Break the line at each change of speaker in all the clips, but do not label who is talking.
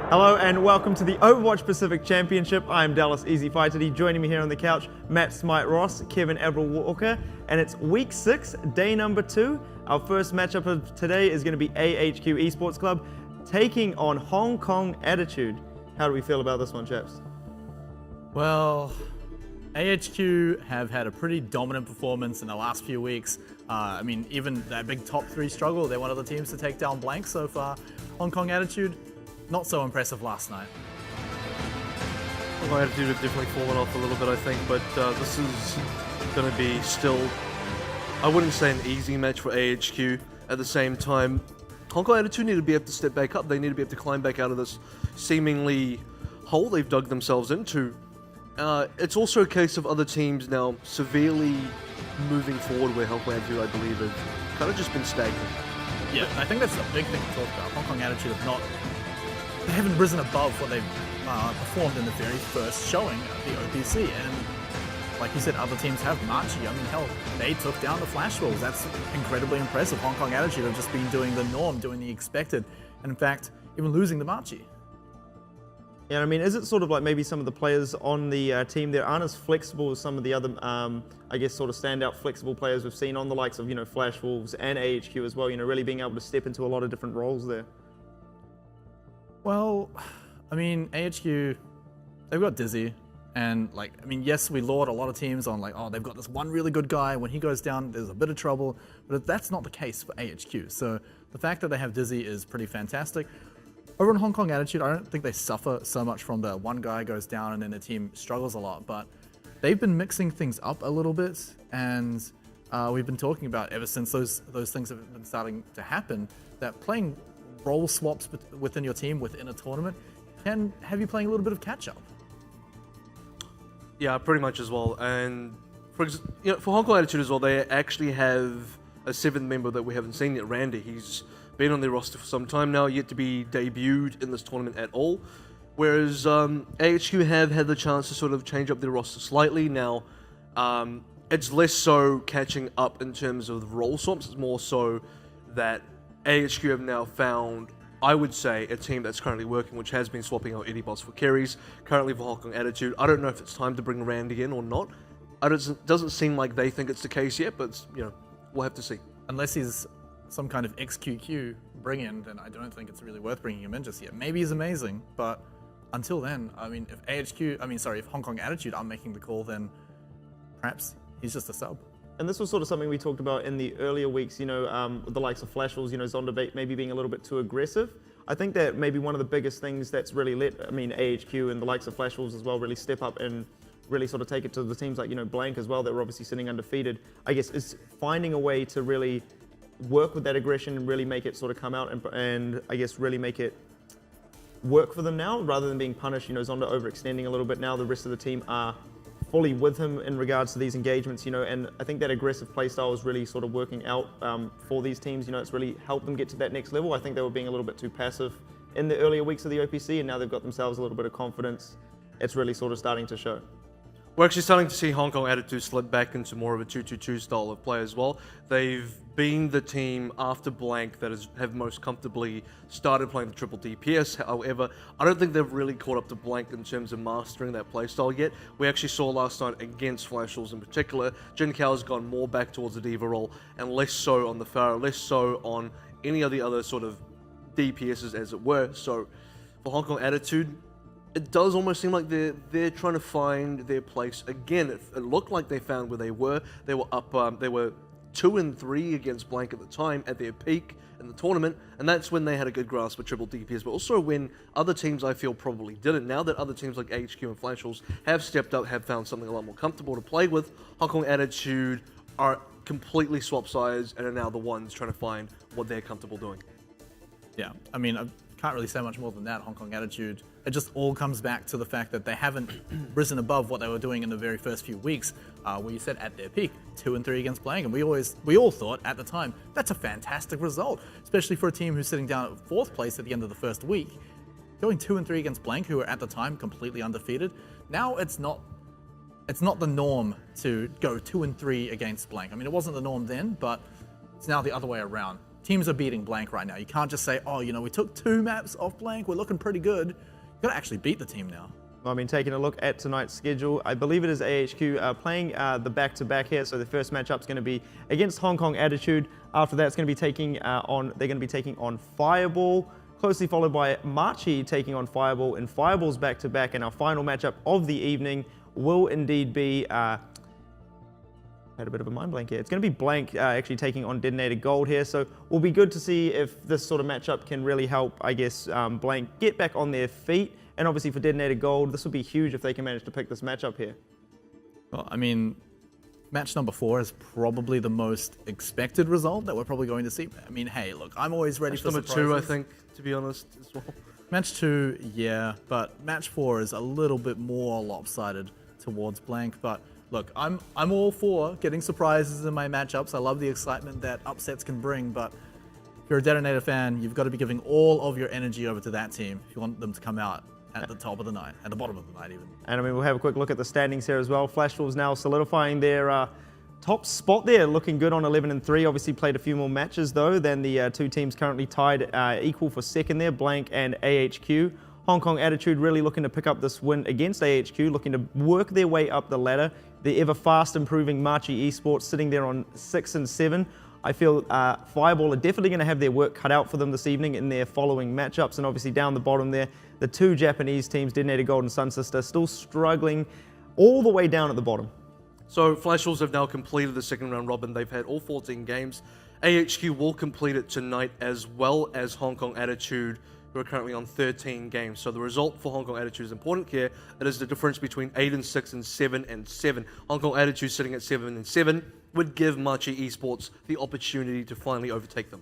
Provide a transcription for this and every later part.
Hello and welcome to the Overwatch Pacific Championship. I'm Dallas Easy Fighter. Joining me here on the couch, Matt Smite Ross, Kevin Avril Walker, and it's week 6, day number 2. Our first matchup of today is going to be AHQ Esports Club taking on Hong Kong Attitude. How do we feel about this one, chaps?
Well, AHQ have had a pretty dominant performance in the last few weeks. I mean, even that big top 3 struggle, they're one of the teams to take down Blank so far. Hong Kong Attitude, not so impressive last night.
My attitude have definitely fallen off a little bit, I think, but this is going to be still, I wouldn't say an easy match for AHQ. At the same time, Hong Kong Attitude need to be able to step back up. They need to be able to climb back out of this seemingly hole they've dug themselves into. It's also a case of other teams now severely moving forward where Hong Kong Attitude, I believe, have kind of just been stagnant.
Yeah, I think that's the big thing to talk about. Hong Kong Attitude they haven't risen above what they've performed in the very first showing of the OPC. And like you said, other teams have Marchi. I mean, hell, they took down the Flash Wolves. That's incredibly impressive. Hong Kong Attitude have just been doing the norm, doing the expected, and in fact, even losing the Marchi.
Yeah, I mean, is it sort of like maybe some of the players on the team there aren't as flexible as some of the other, I guess, sort of standout flexible players we've seen on the likes of, Flash Wolves and AHQ as well, really being able to step into a lot of different roles there?
Well, I mean, AHQ, they've got Dizzy, and yes, we laud a lot of teams on they've got this one really good guy. When he goes down, there's a bit of trouble, but that's not the case for AHQ. So the fact that they have Dizzy is pretty fantastic. Over in Hong Kong Attitude, I don't think they suffer so much from the one guy goes down and then the team struggles a lot, but they've been mixing things up a little bit, and we've been talking about ever since those things have been starting to happen, that playing role swaps within your team within a tournament can have you playing a little bit of catch-up.
Yeah, pretty much as well. And for Hong Kong Attitude as well, they actually have a 7th member that we haven't seen yet, Randy. He's been on their roster for some time now, yet to be debuted in this tournament at all. Whereas AHQ have had the chance to sort of change up their roster slightly. Now, it's less so catching up in terms of role swaps. It's more so that AHQ have now found, I would say, a team that's currently working, which has been swapping out Eddie Boss for carries, currently for Hong Kong Attitude. I don't know if it's time to bring Randy in or not. It doesn't seem like they think it's the case yet, but we'll have to see.
If he's some kind of XQQ bring-in, then I don't think it's really worth bringing him in just yet. Maybe he's amazing, but until then, I mean, if Hong Kong Attitude are making the call, then perhaps he's just a sub.
And this was sort of something we talked about in the earlier weeks, with the likes of Flash Wolves, Zonda maybe being a little bit too aggressive. I think that maybe one of the biggest things that's really AHQ and the likes of Flash Wolves as well really step up and really sort of take it to the teams like, Blank as well, that were obviously sitting undefeated, I guess, is finding a way to really work with that aggression and really make it sort of come out and I guess really make it work for them now, rather than being punished. Zonda overextending a little bit now. The rest of the team are fully with him in regards to these engagements, and I think that aggressive playstyle is really sort of working out for these teams. It's really helped them get to that next level. I think they were being a little bit too passive in the earlier weeks of the OPC, and now they've got themselves a little bit of confidence. It's really sort of starting to show.
We're actually starting to see Hong Kong Attitude slip back into more of a 2-2-2 style of play as well. They've been the team after Blank that have most comfortably started playing the triple DPS. However, I don't think they've really caught up to Blank in terms of mastering that playstyle yet. We actually saw last night against Flash Wolves in particular, Jin Kao has gone more back towards the Diva role and less so on the Pharaoh, less so on any of the other sort of DPSs as it were. So for Hong Kong Attitude, it does almost seem like they're trying to find their place again. It looked like they found where they were. They were up. They were 2-3 against Blank at the time at their peak in the tournament, and that's when they had a good grasp of triple DPS. But also when other teams, I feel, probably didn't. Now that other teams like HQ and Flash Wolves have stepped up, have found something a lot more comfortable to play with, Hong Kong Attitude are completely swap sides and are now the ones trying to find what they're comfortable doing.
Yeah, I mean, I can't really say much more than that. Hong Kong Attitude, it just all comes back to the fact that they haven't risen above what they were doing in the very first few weeks, where you said at their peak, 2-3 against Blank, and we all thought at the time, that's a fantastic result, especially for a team who's sitting down at 4th place at the end of the first week. Going 2-3 against Blank, who were at the time completely undefeated. Now it's not the norm to go 2-3 against Blank. I mean, it wasn't the norm then, but it's now the other way around. teams are beating Blank right now. You can't just say, oh, we took 2 maps off Blank, we're looking pretty good. You got to actually beat the team now.
Well, I mean, taking a look at tonight's schedule, I believe it is AHQ playing the back-to-back here. So the first matchup is going to be against Hong Kong Attitude. After that, it's going to be taking on Fireball, closely followed by Marchi taking on Fireball, and Fireball's back-to-back. And our final matchup of the evening will indeed be. Had a bit of a mind blank here. It's going to be Blank actually taking on Detonated Gold here. So will be good to see if this sort of matchup can really help, I guess, Blank get back on their feet. And obviously for Detonated Gold, this would be huge if they can manage to pick this matchup here.
Well, I mean, match number 4 is probably the most expected result that we're probably going to see. I mean, hey, look, I'm always ready for
number
surprises.
2, I think, to be honest, as well.
Match 2, yeah, but match 4 is a little bit more lopsided towards Blank. But look, I'm all for getting surprises in my matchups. I love the excitement that upsets can bring, but if you're a Detonator fan, you've got to be giving all of your energy over to that team if you want them to come out at the top of the night, at the bottom of the night even.
And I mean, we'll have a quick look at the standings here as well. Flash Wolves now solidifying their top spot there, looking good on 11-3. Obviously played a few more matches though than the 2 teams currently tied equal for second there, Blank and AHQ. Hong Kong Attitude really looking to pick up this win against AHQ, looking to work their way up the ladder. The ever fast improving Marchi Esports sitting there on 6-7. I feel Fireball are definitely going to have their work cut out for them this evening in their following matchups. And obviously down the bottom there, the 2 Japanese teams, Detonated Gold and Sun Sister, still struggling all the way down at the bottom.
So Flash Wolves have now completed the second round robin. They've had all 14 games. AHQ will complete it tonight, as well as Hong Kong Attitude, who are currently on 13 games. So the result for Hong Kong Attitude is important here. It is the difference between 8-6 and 7-7. Hong Kong Attitude sitting at 7-7 would give Marchi Esports the opportunity to finally overtake them.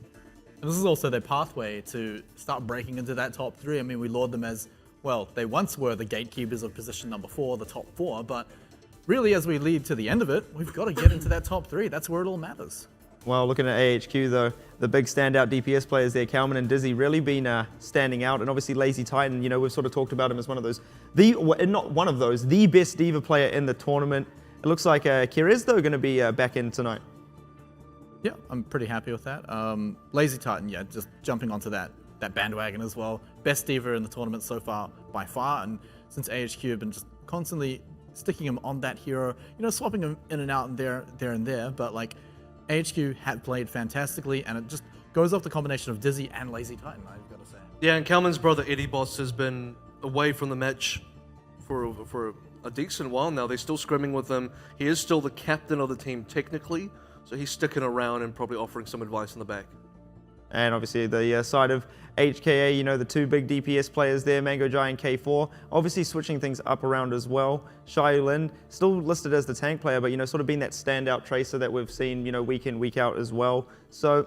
And this is also their pathway to start breaking into that top 3. I mean, we laud them as, well, they once were the gatekeepers of position number 4, the top 4, but really as we lead to the end of it, we've got to get into that top 3. That's where it all matters.
Well, looking at AHQ though, the big standout DPS players there, Kalman and Dizzy, really been standing out. And obviously Lazy Titan, we've sort of talked about him as one of those, the best Diva player in the tournament. It looks like Kirez though going to be back in tonight.
Yeah, I'm pretty happy with that. Lazy Titan, yeah, just jumping onto that bandwagon as well. Best Diva in the tournament so far by far, and since AHQ have been just constantly sticking him on that hero, swapping him in and out and there and there, but like AHQ had played fantastically, and it just goes off the combination of Dizzy and Lazy Titan, I've got to say.
Yeah, and Kalman's brother Eddie Boss has been away from the match for a decent while now. They're still scrimming with him. He is still the captain of the team technically, so he's sticking around and probably offering some advice in the back.
And obviously the side of HKA, the 2 big DPS players there, Mango Jai and K4, obviously switching things up around as well. Xiao Lin, still listed as the tank player, but, sort of being that standout tracer that we've seen, week in, week out as well. So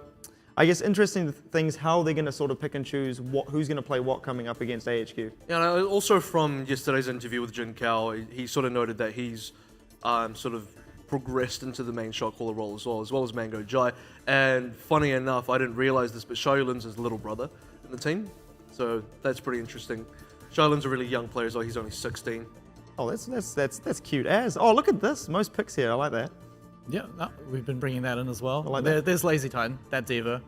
I guess interesting things, how they're going to sort of pick and choose who's going to play what coming up against AHQ.
Yeah, and also from yesterday's interview with Jin Kao, he sort of noted that he's sort of progressed into the main shot caller role as well as Mango Jai. And funny enough, I didn't realize this, but Xiaolin's his little brother in the team. So that's pretty interesting. Xiaolin's a really young player as well. He's only 16.
Oh, that's cute as. Oh, look at this. Most picks here. I like that.
Yeah, no, we've been bringing that in as well.
I like that.
There's Lazy Titan, that Diva.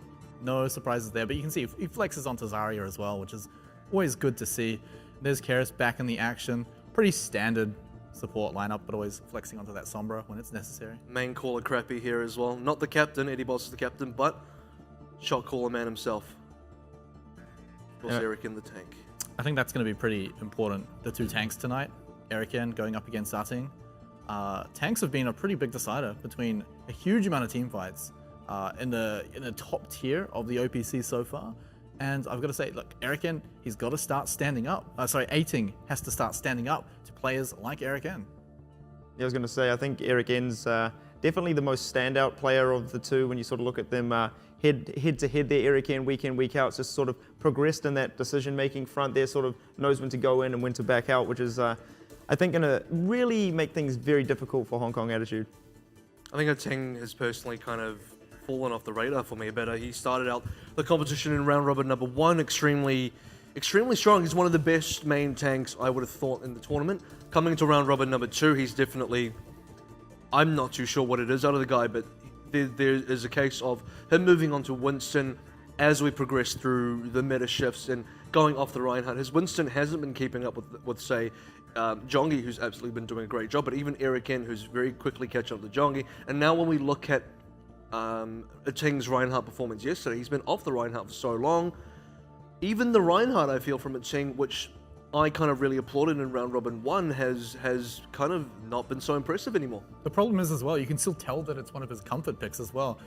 No surprises there, but you can see he flexes onto Zarya as well, which is always good to see. There's Karis back in the action. Pretty standard support lineup, but always flexing onto that Sombra when it's necessary.
Main caller crappy here as well. Not the captain, Eddie Boss is the captain, but shot caller man himself. Of course, Eric in the tank.
I think that's going to be pretty important. The 2 tanks tonight, Eriken going up against Zarting. Tanks have been a pretty big decider between a huge amount of team fights in the top tier of the OPC so far. And I've got to say, look, Eriken, he's got to start standing up. Ating has to start standing up to players like Eriken.
Yeah, I was going to say, I think Eriken's definitely the most standout player of the 2 when you sort of look at them head to head there. Eriken week in, week out, it's just sort of progressed in that decision-making front there, sort of knows when to go in and when to back out, which is, I think, going to really make things very difficult for Hong Kong Attitude.
I think Ating has personally kind of fallen off the radar for me a bit. He started out the competition in round robin number 1 extremely strong. He's one of the best main tanks I would have thought in the tournament. Coming to round robin number 2, he's definitely, I'm not too sure what it is out of the guy, but there is a case of him moving on to Winston as we progress through the meta shifts and going off the Reinhardt. His Winston hasn't been keeping up with say, Jongi, who's absolutely been doing a great job, but even Eriken, who's very quickly catching up to Jongi. And now when we look at Ting's Reinhardt performance yesterday, he's been off the Reinhardt for so long. Even the Reinhardt, I feel, from Ting, which I kind of really applauded in round robin 1, has kind of not been so impressive anymore.
The problem is as well, you can still tell that it's one of his comfort picks as well.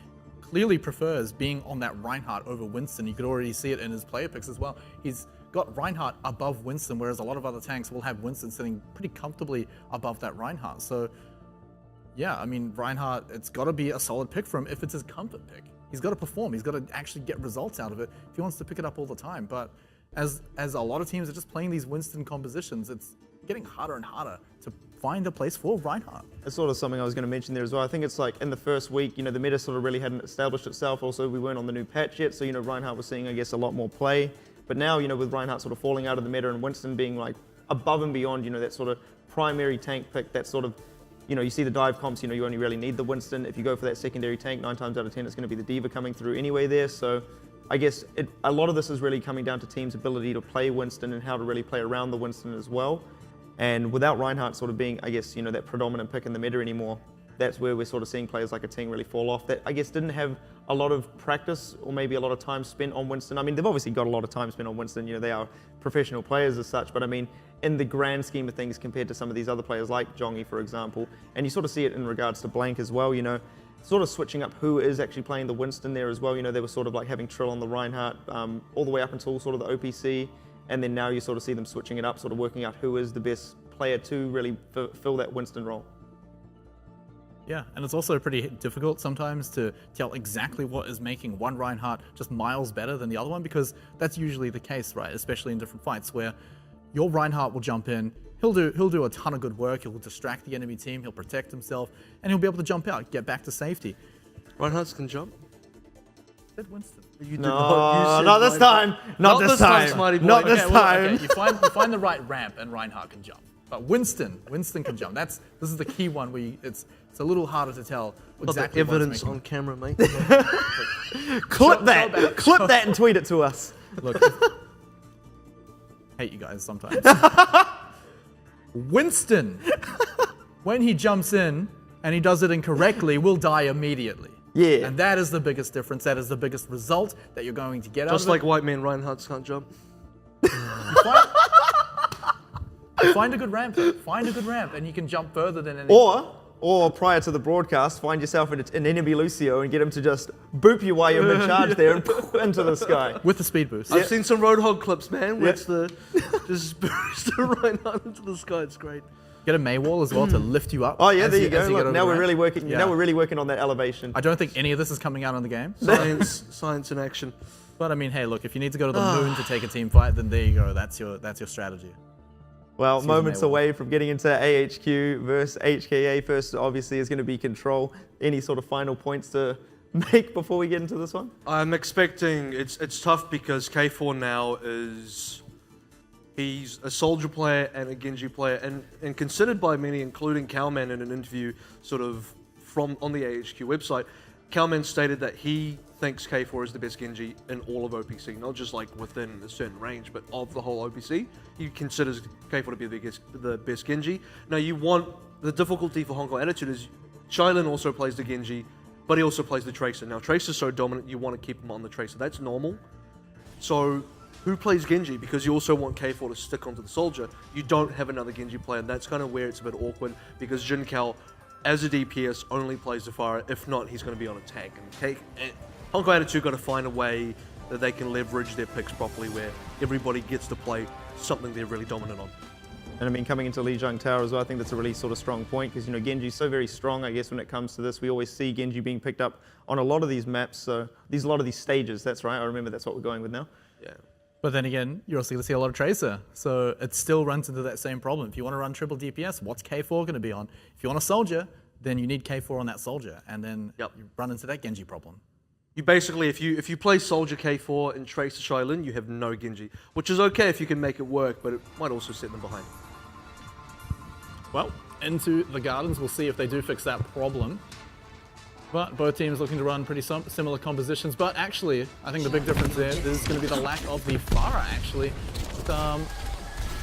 Clearly prefers being on that Reinhardt over Winston. You could already see it in his player picks as well. He's got Reinhardt above Winston, whereas a lot of other tanks will have Winston sitting pretty comfortably above that Reinhardt. So yeah, I mean, Reinhardt, it's got to be a solid pick for him if it's his comfort pick. He's got to perform. He's got to actually get results out of it if he wants to pick it up all the time. But as a lot of teams are just playing these Winston compositions, it's getting harder and harder to find a place for Reinhardt.
It's sort of something I was going to mention there as well. I think it's like in the first week, the meta sort of really hadn't established itself. Also, we weren't on the new patch yet, so Reinhardt was seeing, I guess, a lot more play. But now, with Reinhardt sort of falling out of the meta and Winston being like above and beyond, that sort of primary tank pick, that sort of, you see the dive comps, you only really need the Winston. If you go for that secondary tank, 9 times out of 10, it's going to be the Diva coming through anyway there. So I guess a lot of this is really coming down to teams' ability to play Winston and how to really play around the Winston as well. And without Reinhardt sort of being, I guess, that predominant pick in the meta anymore, that's where we're sort of seeing players like a Ting really fall off. That, I guess, didn't have a lot of practice or maybe a lot of time spent on Winston. I mean, they've obviously got a lot of time spent on Winston. They are professional players as such. But I mean, in the grand scheme of things compared to some of these other players like Jongi, for example, and you sort of see it in regards to Blank as well, sort of switching up who is actually playing the Winston there as well. They were sort of like having Trill on the Reinhardt all the way up until sort of the OPC. And then now you sort of see them switching it up, sort of working out who is the best player to really fill that Winston role.
Yeah, and it's also pretty difficult sometimes to tell exactly what is making one Reinhardt just miles better than the other one, because that's usually the case, right? Especially in different fights where your Reinhardt will jump in, he'll do a ton of good work, he'll distract the enemy team, he'll protect himself, and he'll be able to jump out, get back to safety.
Reinhardts can jump?
Said Winston.
You did
not this time. Not this time.
Smarty boy.
Not this time.
Okay, you find the right ramp and Reinhardt can jump. But Winston can jump. This is the key one where it's a little harder to tell exactly
the evidence on camera, mate.
Clip that and tweet it to us.
Look, hate you guys sometimes. Winston, when he jumps in and he does it incorrectly, will die immediately.
Yeah.
And that is the biggest difference. That is the biggest result that you're going to get out of it.
Just like white men, Reinhardts can't jump.
Find a good ramp. Find a good ramp, and you can jump further than any.
Or prior to the broadcast, find yourself an enemy Lucio and get him to just boop you while you're mid-charge there and into the sky.
With the speed boost.
I've seen some Roadhog clips, man, where it's just boost the Reinhardt into the sky. It's great.
Get a Maywall as well to lift you up.
Oh yeah, there you go. Look, now we're really working.
Yeah.
Now we're really working on that elevation.
I don't think any of this is coming out on the game.
Science in action.
But I mean, hey, look, if you need to go to the moon to take a team fight, then there you go. That's your strategy.
Well, moments away from getting into AHQ versus HKA. First, obviously, is going to be Control. Any sort of final points to make before we get into this one?
I'm expecting it's tough because K4 now he's a Soldier player and a Genji player, and considered by many, including Cowman in an interview sort of on the AHQ website. Cowman stated that he thinks K4 is the best Genji in all of OPC, not just like within a certain range, but of the whole OPC. He considers K4 to be the best Genji. Now, the difficulty for Hong Kong Attitude is Shailin also plays the Genji, but he also plays the Tracer. Now, Tracer's so dominant, you want to keep him on the Tracer. That's normal. So, who plays Genji? Because you also want K4 to stick onto the Soldier. You don't have another Genji player, and that's kind of where it's a bit awkward, because Jin Kao, as a DPS, only plays the Pharah. If not, he's going to be on a tank. And Hong Kong Attitude got to find a way that they can leverage their picks properly, where everybody gets to play something they're really dominant on.
And I mean, coming into Lijiang Tower as well, I think that's a really sort of strong point, because Genji's so very strong, I guess, when it comes to this. We always see Genji being picked up on a lot of these maps, so a lot of these stages. That's right. I remember that's what we're going with now.
Yeah.
But then again, you're also going to see a lot of Tracer, so it still runs into that same problem. If you want to run triple DPS, what's K4 going to be on? If you want a Soldier, then you need K4 on that Soldier, and then you run into that Genji problem.
You basically, if you play Soldier K4 and Tracer Shailin, you have no Genji, which is okay if you can make it work, but it might also set them behind.
Well, into the Gardens, we'll see if they do fix that problem. But both teams looking to run pretty similar compositions. But actually, I think the big difference there is going to be the lack of the Pharah, actually. With,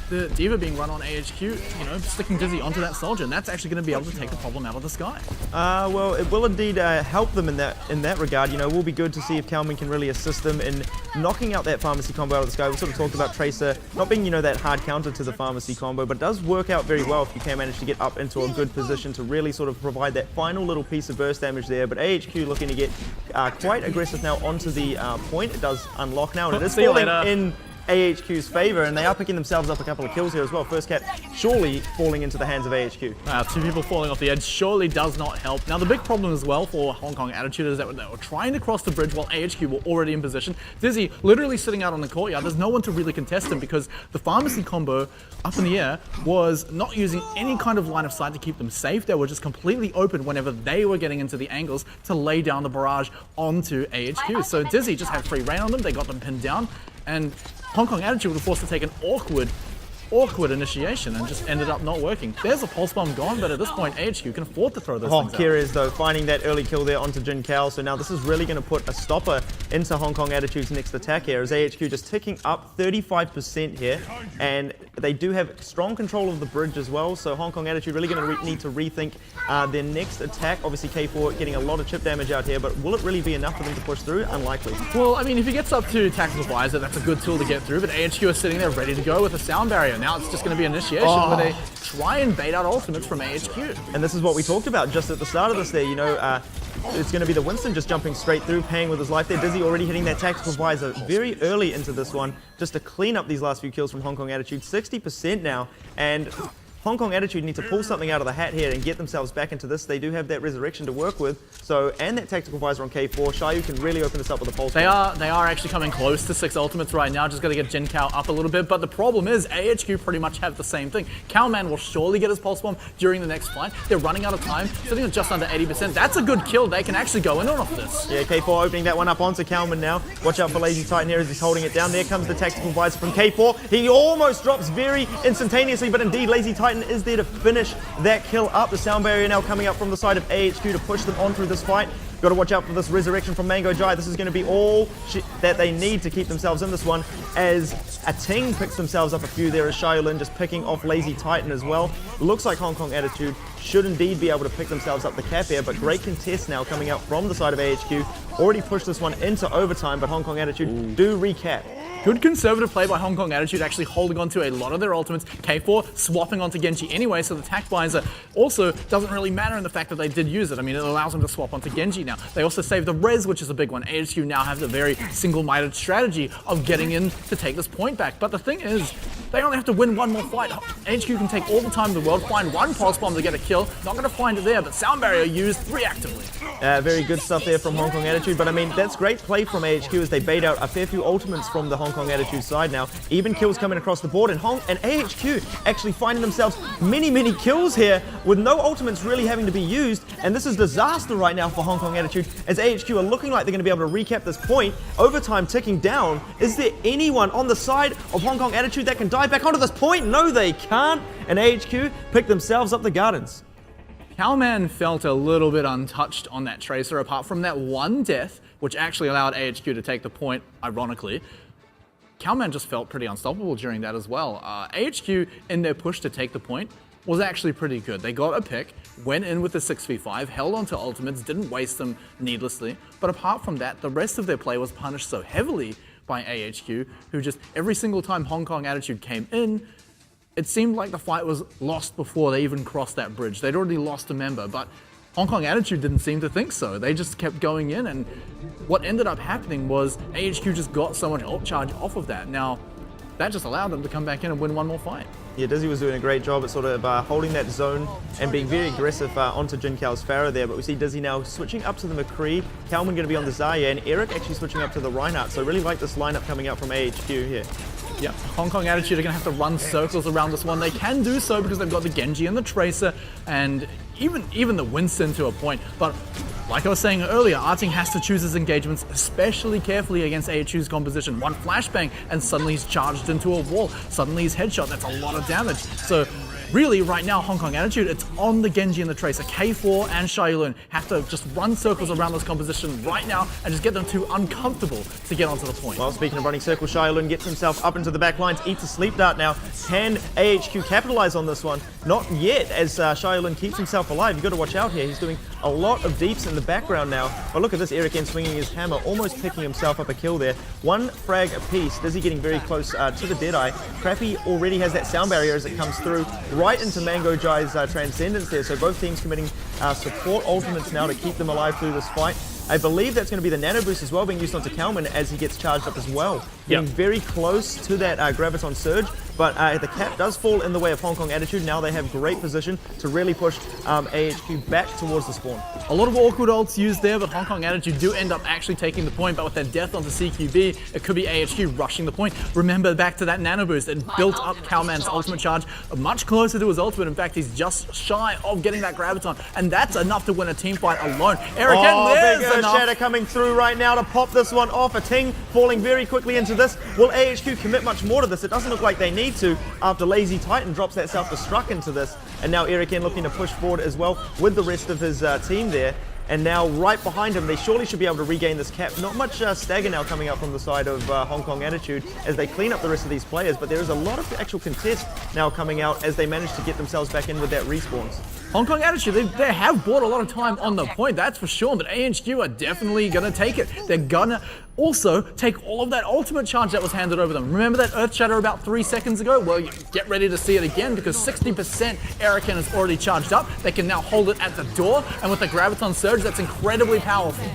the D.Va being run on AHQ, you know, sticking Dizzy onto that soldier, and that's actually going to be able to take the problem out of the sky.
Well, it will indeed help them in that regard. You know, it will be good to see if Kalman can really assist them in knocking out that pharmacy combo out of the sky. We sort of talked about Tracer not being, you know, that hard counter to the pharmacy combo, but it does work out very well if you can manage to get up into a good position to really sort of provide that final little piece of burst damage there. But AHQ looking to get quite aggressive now onto the point. It does unlock now, and it is falling in AHQ's favor, and they are picking themselves up a couple of kills here as well. First cap surely falling into the hands of AHQ.
Two people falling off the edge surely does not help. Now the big problem as well for Hong Kong Attitude is that they were trying to cross the bridge while AHQ were already in position. Dizzy literally sitting out on the courtyard. There's no one to really contest him because the pharmacy combo up in the air was not using any kind of line of sight to keep them safe. They were just completely open whenever they were getting into the angles to lay down the barrage onto AHQ. So Dizzy just had free reign on them. They got them pinned down, and Hong Kong Attitude were forced to take an awkward initiation and just ended up not working. There's a pulse bomb gone, but at this point AHQ can afford to throw those things out.
Kyrie's though finding that early kill there onto Jin Kao, so now this is really going to put a stopper into Hong Kong Attitude's next attack here, as AHQ just ticking up 35% here, and they do have strong control of the bridge as well, so Hong Kong Attitude really going to need to rethink their next attack. Obviously K4 getting a lot of chip damage out here, but will it really be enough for them to push through? Unlikely.
Well, I mean, if he gets up to Tactical Visor, that's a good tool to get through, but AHQ are sitting there ready to go with a sound barrier. Now it's just going to be initiation where they try and bait out ultimates from AHQ.
And this is what we talked about just at the start of this there, you know, it's going to be the Winston just jumping straight through, paying with his life there. Dizzy already hitting that Tactical Visor very early into this one, just to clean up these last few kills from Hong Kong Attitude. 60% now, and Hong Kong Attitude need to pull something out of the hat here and get themselves back into this. They do have that Resurrection to work with, so, and that Tactical Visor on K4. Xiaoyu can really open this up with a pulse.
They are actually coming close to 6 ultimates right now. Just got to get Jin Kao up a little bit, but the problem is AHQ pretty much have the same thing. Cowman will surely get his pulse bomb during the next fight. They're running out of time, sitting at just under 80%. That's a good kill. They can actually go in on off this.
Yeah, K4 opening that one up onto Cowman now. Watch out for Lazy Titan here as he's holding it down. There comes the Tactical Visor from K4. He almost drops very instantaneously, but indeed Lazy Titan is there to finish that kill up. The sound barrier now coming up from the side of AHQ to push them on through this fight. Got to watch out for this Resurrection from Mango Jai. This is going to be all that they need to keep themselves in this one, as a Ting picks themselves up a few there, as Xiaolin just picking off Lazy Titan as well. Looks like Hong Kong Attitude should indeed be able to pick themselves up the cap here, but great contest now coming out from the side of AHQ. Already pushed this one into overtime, but Hong Kong Attitude do recap.
Good conservative play by Hong Kong Attitude, actually holding on to a lot of their ultimates. K4 swapping onto Genji anyway, so the Tac Visor also doesn't really matter in the fact that they did use it. I mean, it allows them to swap onto Genji now. They also save the res, which is a big one. AHQ now have a very single-minded strategy of getting in to take this point back. But the thing is, they only have to win one more fight. AHQ can take all the time in the world, find one pulse bomb to get a kill. Not going to find it there, but sound barrier used reactively.
Very good stuff there from Hong Kong Attitude, but I mean, that's great play from AHQ as they bait out a fair few ultimates from the Hong Kong Attitude side now. Even kills coming across the board, and AHQ actually finding themselves many kills here with no ultimates really having to be used, and this is disaster right now for Hong Kong Attitude as AHQ are looking like they're going to be able to recap this point. Overtime ticking down. Is there anyone on the side of Hong Kong Attitude that can dive back onto this point? No, they can't, and AHQ pick themselves up the gardens.
Cowman felt a little bit untouched on that Tracer, apart from that one death, which actually allowed AHQ to take the point, ironically. Cowman just felt pretty unstoppable during that as well. AHQ, in their push to take the point, was actually pretty good. They got a pick, went in with the 6v5, held onto ultimates, didn't waste them needlessly. But apart from that, the rest of their play was punished so heavily by AHQ, who just every single time Hong Kong Attitude came in, it seemed like the fight was lost before they even crossed that bridge. They'd already lost a member, but Hong Kong Attitude didn't seem to think so. They just kept going in, and what ended up happening was AHQ just got so much ult charge off of that. Now, that just allowed them to come back in and win one more fight.
Yeah, Dizzy was doing a great job at sort of holding that zone and being very aggressive onto Jin Kao's Pharah there, but we see Dizzy now switching up to the McCree, Kalman going to be on the Zarya, and Eric actually switching up to the Reinhardt, so I really like this lineup coming out from AHQ here.
Yeah, Hong Kong Attitude are going to have to run circles around this one. They can do so because they've got the Genji and the Tracer, and even the Winston to a point. But like I was saying earlier, Arting has to choose his engagements especially carefully against AHQ's composition. One flashbang and suddenly he's charged into a wall. Suddenly he's headshot. That's a lot of damage. So really, right now, Hong Kong Attitude, it's on the Genji and the Tracer. K4 and Xiaolun have to just run circles around this composition right now and just get them too uncomfortable to get onto the point.
Well, speaking of running circles, Xiaolun gets himself up into the back lines, eats a sleep dart now. Can AHQ capitalize on this one? Not yet, as Xiaolun keeps himself alive. You've got to watch out here. He's doing a lot of deeps in the background now. But look at this, Eric N swinging his hammer, almost picking himself up a kill there. One frag apiece. Dizzy getting very close to the Deadeye. Crappy already has that sound barrier as it comes through right into Mango Jai's Transcendence there. So both teams committing support ultimates now to keep them alive through this fight. I believe that's going to be the Nano Boost as well being used onto Kalman as he gets charged up as well. Getting very close to that Graviton Surge, but the cap does fall in the way of Hong Kong Attitude. Now they have great position to really push AHQ back towards the spawn.
A lot of awkward ults used there, but Hong Kong Attitude do end up actually taking the point, but with that death onto CQB, it could be AHQ rushing the point. Remember back to that Nano Boost, it built up Kalman's ultimate charge much closer to his ultimate. In fact, he's just shy of getting that Graviton, and that's enough to win a team fight alone. Eric,
big Shatter coming through right now to pop this one off. A Ting falling very quickly into this. Will AHQ commit much more to this? It doesn't look like they need to after Lazy Titan drops that self-destruct into this. And now Eric N looking to push forward as well with the rest of his team there. And now right behind him, they surely should be able to regain this cap. Not much stagger now coming up from the side of Hong Kong Attitude as they clean up the rest of these players, but there is a lot of actual contest now coming out as they manage to get themselves back in with that respawns.
Hong Kong Attitude, they have bought a lot of time on the point, that's for sure, but AHQ are definitely going to take it. They're gonna also take all of that ultimate charge that was handed over them. Remember that Earth Shatter about 3 seconds ago? Well, get ready to see it again because 60% Eric N is already charged up. They can now hold it at the door, and with the Graviton Surge, that's incredibly powerful.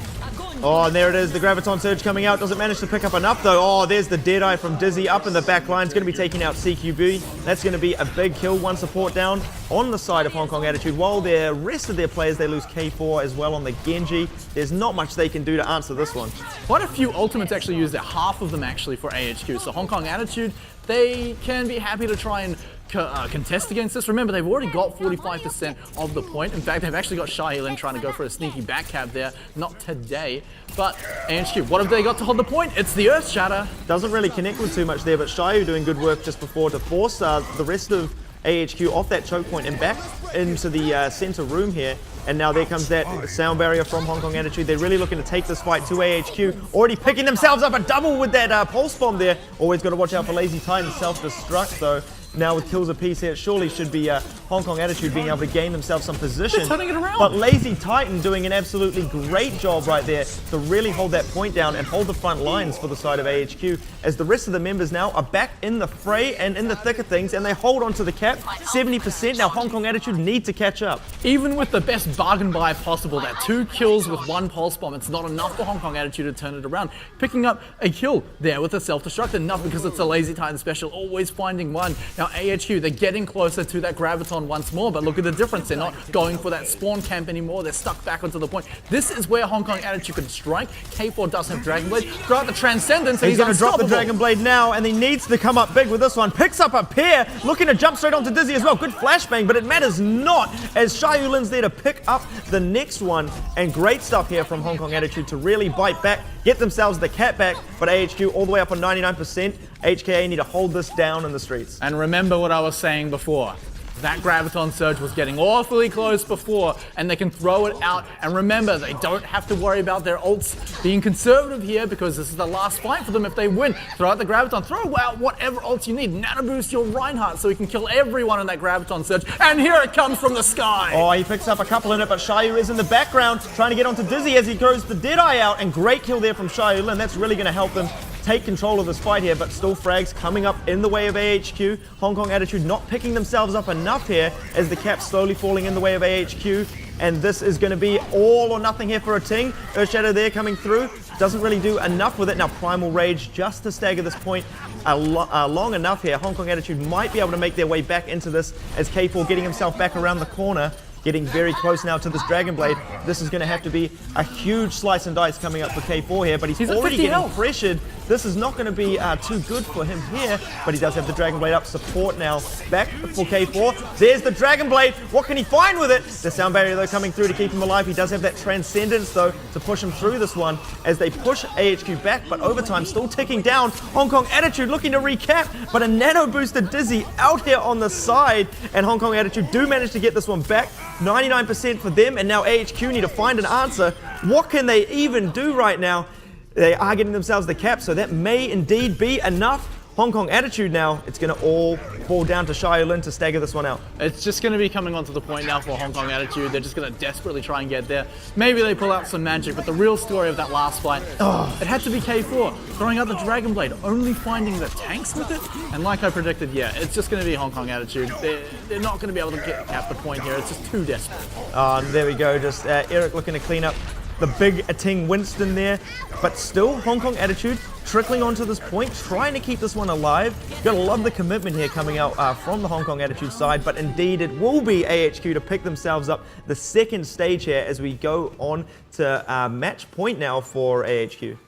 Oh, and there it is, the Graviton Surge coming out. Doesn't manage to pick up enough though. Oh, there's the Deadeye from Dizzy up in the back line. It's going to be taking out CQB. That's going to be a big kill. One support down on the side of Hong Kong Attitude. While the rest of their players, they lose K4 as well on the Genji. There's not much they can do to answer this one.
Quite a few ultimates actually used there, half of them actually for AHQ. So Hong Kong Attitude, they can be happy to try and contest against this. Remember, they've already got 45% of the point. In fact, they've actually got Xiaolun trying to go for a sneaky back cab there. Not today, but AHQ, what have they got to hold the point? It's the Earth Shatter.
Doesn't really connect with too much there, but Xiaolun doing good work just before to force the rest of AHQ off that choke point and back into the center room here. And now there comes that sound barrier from Hong Kong Attitude. They're really looking to take this fight to AHQ. Already picking themselves up a double with that pulse bomb there. Always got to watch out for Lazy Titan self-destruct though. Now with kills apiece here, it surely should be Hong Kong Attitude being able to gain themselves some position.
They're turning it around.
But Lazy Titan doing an absolutely great job right there to really hold that point down and hold the front lines for the side of AHQ as the rest of the members now are back in the fray and in the thick of things and they hold on to the cap. 70% now Hong Kong Attitude need to catch up.
Even with the best bargain buy possible, that 2 kills with 1 pulse bomb, it's not enough for Hong Kong Attitude to turn it around. Picking up a kill there with a self-destruct, enough because it's a Lazy Titan special, always finding one. Now AHQ, they're getting closer to that Graviton once more, but look at the difference. They're not going for that spawn camp anymore. They're stuck back onto the point. This is where Hong Kong Attitude can strike. K4 does have Dragon Blade. Throughout the Transcendence, and
he's going to drop the Dragon Blade now, and he needs to come up big with this one. Picks up a pair, looking to jump straight onto Dizzy as well. Good flashbang, but it matters not as Xiaolun's there to pick up the next one. And great stuff here from Hong Kong Attitude to really bite back, get themselves the cap back, but AHQ all the way up on 99%. HKA need to hold this down in the streets.
And remember what I was saying before. That Graviton Surge was getting awfully close before, and they can throw it out. And remember, they don't have to worry about their ults being conservative here because this is the last fight for them if they win. Throw out the Graviton, throw out whatever ults you need. Nano boost your Reinhardt so he can kill everyone in that Graviton Surge. And here it comes from the sky.
Oh, he picks up a couple in it, but Xiaolun is in the background trying to get onto Dizzy as he throws the Deadeye out. And great kill there from Xiaolun. That's really going to help them take control of this fight here, but still frags coming up in the way of AHQ. Hong Kong Attitude not picking themselves up enough here as the cap's slowly falling in the way of AHQ. And this is going to be all or nothing here for a Ting. Earthshadow there coming through. Doesn't really do enough with it. Now Primal Rage just to stagger this point long enough here. Hong Kong Attitude might be able to make their way back into this as K4 getting himself back around the corner. getting very close now to this Dragon Blade. This is going to have to be a huge slice and dice coming up for K4 here, but he's
at
already
50
getting
health.
pressured. This is not going to be too good for him here, but he does have the Dragon Blade up. Support now back for K4. There's the Dragon Blade. What can he find with it? The sound barrier, though, coming through to keep him alive. He does have that Transcendence, though, to push him through this one as they push AHQ back, but overtime still ticking down. Hong Kong Attitude looking to recap, but a nano boosted Dizzy out here on the side, and Hong Kong Attitude do manage to get this one back. 99% for them, and now AHQ need to find an answer. What can they even do right now? They are getting themselves the cap, so that may indeed be enough. Hong Kong Attitude now, it's going to all fall down to Xiaolin to stagger this one out.
It's just going to be coming onto the point now for Hong Kong Attitude. They're just going to desperately try and get there. Maybe they pull out some magic, but the real story of that last fight, it had to be K4 throwing out the Dragon Blade, only finding the tanks with it. And like I predicted, yeah, it's just going to be Hong Kong Attitude. They're not going to be able to cap the point here. It's just too desperate.
There we go. Just Eric looking to clean up the big Ting Winston there, but still Hong Kong Attitude trickling onto this point, trying to keep this one alive. Gotta love the commitment here coming out from the Hong Kong Attitude side, but indeed it will be AHQ to pick themselves up the second stage here as we go on to match point now for AHQ.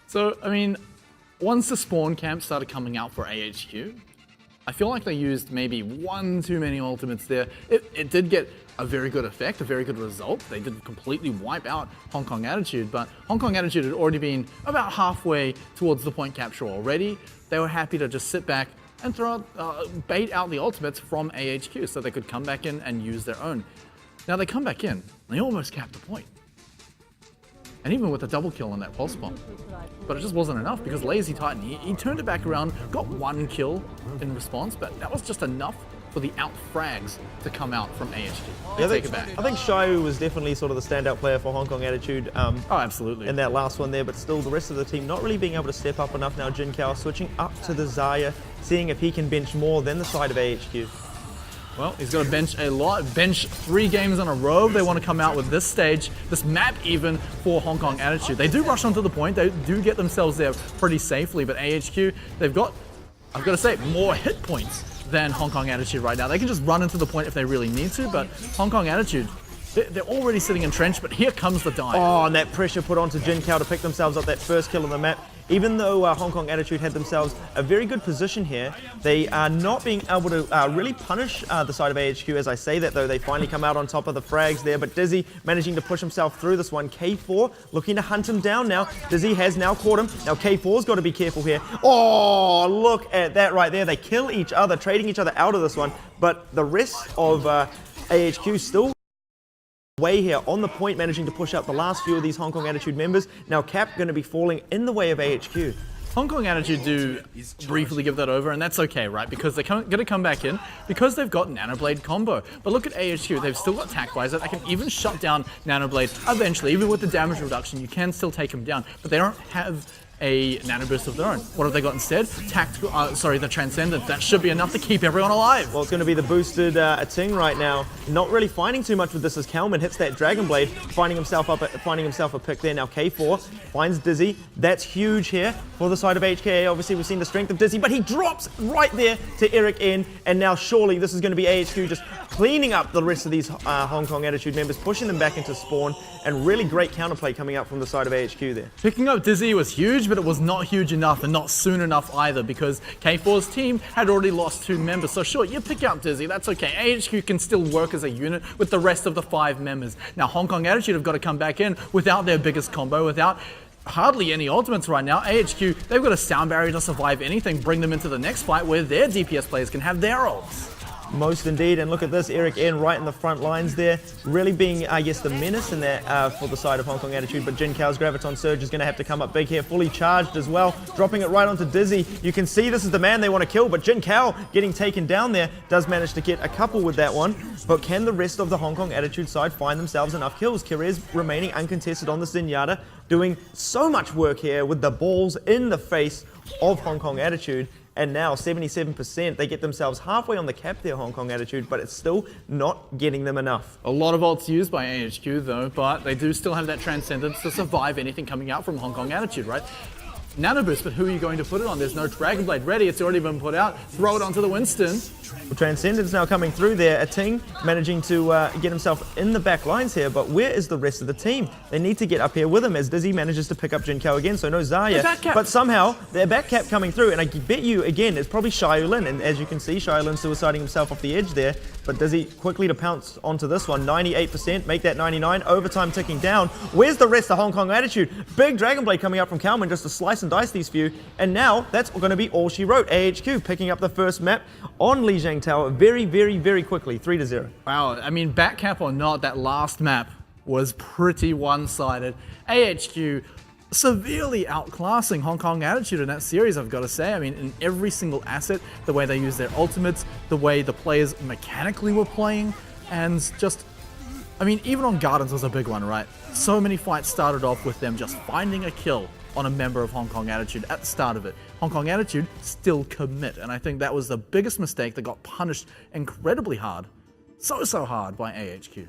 So, I mean, once the spawn camp started coming out for AHQ, I feel like they used maybe one too many ultimates there. It did get a very good effect, a very good result. They did completely wipe out Hong Kong Attitude, but Hong Kong Attitude had already been about halfway towards the point capture already. They were happy to just sit back and bait out the ultimates from AHQ so they could come back in and use their own. Now they come back in, they almost capped the point. And even with a double kill on that pulse bomb. But it just wasn't enough because Lazy Titan, he turned it back around, got one kill in response, but that was just enough for the out frags to come out from AHQ. They take it back.
I think Xiao was definitely sort of the standout player for Hong Kong Attitude.
Oh, absolutely.
In that last one there, but still the rest of the team not really being able to step up enough now. Jin Kao switching up to the Zarya, seeing if he can bench more than the side of AHQ.
Well, he's got to bench a lot, bench 3 games in a row. They want to come out with this stage, this map even for Hong Kong Attitude. They do rush onto the point, they do get themselves there pretty safely, but AHQ, they've got, I've got to say, more hit points than Hong Kong Attitude right now. They can just run into the point if they really need to, but Hong Kong Attitude, they're already sitting entrenched, but here comes the dive.
Oh, and that pressure put onto Jin Kao to pick themselves up that first kill on the map. Even though Hong Kong Attitude had themselves a very good position here, they are not being able to really punish the side of AHQ. As I say that, though, they finally come out on top of the frags there, but Dizzy managing to push himself through this one. K4 looking to hunt him down now. Dizzy has now caught him. Now K4's got to be careful here. Oh, look at that right there. They kill each other, trading each other out of this one, but the rest of AHQ still way here on the point, managing to push out the last few of these Hong Kong Attitude members. Now Cap going to be falling in the way of AHQ.
Hong Kong Attitude do briefly give that over, and that's okay, right? Because they're going to come back in because they've got Nanoblade combo. But look at AHQ, they've still got Tac Visor. They can even shut down Nanoblade eventually. Even with the damage reduction, you can still take them down, but they don't have a nano boost of their own. What have they got instead? The Transcendence. That should be enough to keep everyone alive.
Well, it's going to be the boosted Ting right now. Not really finding too much with this as Kalman hits that Dragon Blade, finding himself a pick there. Now K4 finds Dizzy. That's huge here for the side of HKA. Obviously, we've seen the strength of Dizzy, but he drops right there to Eric N. And now surely this is going to be AHQ just cleaning up the rest of these Hong Kong Attitude members, pushing them back into spawn, and really great counterplay coming out from the side of AHQ there.
Picking up Dizzy was huge, but it was not huge enough and not soon enough either because K4's team had already lost 2 members. So sure, you pick up Dizzy, that's okay. AHQ can still work as a unit with the rest of the 5 members. Now Hong Kong Attitude have got to come back in without their biggest combo, without hardly any ultimates right now. AHQ, they've got a sound barrier to survive anything, bring them into the next fight where their DPS players can have their ults.
Most indeed, and look at this, Eric N right in the front lines there, really being, I guess, the menace in there for the side of Hong Kong Attitude, but Jin Kao's Graviton Surge is going to have to come up big here, fully charged as well, dropping it right onto Dizzy. You can see this is the man they want to kill, but Jin Kao getting taken down there, does manage to get a couple with that one, but can the rest of the Hong Kong Attitude side find themselves enough kills? Kirez remaining uncontested on the Zenyatta, doing so much work here with the balls in the face of Hong Kong Attitude. And now 77%, they get themselves halfway on the cap there, Hong Kong Attitude, but it's still not getting them enough.
A lot of ults used by AHQ though, but they do still have that Transcendence to survive anything coming out from Hong Kong Attitude, right? Nano Boost, but who are you going to put it on? There's no Dragon Blade ready. It's already been put out. Throw it onto the Winston.
Well, Transcendence now coming through there. Ating managing to get himself in the back lines here, but where is the rest of the team? They need to get up here with him as Dizzy manages to pick up Jinkao again, so no Zarya. But somehow, their back cap coming through, and I bet you, again, it's probably Xiaolin, and as you can see, Xiaolin suiciding himself off the edge there, but Dizzy quickly to pounce onto this one. 98%, make that 99, overtime ticking down. Where's the rest of Hong Kong attitude? Big Dragon Blade coming up from Kalman just to slice and dice these few, and now that's going to be all she wrote. AHQ picking up the first map on Lijiang Tower very, very, very quickly, 3-0.
Wow, I mean, back cap or not, that last map was pretty one-sided. AHQ severely outclassing Hong Kong attitude in that series, I've got to say. I mean, in every single asset, the way they use their ultimates, the way the players mechanically were playing, and just, I mean, even on Gardens was a big one, right? So many fights started off with them just finding a kill on a member of Hong Kong attitude at the start of it. Hong Kong attitude still commit, and I think that was the biggest mistake that got punished incredibly hard. So hard by AHQ.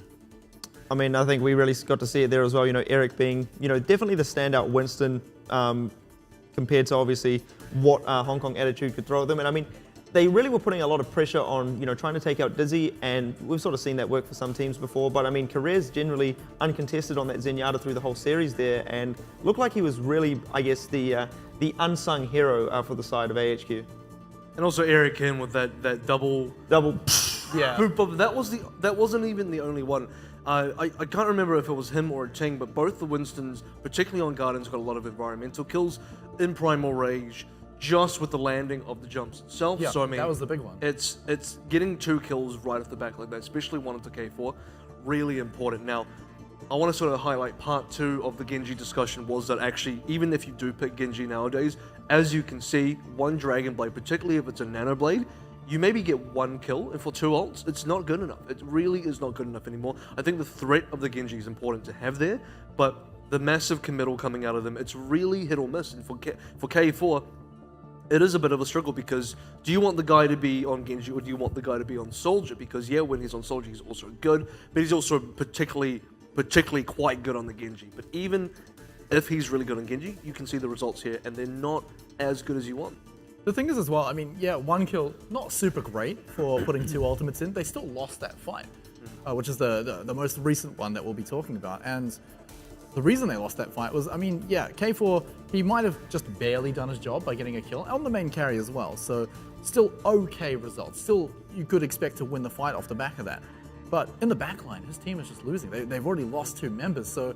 I mean, I think we really got to see it there as well. You know, Eric being, you know, definitely the standout Winston compared to obviously what Hong Kong attitude could throw at them. And I mean, they really were putting a lot of pressure on, you know, trying to take out Dizzy, and we've sort of seen that work for some teams before. But I mean, Carrer's generally uncontested on that Zenyatta through the whole series there, and looked like he was really, I guess, the unsung hero for the side of AHQ.
And also Eric in with that double.
Yeah.
But that wasn't even the only one. I can't remember if it was him or Ting, but both the Winstons, particularly on Gardens, got a lot of environmental kills in Primal Rage, just with the landing of the jumps itself.
Yeah,
so I mean,
that was the big one.
It's getting 2 kills right off the back like that, especially one into K4, really important. Now, I want to sort of highlight part 2 of the Genji discussion was that actually, even if you do pick Genji nowadays, as you can see, one Dragon Blade, particularly if it's a Nano Blade, you maybe get 1 kill, and for 2 ults, it's not good enough. It really is not good enough anymore. I think the threat of the Genji is important to have there, but the massive committal coming out of them, it's really hit or miss. And for K4, it is a bit of a struggle, because do you want the guy to be on Genji or do you want the guy to be on Soldier? Because yeah, when he's on Soldier, he's also good, but he's also particularly quite good on the Genji. But even if he's really good on Genji, you can see the results here, and they're not as good as you want.
The thing is as well, I mean, yeah, 1 kill, not super great for putting 2 ultimates in. They still lost that fight, which is the most recent one that we'll be talking about. And the reason they lost that fight was, I mean, yeah, K4, he might have just barely done his job by getting a kill on the main carry as well. So still okay results. Still, you could expect to win the fight off the back of that. But in the backline, his team is just losing. They've already lost 2 members, so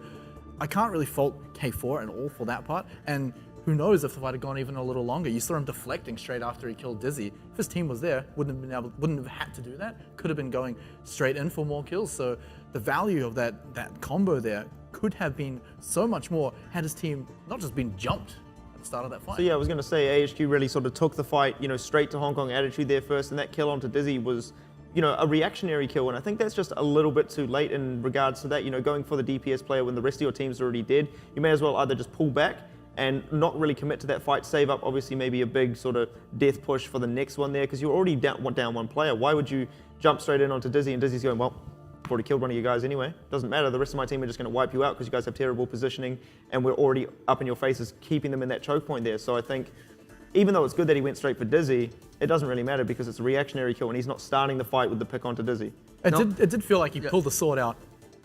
I can't really fault K4 at all for that part. And who knows if the fight had gone even a little longer. You saw him deflecting straight after he killed Dizzy. If his team was there, wouldn't have had to do that. Could have been going straight in for more kills. So the value of that combo there could have been so much more had his team not just been jumped at the start of that fight.
So yeah, I was going to say AHQ really sort of took the fight, you know, straight to Hong Kong attitude there first, and that kill onto Dizzy was, you know, a reactionary kill, and I think that's just a little bit too late in regards to that. You know, going for the DPS player when the rest of your team's already dead, you may as well either just pull back and not really commit to that fight, save up obviously maybe a big sort of death push for the next one there, because you're already down 1 player. Why would you jump straight in onto Dizzy, and Dizzy's going, well, I've already killed one of you guys anyway. Doesn't matter, the rest of my team are just going to wipe you out because you guys have terrible positioning, and we're already up in your faces, keeping them in that choke point there. So I think, even though it's good that he went straight for Dizzy, it doesn't really matter because it's a reactionary kill, and he's not starting the fight with the pick onto Dizzy.
It did feel like he pulled the sword out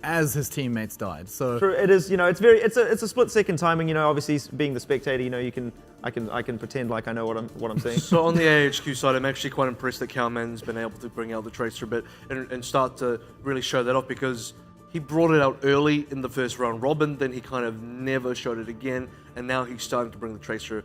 as his teammates died. So
true, it is. You know, it's a split-second timing. You know, obviously being the spectator, you know, I can pretend like I know what I'm saying.
So on the AHQ side, I'm actually quite impressed that Cowman's been able to bring out the Tracer a bit and start to really show that off, because he brought it out early in the first round robin, then he kind of never showed it again, and now he's starting to bring the Tracer.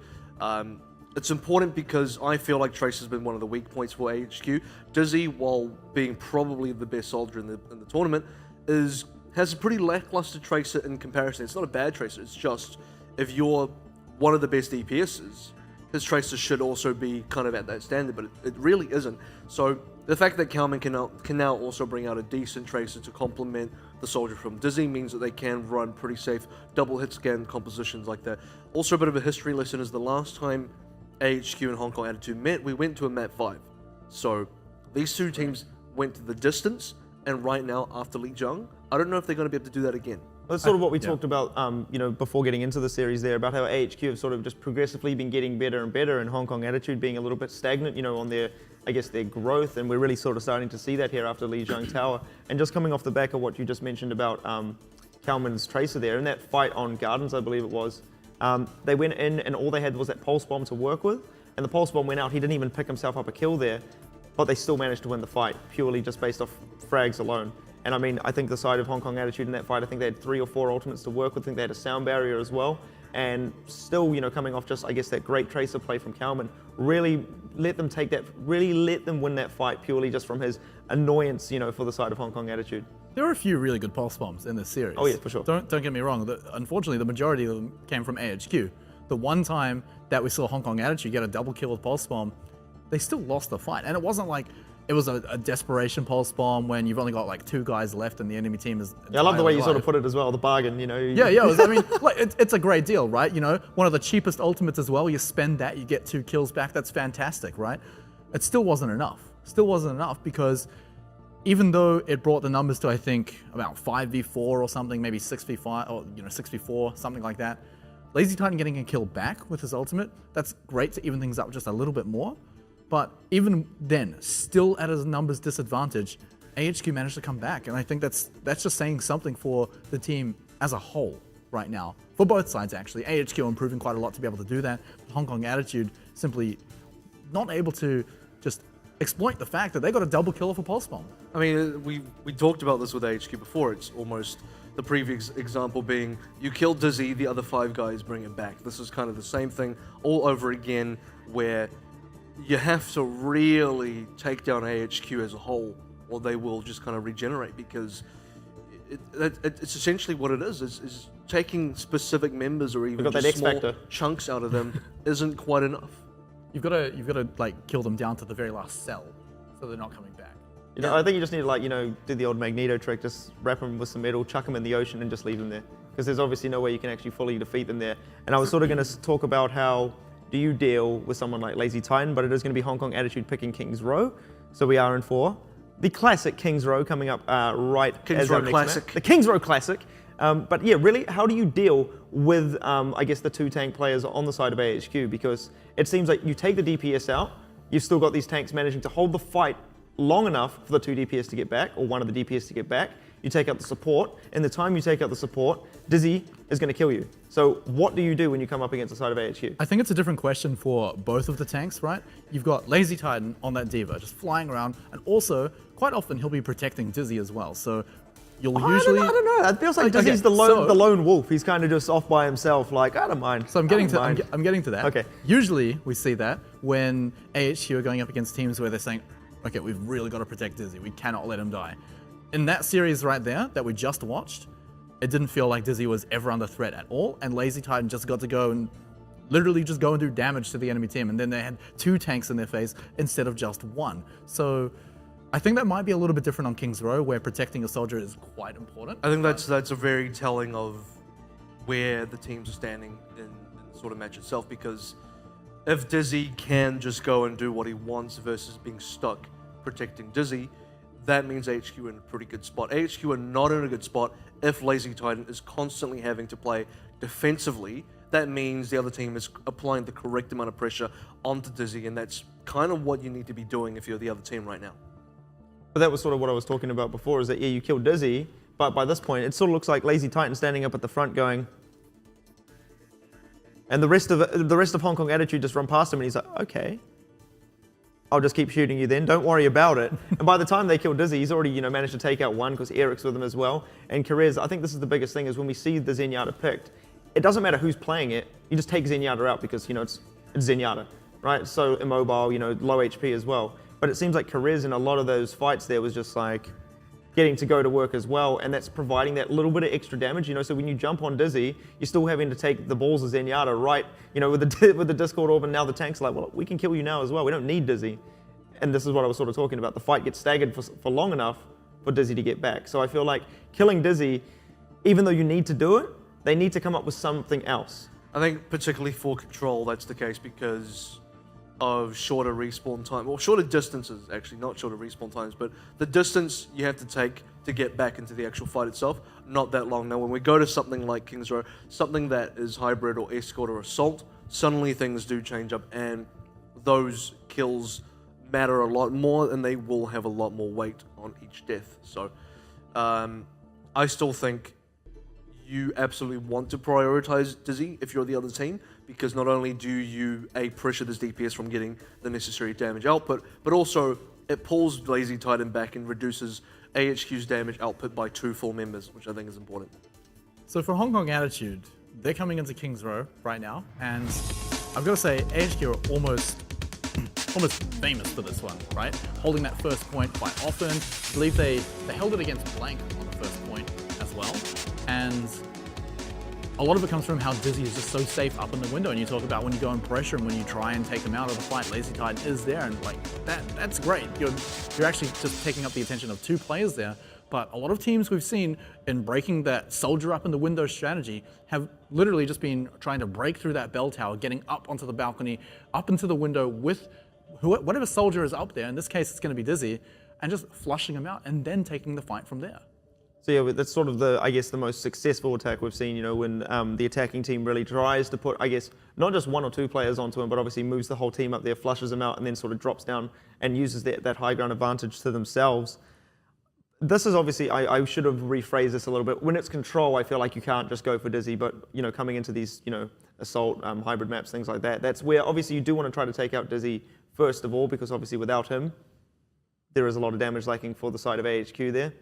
It's important because I feel like Tracer's been one of the weak points for AHQ. Dizzy, while being probably the best soldier in the tournament, has a pretty lackluster Tracer in comparison. It's not a bad Tracer, it's just if you're one of the best DPSs, his Tracer should also be kind of at that standard, but it really isn't. So the fact that Kalman can now also bring out a decent Tracer to complement the soldier from Dizzy means that they can run pretty safe double hit scan compositions like that. Also a bit of a history lesson is the last time AHQ and Hong Kong Attitude met, we went to a map 5. So these two teams went to the distance, and right now after Lijiang, I don't know if they're going to be able to do that again.
That's sort of what we
Yeah.
talked about, before getting into the series there, about how AHQ have sort of just progressively been getting better and better, and Hong Kong Attitude being a little bit stagnant, on their growth, and we're really sort of starting to see that here after Lijiang Tower. And just coming off the back of what you just mentioned about Kalman's Tracer there, in that fight on Gardens, I believe it was, they went in and all they had was that Pulse Bomb to work with, and the Pulse Bomb went out, he didn't even pick himself up a kill there, but they still managed to win the fight, purely just based off frags alone. And I mean, I think the side of Hong Kong Attitude in that fight, I think they had 3 or 4 ultimates to work with. I think they had a sound barrier as well. And still, coming off just, that great Tracer play from Kalman, really let them win that fight purely just from his annoyance, for the side of Hong Kong Attitude.
There were a few really good pulse bombs in this series.
Oh yeah, for sure.
Don't get me wrong. Unfortunately, the majority of them came from AHQ. The one time that we saw Hong Kong Attitude get a double kill with pulse bomb, they still lost the fight. And it wasn't like it was a desperation pulse bomb when you've only got like 2 guys left and the enemy team is.
Yeah, I love the way you sort of
alive.
put it as well, the bargain,
Yeah. I mean, like it's a great deal, right? One of the cheapest ultimates as well. You spend that, you get 2 kills back. That's fantastic, right? It still wasn't enough. Still wasn't enough because even though it brought the numbers to I think about 5v4 or something, maybe 6v5 or 6v4, something like that. Lazy Titan getting a kill back with his ultimate, that's great to even things up just a little bit more. But even then, still at his numbers disadvantage, AHQ managed to come back. And I think that's just saying something for the team as a whole right now. For both sides, actually. AHQ improving quite a lot to be able to do that. But Hong Kong Attitude simply not able to just exploit the fact that they got a double kill off a Pulse Bomb.
I mean, we talked about this with AHQ before. It's almost the previous example being you kill Dizzy, the other 5 guys bring him back. This is kind of the same thing all over again, where you have to really take down AHQ as a whole, or they will just kind of regenerate, because it's essentially what it is taking specific members or even
got that
just
X
small
factor.
chunks out of them isn't quite enough.
You've got to like kill them down to the very last cell, so they're not coming back.
I think you just need to do the old Magneto trick, just wrap them with some metal, chuck them in the ocean, and just leave them there. Because there's obviously no way you can actually fully defeat them there. And I was sort of going to talk about how do you deal with someone like Lazy Titan, but it is going to be Hong Kong Attitude picking King's Row. So we are in 4. The classic King's Row coming up right
King's
as our
Row
next
Classic.
match. The King's Row Classic. But yeah, really, how do you deal with, the 2 tank players on the side of AHQ? Because it seems like you take the DPS out, you've still got these tanks managing to hold the fight long enough for the 2 DPS to get back, or one of the DPS to get back. You take out the support. In the time you take out the support, Dizzy is going to kill you. So what do you do when you come up against the side of AHQ?
I think it's a different question for both of the tanks, right? You've got Lazy Titan on that Diva, just flying around, and also, quite often, he'll be protecting Dizzy as well. So you'll usually...
I don't know. It feels like
Okay,
Dizzy's the lone wolf. He's kind of just off by himself, like, I don't mind.
So I'm getting to that.
Okay.
Usually we see that when AHQ are going up against teams where they're saying, okay, we've really got to protect Dizzy. We cannot let him die. In that series right there that we just watched, it didn't feel like Dizzy was ever under threat at all, and Lazy Titan just got to go and literally just go and do damage to the enemy team, and then they had 2 tanks in their face instead of just 1. So I think that might be a little bit different on King's Row, where protecting a soldier is quite important.
I think that's a very telling of where the teams are standing in the sort of match itself, because if Dizzy can just go and do what he wants versus being stuck protecting Dizzy, that means AHQ are in a pretty good spot. AHQ are not in a good spot if Lazy Titan is constantly having to play defensively. That means the other team is applying the correct amount of pressure onto Dizzy, and that's kind of what you need to be doing if you're the other team right now.
But that was sort of what I was talking about before, is that, yeah, you kill Dizzy, but by this point, it sort of looks like Lazy Titan standing up at the front going, and the rest of Hong Kong Attitude just run past him, and he's like, okay, I'll just keep shooting you then, don't worry about it. And by the time they kill Dizzy, he's already, managed to take out 1, because Eric's with him as well. And Carrez, I think this is the biggest thing, is when we see the Zenyatta picked, it doesn't matter who's playing it, you just take Zenyatta out, because, it's Zenyatta, right? It's so immobile, low HP as well. But it seems like Carrez in a lot of those fights there was just like getting to go to work as well, and that's providing that little bit of extra damage, so when you jump on Dizzy, you're still having to take the balls of Zenyatta, right, with the Discord Orb, and now the tank's like, well, we can kill you now as well, we don't need Dizzy. And this is what I was sort of talking about, the fight gets staggered for long enough for Dizzy to get back. So I feel like killing Dizzy, even though you need to do it, they need to come up with something else.
I think particularly for Control, that's the case because of shorter respawn time, or shorter distances actually, not shorter respawn times, but the distance you have to take to get back into the actual fight itself. Not that long. Now, when we go to something like King's Row, something that is hybrid or escort or assault, suddenly things do change up, and those kills matter a lot more, and they will have a lot more weight on each death. So, I still think you absolutely want to prioritize Dizzy if you're the other team, because not only do you pressure this DPS from getting the necessary damage output, but also it pulls Lazy Titan back and reduces AHQ's damage output by 2 full members, which I think is important.
So for Hong Kong Attitude, they're coming into King's Row right now, and I've got to say, AHQ are almost famous for this one, right? Holding that first point quite often. I believe they held it against Blank on the first point as well. And a lot of it comes from how Dizzy is just so safe up in the window. And you talk about when you go and pressure him, when you try and take him out of the fight, Lazy Titan is there, and like that's great. You're actually just taking up the attention of 2 players there. But a lot of teams we've seen in breaking that soldier up in the window strategy have literally just been trying to break through that bell tower, getting up onto the balcony, up into the window with whatever soldier is up there. In this case, it's going to be Dizzy, and just flushing him out and then taking the fight from there.
So yeah, that's sort of I guess the most successful attack we've seen, when the attacking team really tries to put, I guess, not just 1 or 2 players onto him, but obviously moves the whole team up there, flushes them out, and then sort of drops down and uses that high ground advantage to themselves. This is obviously, I should have rephrased this a little bit. When it's control, I feel like you can't just go for Dizzy, but coming into these, assault, hybrid maps, things like that, that's where obviously you do want to try to take out Dizzy first of all, because obviously without him, there is a lot of damage lacking for the side of AHQ there.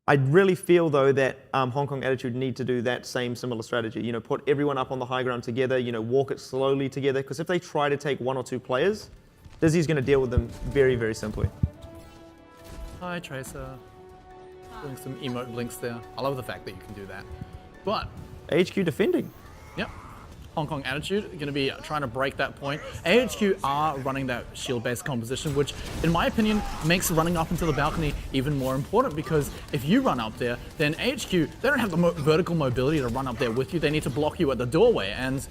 I really feel, though, that Hong Kong Attitude need to do that similar strategy. Put everyone up on the high ground together, walk it slowly together, because if they try to take 1 or 2 players, Dizzy's going to deal with them very, very simply.
Hi, Tracer. Doing some emote blinks there. I love the fact that you can do that. But
AHQ defending.
Yep. Hong Kong Attitude going to be trying to break that point. AHQ are running that shield-based composition, which, in my opinion, makes running up into the balcony even more important, because if you run up there, then AHQ, they don't have the vertical mobility to run up there with you. They need to block you at the doorway, and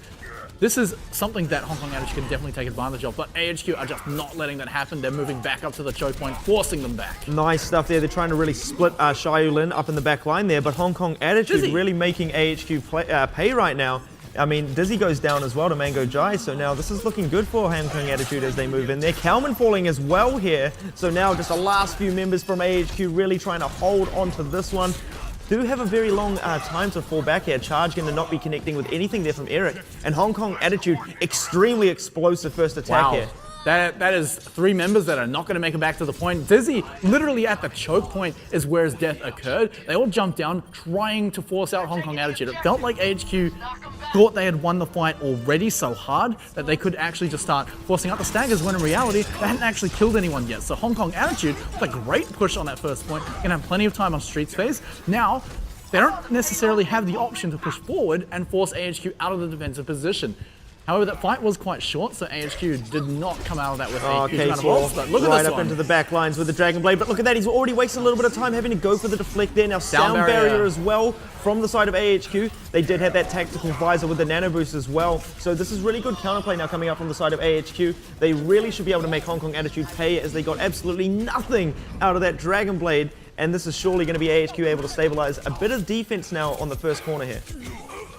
this is something that Hong Kong Attitude can definitely take advantage of, but AHQ are just not letting that happen. They're moving back up to the choke point, forcing them back.
Nice stuff there. They're trying to really split Xiaolin up in the back line there, but Hong Kong Attitude
Dizzy
really making AHQ pay right now. I mean, Dizzy goes down as well to Mango Jai, so now this is looking good for Hong Kong Attitude as they move in there. Kalman falling as well here, so now just the last few members from AHQ really trying to hold on to this one. Do have a very long time to fall back here. Charge going to not be connecting with anything there from Eric. And Hong Kong Attitude, extremely explosive first attack here.
That is 3 members that are not going to make it back to the point. Dizzy, literally at the choke point, is where his death occurred. They all jumped down, trying to force out Hong Kong Attitude. It felt like AHQ thought they had won the fight already so hard that they could actually just start forcing out the staggers, when in reality, they hadn't actually killed anyone yet. So Hong Kong Attitude, with a great push on that first point, going to have plenty of time on Street Space. Now, they don't necessarily have the option to push forward and force AHQ out of the defensive position. However, that fight was quite short, so AHQ did not come out of that with AHQ's amount of ults. But look at
right
this
up
one.
Into the back lines with the Dragon Blade. But look at that, he's already wasted a little bit of time having to go for the deflect there. Now sound barrier as well from the side of AHQ. They did have that tactical visor with the nano boost as well. So this is really good counterplay now coming out from the side of AHQ. They really should be able to make Hong Kong Attitude pay, as they got absolutely nothing out of that Dragon Blade. And this is surely going to be AHQ able to stabilize a bit of defense now on the first corner here.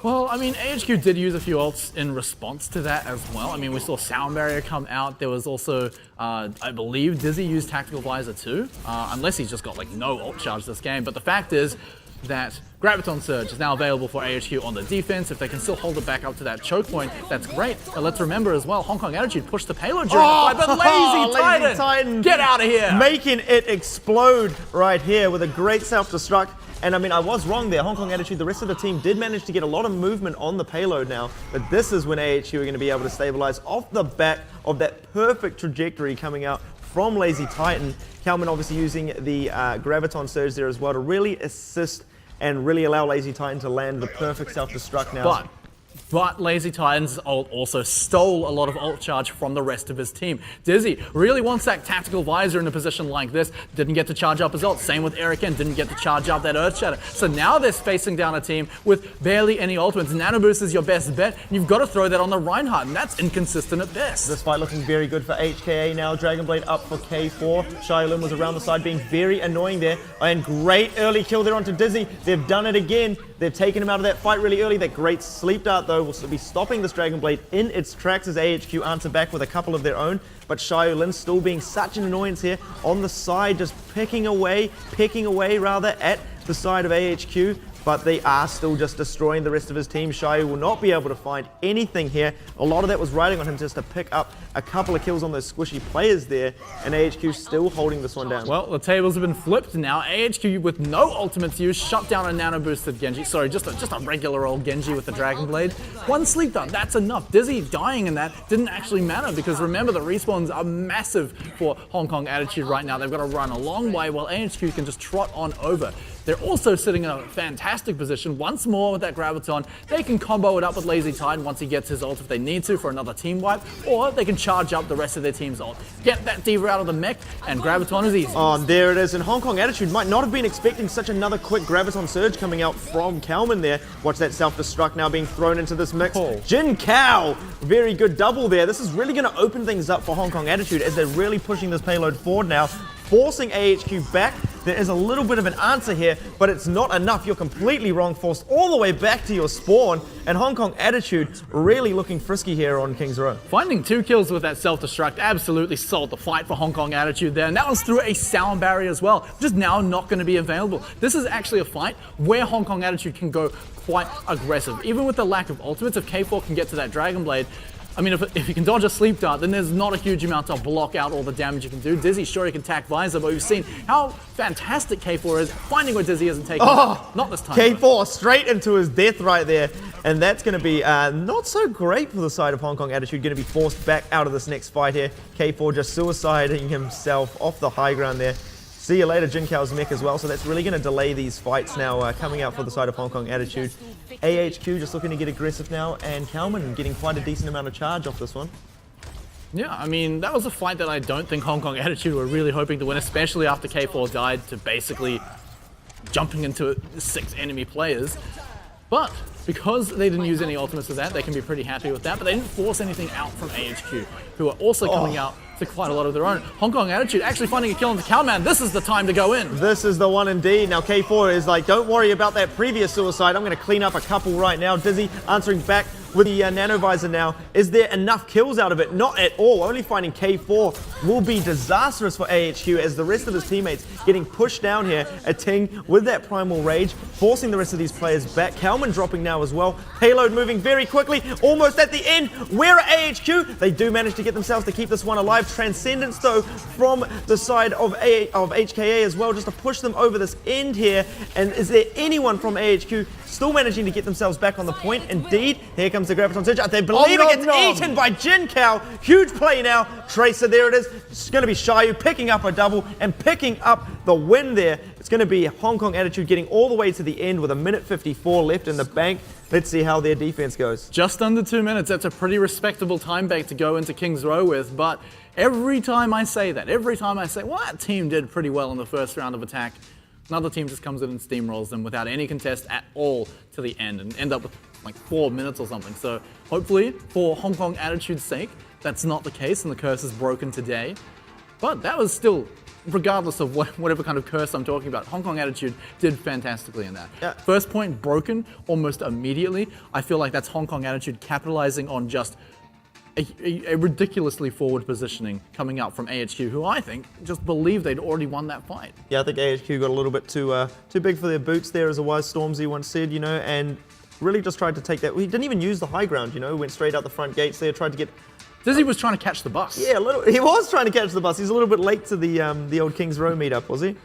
Well, I mean, AHQ did use a few ults in response to that as well. I mean, we saw Sound Barrier come out. There was also, I believe, Dizzy used Tactical Visor too, unless he's just got like no ult charge this game. But the fact is that Graviton Surge is now available for AHQ on the defense. If they can still hold it back up to that choke point, that's great. And let's remember as well, Hong Kong Attitude pushed the payload during the fight, but Lazy Titan, get out of here!
Making it explode right here with a great self-destruct. And I mean, I was wrong there. Hong Kong Attitude, the rest of the team did manage to get a lot of movement on the payload now, but this is when AHQ are going to be able to stabilize off the back of that perfect trajectory coming out from Lazy Titan. Kalman obviously using the Graviton Surge there as well to really assist and really allow Lazy Titan to land the perfect self-destruct now.
But But Lazy Titan's ult also stole a lot of ult charge from the rest of his team. Dizzy really wants that tactical visor in a position like this. Didn't get to charge up his ult. Same with Eriken, didn't get to charge up that Earth Shatter. So now they're facing down a team with barely any ultimates. Nano Boost is your best bet. And you've got to throw that on the Reinhardt, and that's inconsistent at best.
This fight looking very good for HKA now. Dragon Blade up for K4. Shaolin was around the side being very annoying there. And great early kill there onto Dizzy. They've done it again. They've taken him out of that fight really early. That great sleep dart though will be stopping this Dragon Blade in its tracks as AHQ answer back with a couple of their own. But Shaolin still being such an annoyance here on the side, just picking away rather at the side of AHQ. But they are still just destroying the rest of his team. Shai will not be able to find anything here. A lot of that was riding on him just to pick up a couple of kills on those squishy players there, and AHQ still holding this one down.
Well, the tables have been flipped now. AHQ with no ultimates used, shut down a nano boosted Genji. Sorry, just a regular old Genji with the Dragon Blade. One sleep dart, that's enough. Dizzy dying in that didn't actually matter because remember the respawns are massive for Hong Kong Attitude right now. They've got to run a long way while AHQ can just trot on over. They're also sitting in a fantastic position. Once more with that Graviton, they can combo it up with Lazy Titan once he gets his ult if they need to for another team wipe, or they can charge up the rest of their team's ult. Get that D.Va out of the mech, and Graviton is easy.
Oh, there it is. And Hong Kong Attitude might not have been expecting such another quick Graviton surge coming out from Kalman there. Watch that self-destruct now being thrown into this mix.
Oh.
Jin Kao, very good double there. This is really going to open things up for Hong Kong Attitude as they're really pushing this payload forward now, forcing AHQ back. There is a little bit of an answer here, but it's not enough. You're completely wrong, forced all the way back to your spawn, and Hong Kong Attitude really looking frisky here on King's Row.
Finding 2 kills with that self-destruct absolutely sold the fight for Hong Kong Attitude there, and that was through a sound barrier as well, which is now not going to be available. This is actually a fight where Hong Kong Attitude can go quite aggressive. Even with the lack of ultimates, if K4 can get to that Dragon Blade, I mean, if you can dodge a sleep dart, then there's not a huge amount to block out all the damage you can do. Dizzy, sure, he can attack Visor, but we've seen how fantastic K4 is, finding where Dizzy isn't taking not this time.
K4 straight into his death right there, and that's going to be not so great for the side of Hong Kong Attitude, going to be forced back out of this next fight here. K4 just suiciding himself off the high ground there. See you later, Jin Kao's mech as well, so that's really going to delay these fights now coming out for the side of Hong Kong Attitude. AHQ just looking to get aggressive now, and Kalman getting quite a decent amount of charge off this one.
Yeah, I mean, that was a fight that I don't think Hong Kong Attitude were really hoping to win, especially after K4 died to basically jumping into 6 enemy players. But because they didn't use any ultimates for that, they can be pretty happy with that, but they didn't force anything out from AHQ, who are also coming out to quite a lot of their own. Hong Kong Attitude actually finding a kill into Kalman. This is the time to go in.
This is the one indeed. Now K4 is like, don't worry about that previous suicide. I'm going to clean up a couple right now. Dizzy answering back with the nanovisor now. Is there enough kills out of it? Not at all. Only finding K4 will be disastrous for AHQ as the rest of his teammates getting pushed down here. A Ting with that primal rage, forcing the rest of these players back. Kalman dropping now as well. Payload moving very quickly, almost at the end. Where are AHQ? They do manage to get themselves to keep this one alive. Transcendence though from the side of HKA as well, just to push them over this end here. And is there anyone from AHQ still managing to get themselves back on the point? Indeed, here comes the Graviton Surge. They believe it gets eaten by Jin Kao. Huge play now. Tracer, there it is. It's going to be Shayu picking up a double and picking up the win there. It's going to be Hong Kong Attitude getting all the way to the end with 1:54 left in the bank. Let's see how their defense goes.
Just under 2 minutes. That's a pretty respectable time bank to go into King's Row with, but every time I say that, well, that team did pretty well in the first round of attack, another team just comes in and steamrolls them without any contest at all to the end and end up with like 4 minutes or something. So hopefully, for Hong Kong Attitude's sake, that's not the case and the curse is broken today. But that was still, regardless of whatever kind of curse I'm talking about, Hong Kong Attitude did fantastically in that.
Yeah.
First point broken almost immediately. I feel like that's Hong Kong Attitude capitalizing on just a ridiculously forward positioning coming out from AHQ, who I think just believed they'd already won that fight.
Yeah, I think AHQ got a little bit too big for their boots there, as a wise Stormzy once said, you know, and really just tried to take that. He didn't even use the high ground, you know, went straight out the front gates there, tried to get...
Dizzy was trying to catch the bus.
Yeah, he was trying to catch the bus. He's a little bit late to the old King's Row meetup, was he?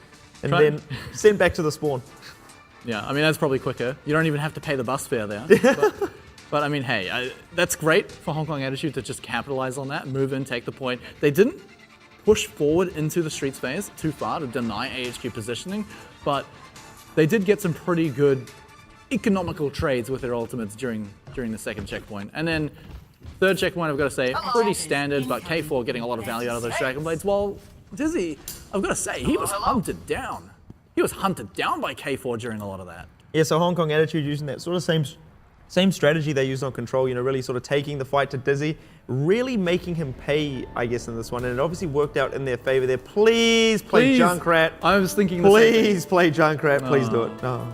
And then sent back to the spawn.
Yeah, I mean, that's probably quicker. You don't even have to pay the bus fare there. But I mean, hey, that's great for Hong Kong Attitude to just capitalize on that, move in, take the point. They didn't push forward into the streets phase too far to deny AHQ positioning, but they did get some pretty good economical trades with their ultimates during during the second checkpoint. And then third checkpoint, I've got to say, pretty standard, but K4 getting a lot of value out of those Dragon Blades. While Dizzy, I've got to say, he was hunted down. He was hunted down by K4 during a lot of that.
Yeah, so Hong Kong Attitude using that sort of same strategy they used on Control, you know, really sort of taking the fight to Dizzy, really making him pay, I guess, in this one. And it obviously worked out in their favor there. Please play Junkrat.
I was thinking
Please play Junkrat. Please do it. Oh.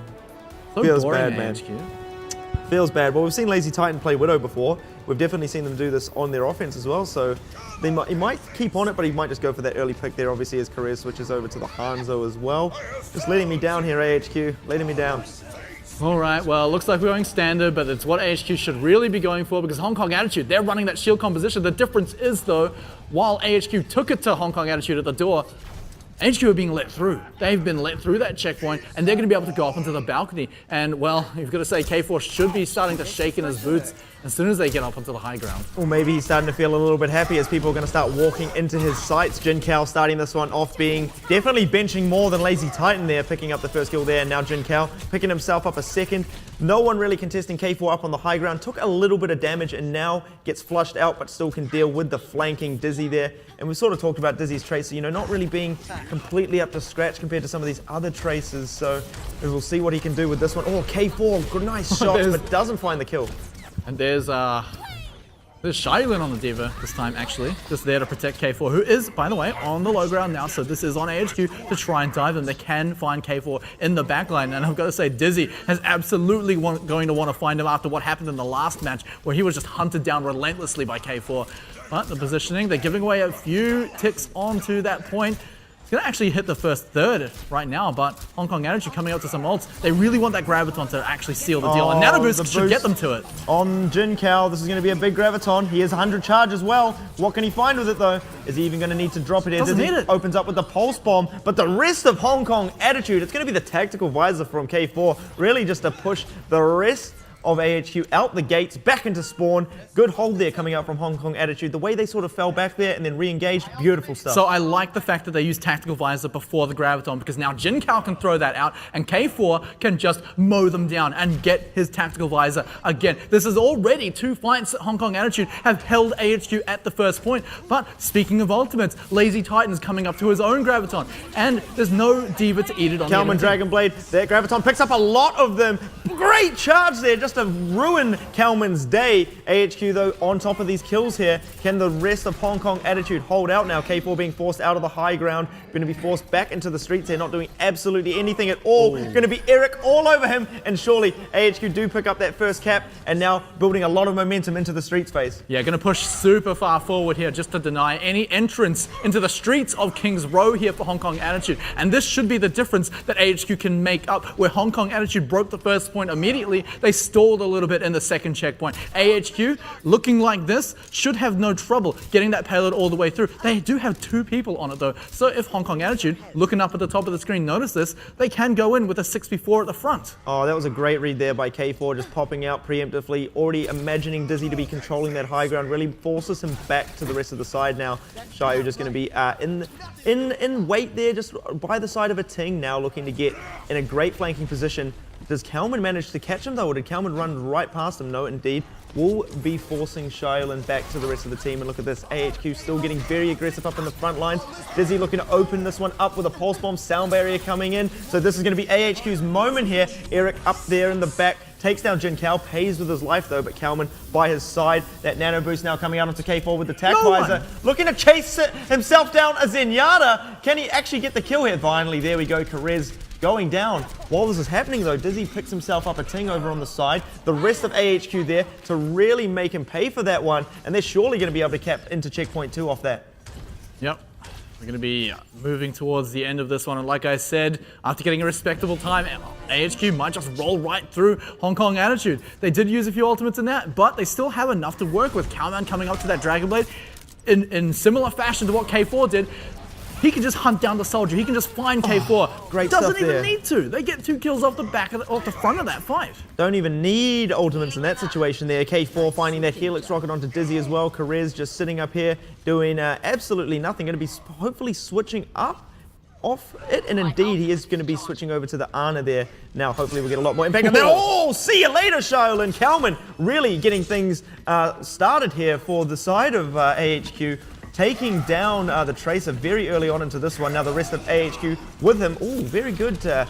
So
Feels
boring,
bad, man.
AHQ.
Feels bad. Well, we've seen Lazy Titan play Widow before. We've definitely seen them do this on their offense as well. So he might keep on it, but he might just go for that early pick there. Obviously, his career switches over to the Hanzo as well. Just letting me down here, AHQ. Letting me down.
All right, well, looks like we're going standard, but it's what AHQ should really be going for because Hong Kong Attitude, they're running that shield composition. The difference is, though, while AHQ took it to Hong Kong Attitude at the door, AHQ are being let through. They've been let through that checkpoint, and they're going to be able to go up onto the balcony. And, well, you've got to say K4 should be starting to shake in his boots as soon as they get up onto the high ground.
Or maybe he's starting to feel a little bit happy as people are going to start walking into his sights. Jin Kao starting this one off, being definitely benching more than Lazy Titan there, picking up the first kill there. And now Jin Kao picking himself up a second. No one really contesting K4 up on the high ground. Took a little bit of damage and now gets flushed out, but still can deal with the flanking Dizzy there. And we've sort of talked about Dizzy's tracer, you know, not really being completely up to scratch compared to some of these other tracers. So we'll see what he can do with this one. Oh, K4, good, nice shots, but doesn't find the kill.
And there's Shailin on the Diva this time, actually. Just there to protect K4, who is, by the way, on the low ground now. So this is on AHQ to try and dive them. They can find K4 in the backline. And I've got to say, Dizzy is absolutely going to want to find him after what happened in the last match, where he was just hunted down relentlessly by K4. But the positioning, they're giving away a few ticks onto that point. It's going to actually hit the first third right now, but Hong Kong Attitude coming out to some ults. They really want that Graviton to actually seal the deal, and Nano Boost should get them to it.
On Jin Kao, this is going to be a big Graviton. He has 100 charge as well. What can he find with it, though? Is he even going to need to drop it here?
Doesn't need it.
Opens up with the Pulse Bomb, but the rest of Hong Kong Attitude, it's going to be the Tactical Visor from K4, really just to push the rest of AHQ out the gates, back into spawn. Good hold there coming out from Hong Kong Attitude. The way they sort of fell back there and then re-engaged, beautiful stuff.
So I like the fact that they used Tactical Visor before the Graviton, because now Jin Kao can throw that out and K4 can just mow them down and get his Tactical Visor again. This is already 2 fights that Hong Kong Attitude have held AHQ at the first point. But speaking of ultimates, Lazy Titan's coming up to his own Graviton, and there's no Diva to eat it on
Kalman Dragon Blade, their Graviton picks up a lot of them. Great charge there, just to ruin Kalman's day. AHQ, though, on top of these kills here. Can the rest of Hong Kong Attitude hold out now? K4 being forced out of the high ground. Going to be forced back into the streets here, not doing absolutely anything at all. Going to be Eric all over him. And surely AHQ do pick up that first cap and now building a lot of momentum into the streets phase.
Yeah, going to push super far forward here just to deny any entrance into the streets of King's Row here for Hong Kong Attitude. And this should be the difference that AHQ can make up, where Hong Kong Attitude broke the first point immediately. They stalled a little bit in the second checkpoint. AHQ, looking like this, should have no trouble getting that payload all the way through. They do have 2 people on it, though. So if Hong Kong Attitude, looking up at the top of the screen, notice this, they can go in with a 6v4 at the front.
Oh, that was a great read there by K4, just popping out preemptively, already imagining Dizzy to be controlling that high ground, really forces him back to the rest of the side now. Shayu just going to be in wait there, just by the side of a Ting, now looking to get in a great flanking position. Does Kalman manage to catch him, though, or did Kalman run right past him? No, indeed. Will be forcing Shaolin back to the rest of the team. And look at this, AHQ still getting very aggressive up in the front lines. Dizzy looking to open this one up with a Pulse Bomb, sound barrier coming in. So this is going to be AHQ's moment here. Eric up there in the back, takes down Jin Kao, pays with his life though, but Kalman by his side. That Nano Boost now coming out onto K4 with the Tac Visor. Looking to chase himself down a Zenyatta. Can he actually get the kill here? Finally, there we go, Karez going down. While this is happening though, Dizzy picks himself up a Ting over on the side. The rest of AHQ there to really make him pay for that one, and they're surely going to be able to cap into checkpoint 2 off that.
Yep. We're going to be moving towards the end of this one, and like I said, after getting a respectable time, AHQ might just roll right through Hong Kong Attitude. They did use a few ultimates in that, but they still have enough to work with. Cowman coming up to that Dragon Blade in similar fashion to what K4 did. He can just hunt down the soldier. He can just find K4.
Great
Doesn't
stuff
even
there.
need to. They get 2 kills off the back of off the front of that fight.
Don't even need ultimates in that situation there. K4 finding that Helix rocket onto Dizzy as well. Karez just sitting up here doing absolutely nothing. Going to be hopefully switching up off it, and indeed he is going to be switching over to the Ana there. Now hopefully we'll get a lot more impact. And then, oh, see you later, Shaolin. Kalman really getting things started here for the side of AHQ, taking down the Tracer very early on into this one. Now the rest of AHQ with him. Oh, very good to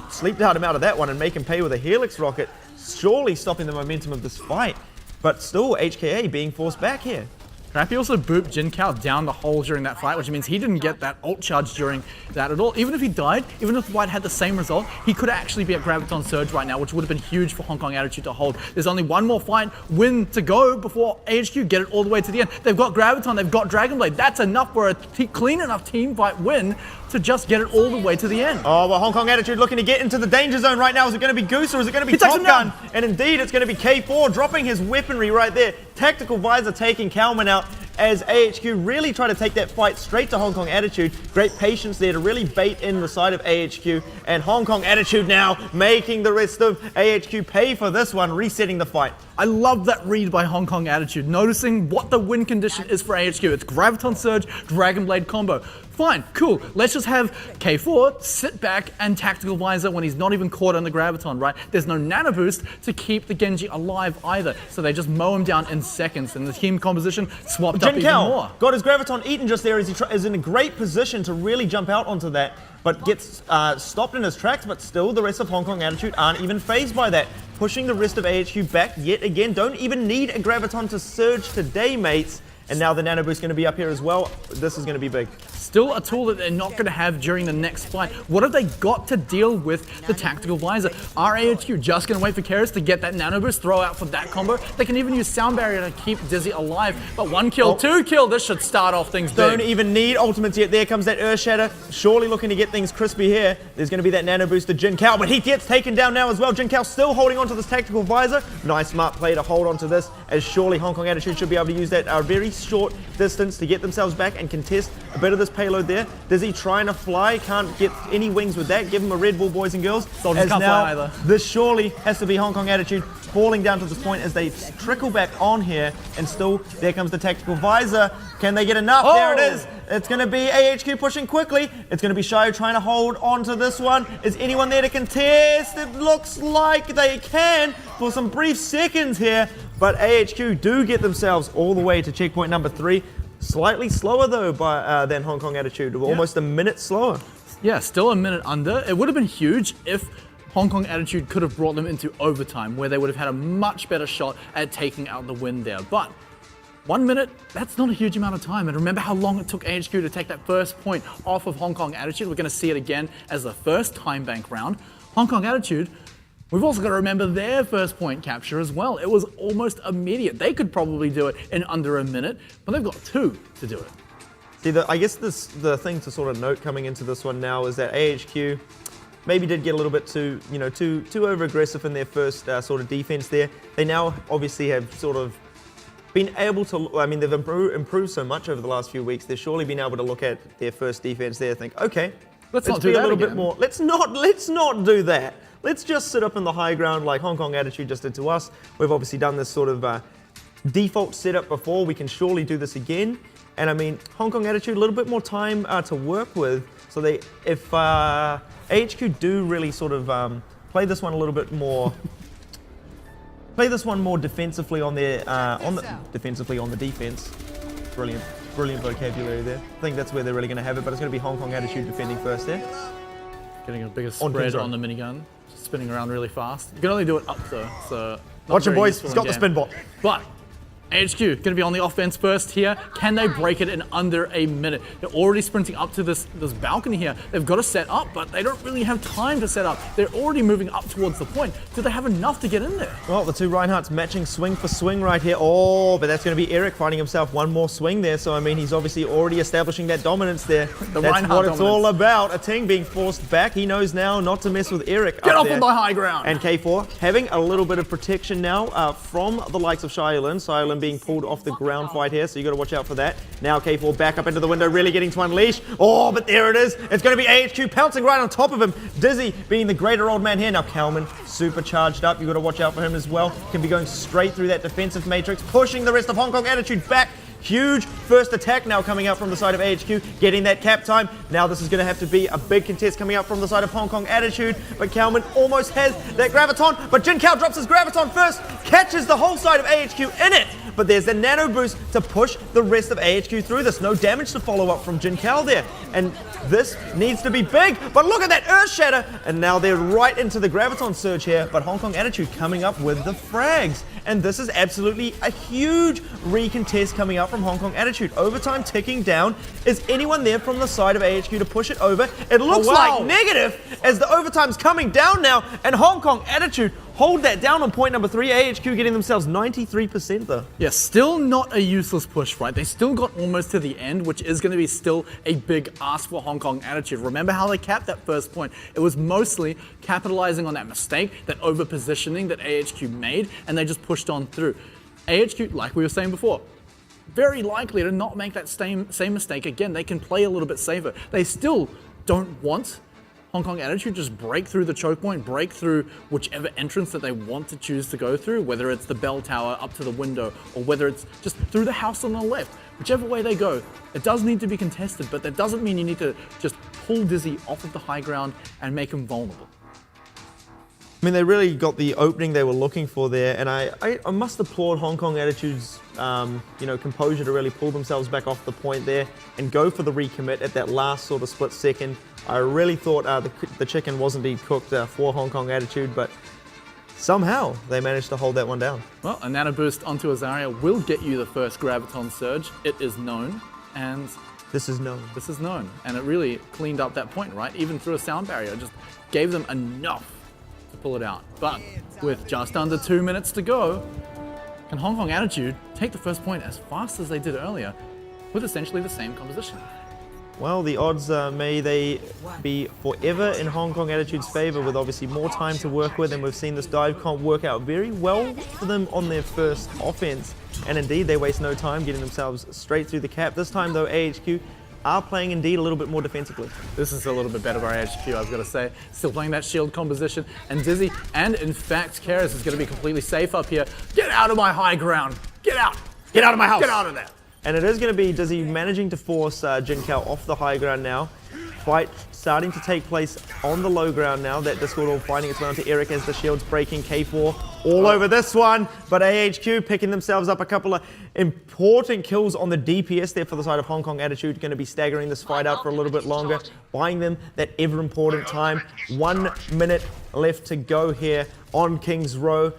sleep dart him out of that one and make him pay with a Helix Rocket, surely stopping the momentum of this fight. But still, HKA being forced back here.
Crappy also booped Jinkao down the hole during that fight, which means he didn't get that ult charge during that at all. Even if he died, even if White had the same result, he could actually be at Graviton Surge right now, which would have been huge for Hong Kong Attitude to hold. There's only one more fight win to go before AHQ get it all the way to the end. They've got Graviton, they've got Dragonblade. That's enough for a clean enough team fight win to just get it all the way to the end.
Oh, well, Hong Kong Attitude looking to get into the danger zone right now. Is it going to be Goose or is it going to be Top Gun? And indeed, it's going to be K4 dropping his weaponry right there. Tactical Visor taking Kalman out as AHQ really try to take that fight straight to Hong Kong Attitude. Great patience there to really bait in the side of AHQ. And Hong Kong Attitude now making the rest of AHQ pay for this one, resetting the fight.
I love that read by Hong Kong Attitude, noticing what the win condition is for AHQ. It's Graviton Surge, Dragonblade combo. Fine, cool. Let's just have K4 sit back and Tactical Visor when he's not even caught on the Graviton, right? There's no Nano Boost to keep the Genji alive either. So they just mow him down in seconds, and the team composition swapped up even more.
Got his Graviton eaten just there as he is in a great position to really jump out onto that, but gets stopped in his tracks, but still the rest of Hong Kong Attitude aren't even fazed by that. Pushing the rest of AHQ back yet again. Don't even need a Graviton to surge today, mates. And now the Nano Boost going to be up here as well. This is going to be big.
Still a tool that they're not going to have during the next fight. What have they got to deal with the Tactical Visor? Are AHQ just going to wait for Keras to get that Nano Boost, throw out for that combo? They can even use Sound Barrier to keep Dizzy alive. But 1 kill, 2 kill, this should start off things big.
Don't even need ultimates yet. There comes that Earth Shatter. Surely looking to get things crispy here. There's going to be that Nano Boost to Jinkao, but he gets taken down now as well. Jinkao still holding onto this Tactical Visor. Nice smart play to hold onto this, as surely Hong Kong Attitude should be able to use that very short distance to get themselves back and contest a bit of this payload there. Dizzy trying to fly, can't get any wings with that. Give him a Red Bull, boys and girls.
Soldiers can't fly either.
This surely has to be Hong Kong Attitude falling down to this point as they trickle back on here, and still there comes the Tactical Visor. Can they get enough?
Oh.
There it is. It's going to be AHQ pushing quickly. It's going to be Shio trying to hold on to this one. Is anyone there to contest? It looks like they can for some brief seconds here, but AHQ do get themselves all the way to checkpoint number 3. Slightly slower though than Hong Kong Attitude, almost a minute slower.
Yeah, still a minute under. It would have been huge if Hong Kong Attitude could have brought them into overtime, where they would have had a much better shot at taking out the win there. But 1 minute, that's not a huge amount of time. And remember how long it took AHQ to take that first point off of Hong Kong Attitude. We're going to see it again as the first time bank round. Hong Kong Attitude, we've also got to remember their first point capture as well. It was almost immediate. They could probably do it in under a minute, but they've got 2 to do it.
See, I guess the thing to sort of note coming into this one now is that AHQ maybe did get a little bit too over aggressive in their first sort of defense there. They now obviously have sort of been able to, I mean, they've improved so much over the last few weeks. They've surely been able to look at their first defense there and think, okay,
let's not
be
do
a little
that
bit more. Let's not do that. Let's just sit up in the high ground like Hong Kong Attitude just did to us. We've obviously done this sort of default setup before. We can surely do this again. And I mean, Hong Kong Attitude, a little bit more time to work with. So if AHQ do really sort of play this one a little bit more, play this one more defensively on their defensively on the defense. Brilliant vocabulary there. I think that's where they're really going to have it. But it's going to be Hong Kong Attitude defending first there.
Getting a bigger spread on the minigun, spinning around really fast. You can only do it up though, so...
Watch him, boys. He's got the spin bot.
But AHQ going to be on the offense first here. Can they break it in under a minute? They're already sprinting up to this balcony here. They've got to set up, but they don't really have time to set up. They're already moving up towards the point. Do they have enough to get in there?
Well, the two Reinhardts matching swing for swing right here. Oh, but that's going to be Eric finding himself one more swing there. So, I mean, he's obviously already establishing that dominance there. That's
Reinhardt
what it's
dominance.
all about. A Ting being forced back. He knows now not to mess with Eric.
Get off of my high ground.
And K4 having a little bit of protection now from the likes of Shaolin. Shaolin being pulled off the ground fight here, so you got to watch out for that. Now K4 back up into the window, really getting to unleash. Oh, but there it is. It's going to be AHQ pouncing right on top of him. Dizzy being the greater old man here. Now Kalman super charged up. You got to watch out for him as well. Can be going straight through that defensive matrix, pushing the rest of Hong Kong Attitude back. Huge first attack now coming out from the side of AHQ, getting that cap time. Now this is going to have to be a big contest coming out from the side of Hong Kong Attitude, but Kalman almost has that Graviton, but Jin Kao drops his Graviton first, catches the whole side of AHQ in it, but there's the nano boost to push the rest of AHQ through this. No damage to follow up from Jin Kao there, and this needs to be big, but look at that Earth Shatter, and now they're right into the Graviton surge here, but Hong Kong Attitude coming up with the frags, and this is absolutely a huge recontest coming out from Hong Kong Attitude. Overtime ticking down. Is anyone there from the side of AHQ to push it over? It looks like negative as the overtime's coming down now, and Hong Kong Attitude hold that down on point number 3. AHQ getting themselves 93% though.
Yeah, still not a useless push, right? They still got almost to the end, which is going to be still a big ask for Hong Kong Attitude. Remember how they capped that first point? It was mostly capitalizing on that mistake, that over-positioning that AHQ made, and they just pushed on through. AHQ, like we were saying before, very likely to not make that same mistake again. They can play a little bit safer. They still don't want Hong Kong Attitude just break through the choke point, break through whichever entrance that they want to choose to go through, whether it's the bell tower up to the window, or whether it's just through the house on the left. Whichever way they go, it does need to be contested, but that doesn't mean you need to just pull Dizzy off of the high ground and make him vulnerable.
I mean, they really got the opening they were looking for there, and I must applaud Hong Kong Attitude's composure to really pull themselves back off the point there and go for the recommit at that last sort of split second. I really thought the chicken was indeed cooked for Hong Kong Attitude, but somehow they managed to hold that one down.
Well, a nano boost onto Azaria will get you the first Graviton surge. It is known, and
this is known.
This is known, and it really cleaned up that point, right? Even through a sound barrier, just gave them enough to pull it out. But with just under 2 minutes to go, can Hong Kong Attitude take the first point as fast as they did earlier with essentially the same composition?
Well, the odds may they be forever in Hong Kong Attitude's favor, with obviously more time to work with, and we've seen this dive comp work out very well for them on their first offense. And indeed, they waste no time getting themselves straight through the cap. This time though, AHQ are playing indeed a little bit more defensively.
This is a little bit better by AHQ, I've got to say. Still playing that shield composition, and Dizzy, and in fact, Keras is going to be completely safe up here. Get out of my high ground! Get out! Get out of my house! Get out of there!
And it is going to be Dizzy managing to force Jin Kao off the high ground now. Fight starting to take place on the low ground now. That Discord all finding its way onto Eric as the shield's breaking. K4 all over this one, but AHQ picking themselves up a couple of important kills on the DPS there for the side of Hong Kong Attitude. Going to be staggering this fight out for a little bit longer, buying them that ever important time. 1 minute left to go here on King's Row.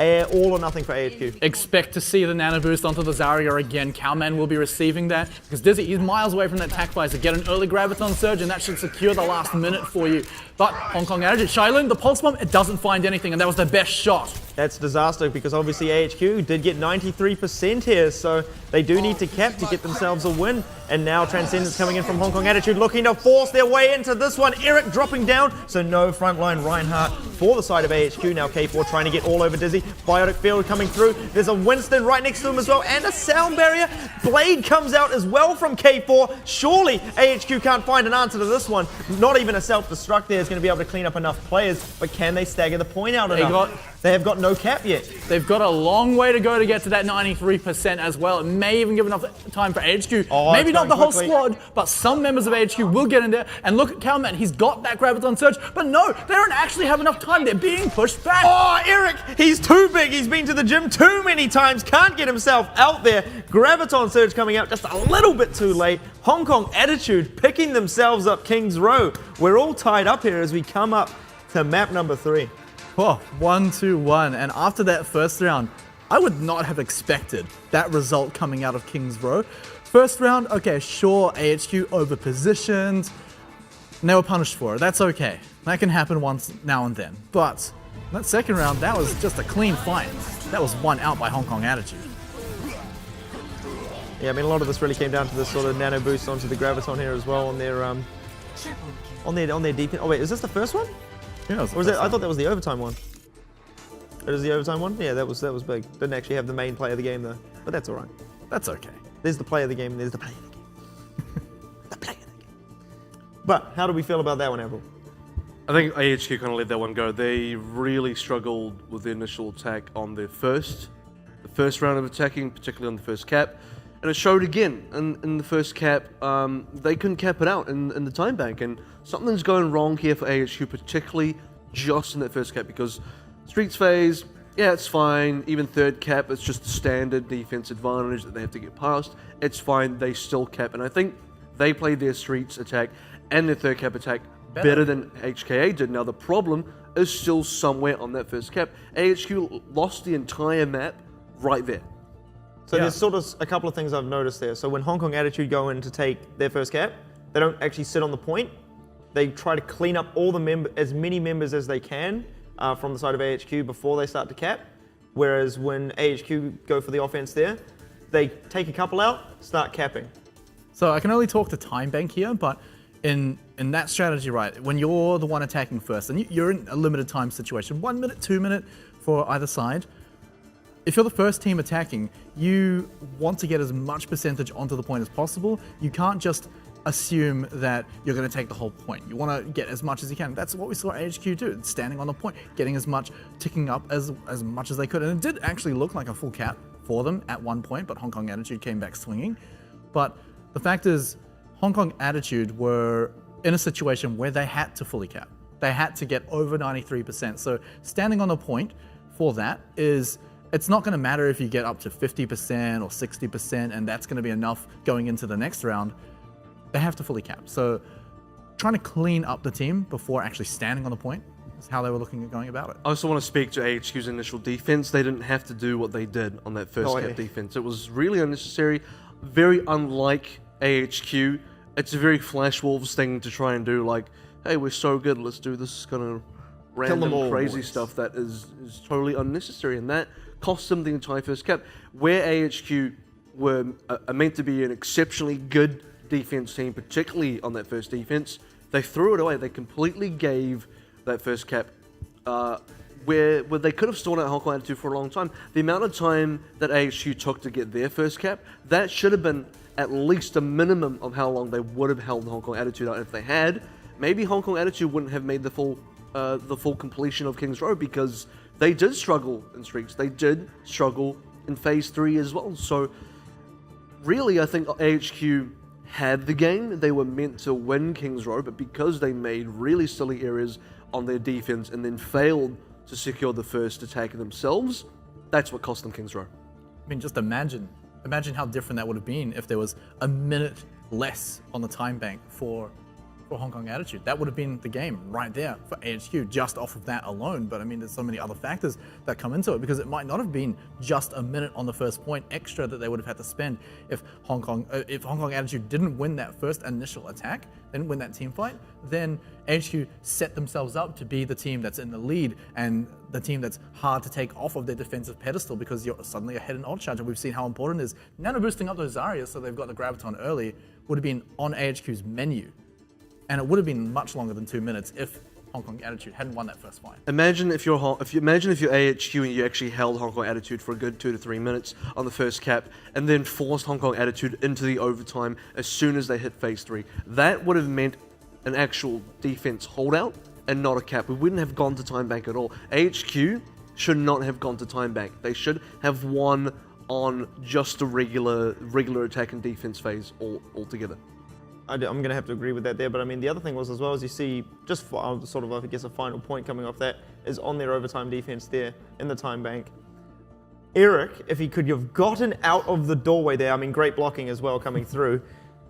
All or nothing for AHQ.
Expect to see the nano boost onto the Zarya again. Cowman will be receiving that because Dizzy, he's miles away from that attack visor. Get an early Graviton surge and that should secure the last minute for you. But Hong Kong Attitude, Shailin, the pulse bomb, it doesn't find anything, and that was their best shot.
That's disaster because obviously AHQ did get 93% here, so they do need to cap to get themselves a win. And now Transcendence coming in from Hong Kong Attitude, looking to force their way into this one. Eric dropping down, so no frontline Reinhardt for the side of AHQ. Now K4 trying to get all over Dizzy. Biotic Field coming through. There's a Winston right next to him as well, and a sound barrier. Blade comes out as well from K4. Surely AHQ can't find an answer to this one. Not even a self-destruct there is going to be able to clean up enough players, but can they stagger the point out enough? They have got no cap yet.
They've got a long way to go to get to that 93% as well. It may even give enough time for AHQ. Maybe not the whole squad, but some members of AHQ will get in there. And look at Cowman, he's got that Graviton surge, but no, they don't actually have enough time. They're being pushed back.
Oh, Eric, he's too big. He's been to the gym too many times. Can't get himself out there. Graviton surge coming out just a little bit too late. Hong Kong Attitude picking themselves up King's Row. We're all tied up here as we come up to map number 3.
Oh, 1-2-1, and after that first round, I would not have expected that result coming out of King's Row. First round, okay, sure, AHQ over-positioned, and they were punished for it. That's okay. That can happen once now and then. But that second round, that was just a clean fight. That was won out by Hong Kong Attitude.
Yeah, I mean, a lot of this really came down to this sort of nano boost onto the Graviton here as well on their deep. Oh wait, is this the first one?
Yeah,
or was it? I thought that was the overtime one. It is the overtime one? Yeah, that was big. Didn't actually have the main play of the game though, but that's all right.
That's okay.
There's the play of the game, and there's the play of the game. The play of the game. But how do we feel about that one, Avril?
I think AHQ kind of let that one go. They really struggled with the initial attack on the first round of attacking, particularly on the first cap. And it showed again in the first cap. They couldn't cap it out in the time bank, and something's going wrong here for AHQ, particularly just in that first cap, because Streets phase, yeah, it's fine. Even third cap, it's just a standard defense advantage that they have to get past. It's fine, they still cap, and I think they played their Streets attack and their third cap attack better than HKA did. Now the problem is still somewhere on that first cap. AHQ lost the entire map right there.
So there's sort of a couple of things I've noticed there. So when Hong Kong Attitude go in to take their first cap, they don't actually sit on the point. They try to clean up all the as many members as they can from the side of AHQ before they start to cap. Whereas when AHQ go for the offense there, they take a couple out, start capping.
So I can only talk to time bank here, but in that strategy, right, when you're the one attacking first, and you're in a limited time situation, 1 minute, 2 minute for either side, if you're the first team attacking, you want to get as much percentage onto the point as possible. You can't just assume that you're going to take the whole point. You want to get as much as you can. That's what we saw AHQ do, standing on the point, getting as much, ticking up as much as they could. And it did actually look like a full cap for them at one point, but Hong Kong Attitude came back swinging. But the fact is, Hong Kong Attitude were in a situation where they had to fully cap. They had to get over 93%. So standing on the point for that is, it's not going to matter if you get up to 50% or 60%, and that's going to be enough going into the next round. They have to fully cap. So trying to clean up the team before actually standing on the point is how they were looking at going about it.
I also want to speak to AHQ's initial defense. They didn't have to do what they did on that first cap defense. It was really unnecessary, very unlike AHQ. It's a very Flash Wolves thing to try and do, like, hey, we're so good, let's do this kind of random crazy stuff that is totally unnecessary, and that cost them the entire first cap. Where AHQ were meant to be an exceptionally good defense team, particularly on that first defense, they threw it away. They completely gave that first cap where they could have stolen out Hong Kong Attitude for a long time. The amount of time that AHQ took to get their first cap, that should have been at least a minimum of how long they would have held Hong Kong Attitude out. And if they had, maybe Hong Kong Attitude wouldn't have made the full completion of King's Row, because they did struggle in Streaks. They did struggle in Phase 3 as well. So really, I think AHQ had the game. They were meant to win King's Row, but because they made really silly errors on their defense and then failed to secure the first attack themselves, that's what cost them King's Row.
I mean, just imagine how different that would have been if there was a minute less on the time bank for Hong Kong Attitude. That would have been the game right there for AHQ, just off of that alone. But I mean, there's so many other factors that come into it, because it might not have been just a minute on the first point extra that they would have had to spend if Hong Kong Attitude didn't win that first initial attack, didn't win that team fight. Then AHQ set themselves up to be the team that's in the lead and the team that's hard to take off of their defensive pedestal, because you're suddenly ahead in odd charge. And we've seen how important it is. Nano boosting up those Zaryas so they've got the Graviton early would have been on AHQ's menu. And it would have been much longer than 2 minutes if Hong Kong Attitude hadn't won that first fight.
Imagine if you're AHQ and you actually held Hong Kong Attitude for a good 2 to 3 minutes on the first cap, and then forced Hong Kong Attitude into the overtime as soon as they hit Phase 3. That would have meant an actual defense holdout and not a cap. We wouldn't have gone to time bank at all. AHQ should not have gone to time bank. They should have won on just a regular attack and defense phase altogether.
I'm going to have to agree with that there, but I mean, the other thing was, as well as you see, just for, sort of, I guess, a final point coming off that, is on their overtime defense there in the time bank. Eric, if he could have gotten out of the doorway there, I mean, great blocking as well coming through,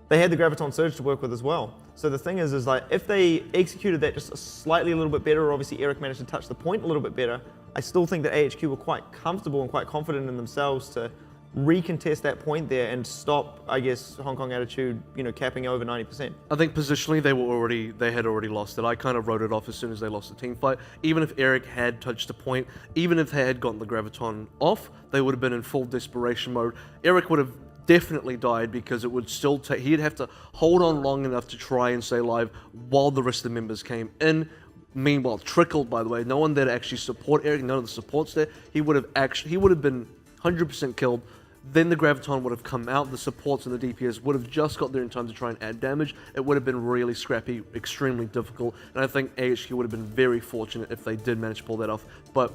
they had the Graviton Surge to work with as well. So the thing is like, if they executed that just slightly a little bit better, or obviously Eric managed to touch the point a little bit better, I still think that AHQ were quite comfortable and quite confident in themselves to recontest that point there and stop, I guess, Hong Kong Attitude, capping over 90%.
I think positionally they had already lost it. I kind of wrote it off as soon as they lost the team fight. Even if Eric had touched the point, even if they had gotten the Graviton off, they would have been in full desperation mode. Eric would have definitely died, because it would still take, he'd have to hold on long enough to try and stay alive while the rest of the members came in. Meanwhile, trickled, by the way, no one there to actually support Eric, none of the supports there. He would have been 100% killed. Then the Graviton would have come out, the supports and the DPS would have just got there in time to try and add damage. It would have been really scrappy, extremely difficult, and I think AHQ would have been very fortunate if they did manage to pull that off. But,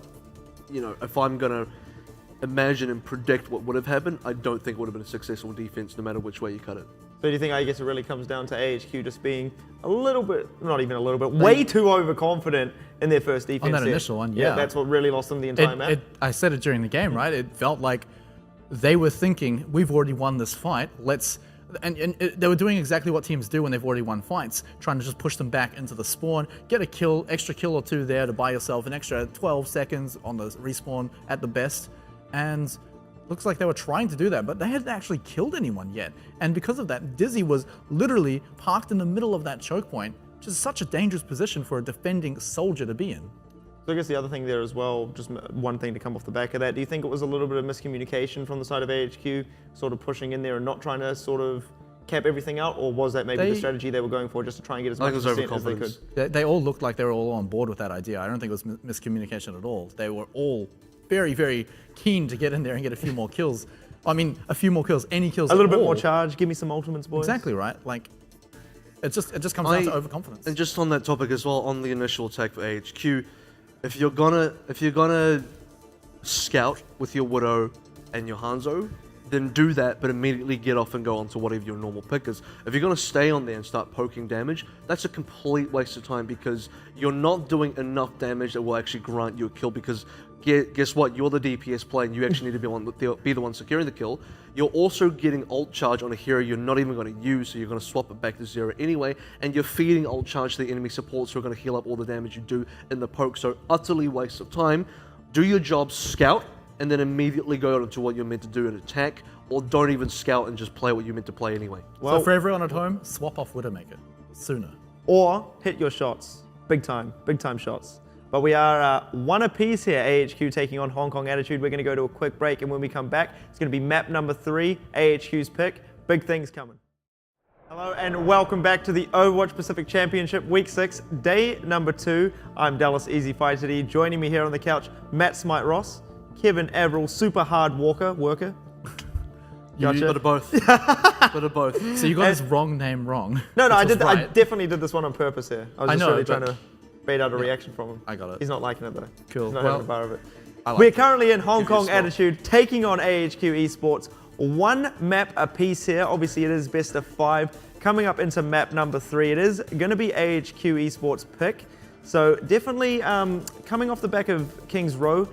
if imagine and predict what would have happened, I don't think it would have been a successful defense no matter which way you cut it.
So do you think, I guess it really comes down to AHQ just being a little bit, not even a little bit, way too overconfident in their first defense
On that
set.
initial one, yeah.
That's what really lost them the entire map.
I said it during the game, right? It felt like they were thinking, we've already won this fight, they were doing exactly what teams do when they've already won fights, trying to just push them back into the spawn, get a kill, extra kill or two there to buy yourself an extra 12 seconds on the respawn at the best, and looks like they were trying to do that, but they hadn't actually killed anyone yet. And because of that, Dizzy was literally parked in the middle of that choke point, which is such a dangerous position for a defending soldier to be in.
So I guess the other thing there as well, just one thing to come off the back of that, do you think it was a little bit of miscommunication from the side of AHQ, sort of pushing in there and not trying to sort of cap everything out, or was that maybe the strategy they were going for, just to try and get as much percent as they could?
They all looked like they were all on board with that idea. I don't think it was miscommunication at all. They were all very, very keen to get in there and get a few more kills. I mean, a few more kills, any kills
A little
at
bit
all.
more charge, give me some ultimates, boys.
Exactly, right? Like, it just comes down to overconfidence.
And just on that topic as well, on the initial attack for AHQ, if you're gonna scout with your Widow and your Hanzo, then do that, but immediately get off and go on to whatever your normal pick is. If you're gonna stay on there and start poking damage, that's a complete waste of time, because you're not doing enough damage that will actually grant you a kill, because guess what? You're the DPS player and you actually need to be the one securing the kill. You're also getting ult charge on a hero you're not even going to use, so you're going to swap it back to 0 anyway, and you're feeding ult charge to the enemy supports who are going to heal up all the damage you do in the poke, so utterly waste of time. Do your job, scout, and then immediately go into what you're meant to do and attack, or don't even scout and just play what you're meant to play anyway.
So for everyone at home, swap off Widowmaker sooner.
Or hit your shots. Big time shots. But we are one apiece here, AHQ taking on Hong Kong Attitude. We're going to go to a quick break, and when we come back, it's going to be map number 3, AHQ's pick. Big things coming. Hello, and welcome back to the Overwatch Pacific Championship, Week 6, Day number 2. I'm Dallas Easy Fighter D. Joining me here on the couch, Matt Smite Ross, Kevin Averill, super hard worker. Gotcha.
Bit of both. Bit of both.
So you got his wrong name wrong.
No, I
which
did.
was
I
right.
definitely did this one on purpose here. I was just really trying to bait out a reaction from him.
I got it.
He's not liking it though.
Cool.
He's not having a bar of it.
Like
We're
it.
currently in Hong
Give you a
Kong
spot.
Attitude, taking on AHQ Esports. One map apiece here. Obviously, it is best of 5. Coming up into map number 3, it is going to be AHQ Esports pick. So definitely coming off the back of King's Row,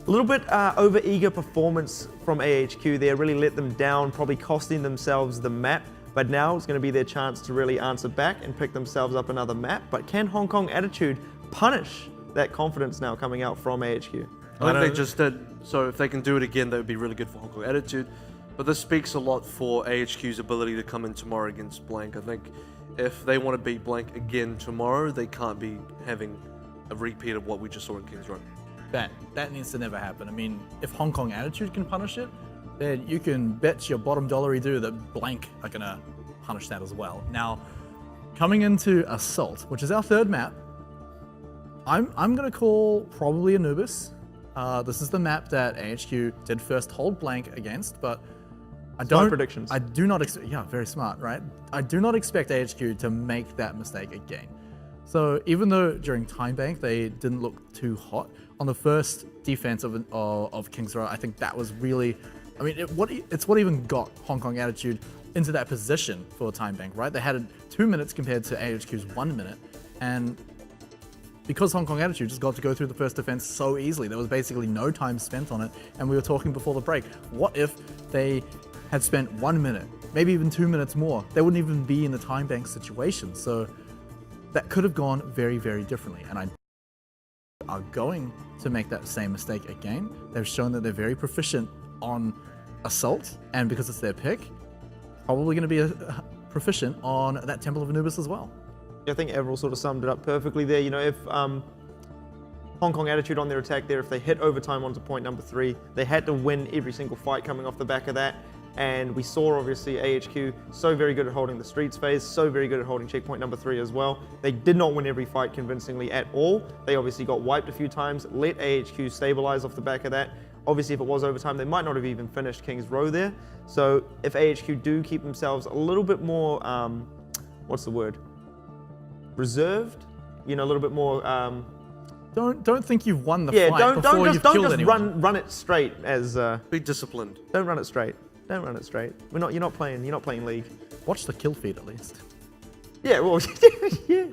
a little bit over-eager performance from AHQ there, really let them down, probably costing themselves the map. But now it's going to be their chance to really answer back and pick themselves up another map. But can Hong Kong Attitude punish that confidence now coming out from AHQ?
I think they just did. So if they can do it again, that would be really good for Hong Kong Attitude. But this speaks a lot for AHQ's ability to come in tomorrow against Blank. I think if they want to beat Blank again tomorrow, they can't be having a repeat of what we just saw in King's Row.
That needs to never happen. I mean, if Hong Kong Attitude can punish it, then you can bet your bottom dollar do that Blank are going to punish that as well. Now, coming into Assault, which is our 3rd map, I'm going to call probably Anubis. This is the map that AHQ did first hold Blank against, but
Smart predictions.
I do not expect, yeah, very smart, right? I do not expect AHQ to make that mistake again. So even though during Time Bank they didn't look too hot, on the first defense of King's Row, I think that was really, I mean, it's what even got Hong Kong Attitude into that position for Time Bank, right? They had 2 minutes compared to AHQ's 1 minute, and because Hong Kong Attitude just got to go through the first defense so easily, there was basically no time spent on it, and we were talking before the break, what if they had spent 1 minute, maybe even 2 minutes more? They wouldn't even be in the Time Bank situation, so that could have gone very, very differently, and I are going to make that same mistake again. They've shown that they're very proficient on Assault, and because it's their pick, probably going to be proficient on that Temple of Anubis as well.
I think Averill sort of summed it up perfectly there. You know, if Hong Kong Attitude on their attack there, if they hit overtime onto point number 3, they had to win every single fight coming off the back of that. And we saw obviously AHQ so very good at holding the streets phase, so very good at holding checkpoint number 3 as well. They did not win every fight convincingly at all. They obviously got wiped a few times, let AHQ stabilize off the back of that. Obviously, if it was overtime, they might not have even finished King's Row there. So if AHQ do keep themselves a little bit more, what's the word? Reserved, you know, a little bit more
Don't think you've won the
Yeah,
fight before you've
don't
killed
just
anyone.
run it straight as.
Be disciplined.
Don't run it straight. Don't run it straight. You're not playing League.
Watch the kill feed at least.
Yeah, well, yeah.